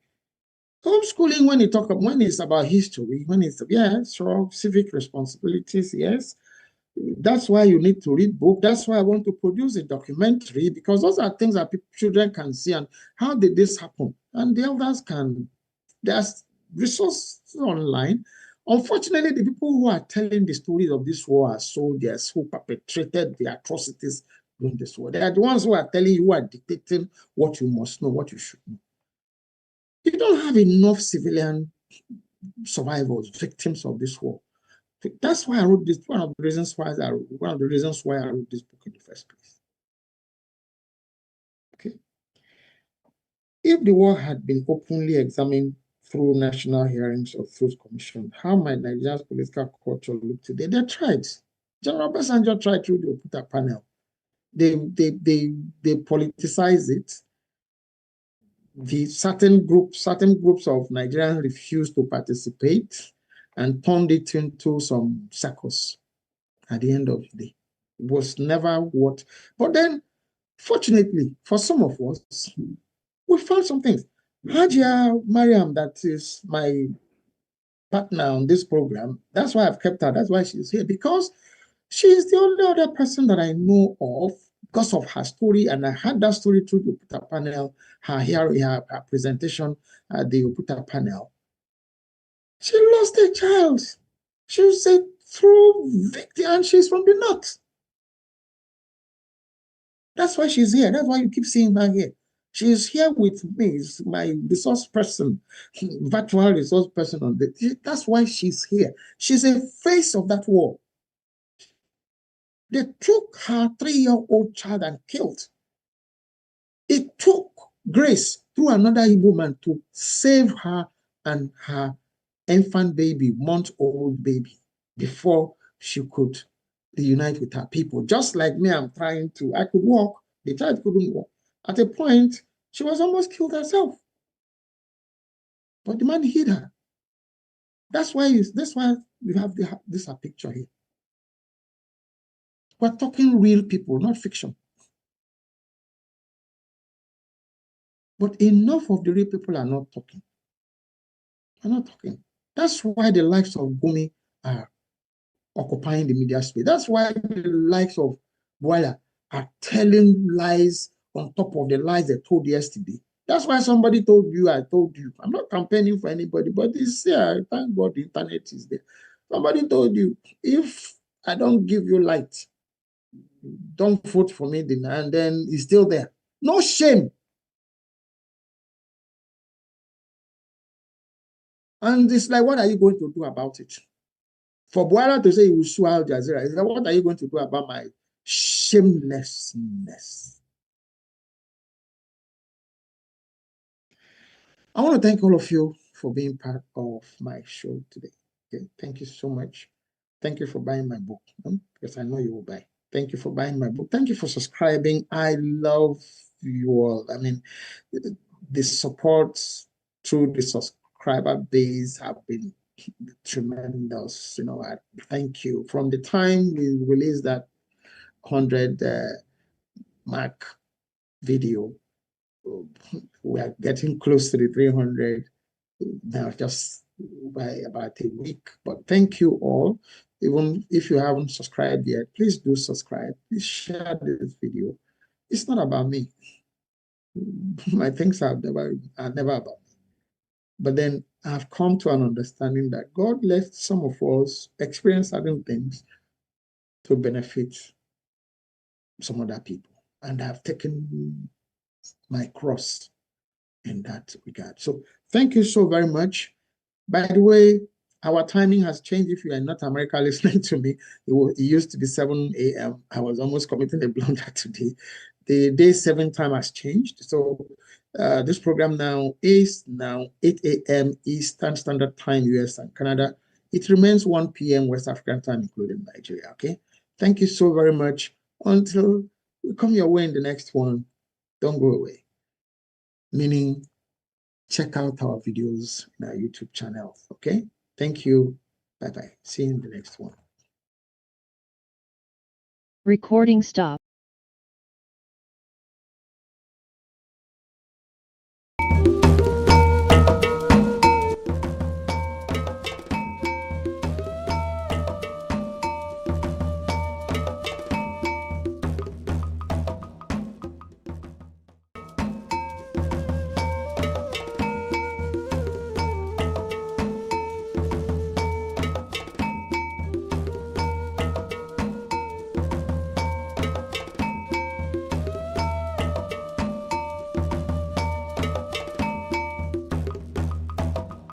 Homeschooling, when it's about history, when it's, sure, civic responsibilities, yes. That's why you need to read books. That's why I want to produce a documentary, because those are things that children can see. And how did this happen? And the elders can, there's resources online. Unfortunately, the people who are telling the stories of this war are soldiers who perpetrated the atrocities during this war. They are the ones who are telling you, who are dictating what you must know, what you should know. You don't have enough civilian survivors, victims of this war. That's why I wrote this. One of the reasons why I wrote this book in the first place. Okay. If the war had been openly examined through national hearings or through commission, how might Nigeria's political culture look today? They tried. General Obasanjo tried through the Oputa panel. They politicize it. The certain groups of Nigerians refused to participate and turned it into some circus. At the end of the day, it was never what. But then, fortunately, for some of us, we found some things. Hajia Mariam, that is my partner on this program, that's why I've kept her. That's why she's here, because she's the only other person that I know of because of her story. And I had that story through the Oputa panel, her presentation at the Oputa panel. She lost a child. She was a true victim, and she's from the north. That's why she's here. That's why you keep seeing her here. She's here with me. Is my resource person, virtual resource person on the. That's why she's here. She's a face of that war. They took her 3-year-old child and killed. It took Grace through another Igbo man to save her and her infant baby, month-old baby, before she could reunite with her people. Just like me, I could walk, the child couldn't walk. At a point, she was almost killed herself. But the man hid her. That's why we have this picture here. We're talking real people, not fiction. But enough of the real people are not talking. Are not talking. That's why the likes of Gumi are occupying the media space. That's why the likes of Boya are telling lies on top of the lies they told yesterday. That's why somebody told you, I told you. I'm not campaigning for anybody, but it's here. Thank God the internet is there. Somebody told you, if I don't give you light, don't vote for me, and then he's still there. No shame. And it's like, what are you going to do about it? For Buhari to say he will sue Al Jazeera, is that what are you going to do about my shamelessness? I want to thank all of you for being part of my show today. Okay, thank you so much. Thank you for buying my book, because I know you will buy. Thank you for buying my book. Thank you for subscribing. I love you all. I mean, the support through the subscriber base have been tremendous. You know, I thank you. From the time we released that 100 mark video, we are getting close to the 300 now, just by about a week. But thank you all. Even if you haven't subscribed yet, please do subscribe. Please share this video. It's not about me. My things are never about me. But then I've come to an understanding that God let some of us experience certain things to benefit some other people. And I've taken my cross in that regard. So thank you so very much. By the way, our timing has changed. If you are in North America listening to me, it used to be 7 a.m. I was almost committing a blunder today. The day 7 time has changed. So this program now is 8 a.m. Eastern Standard Time, US and Canada. It remains 1 p.m. West African time, including Nigeria. Okay. Thank you so very much. Until we come your way in the next one, don't go away. Meaning, check out our videos in our YouTube channel. Okay. Thank you. Bye-bye. See you in the next one. Recording stop.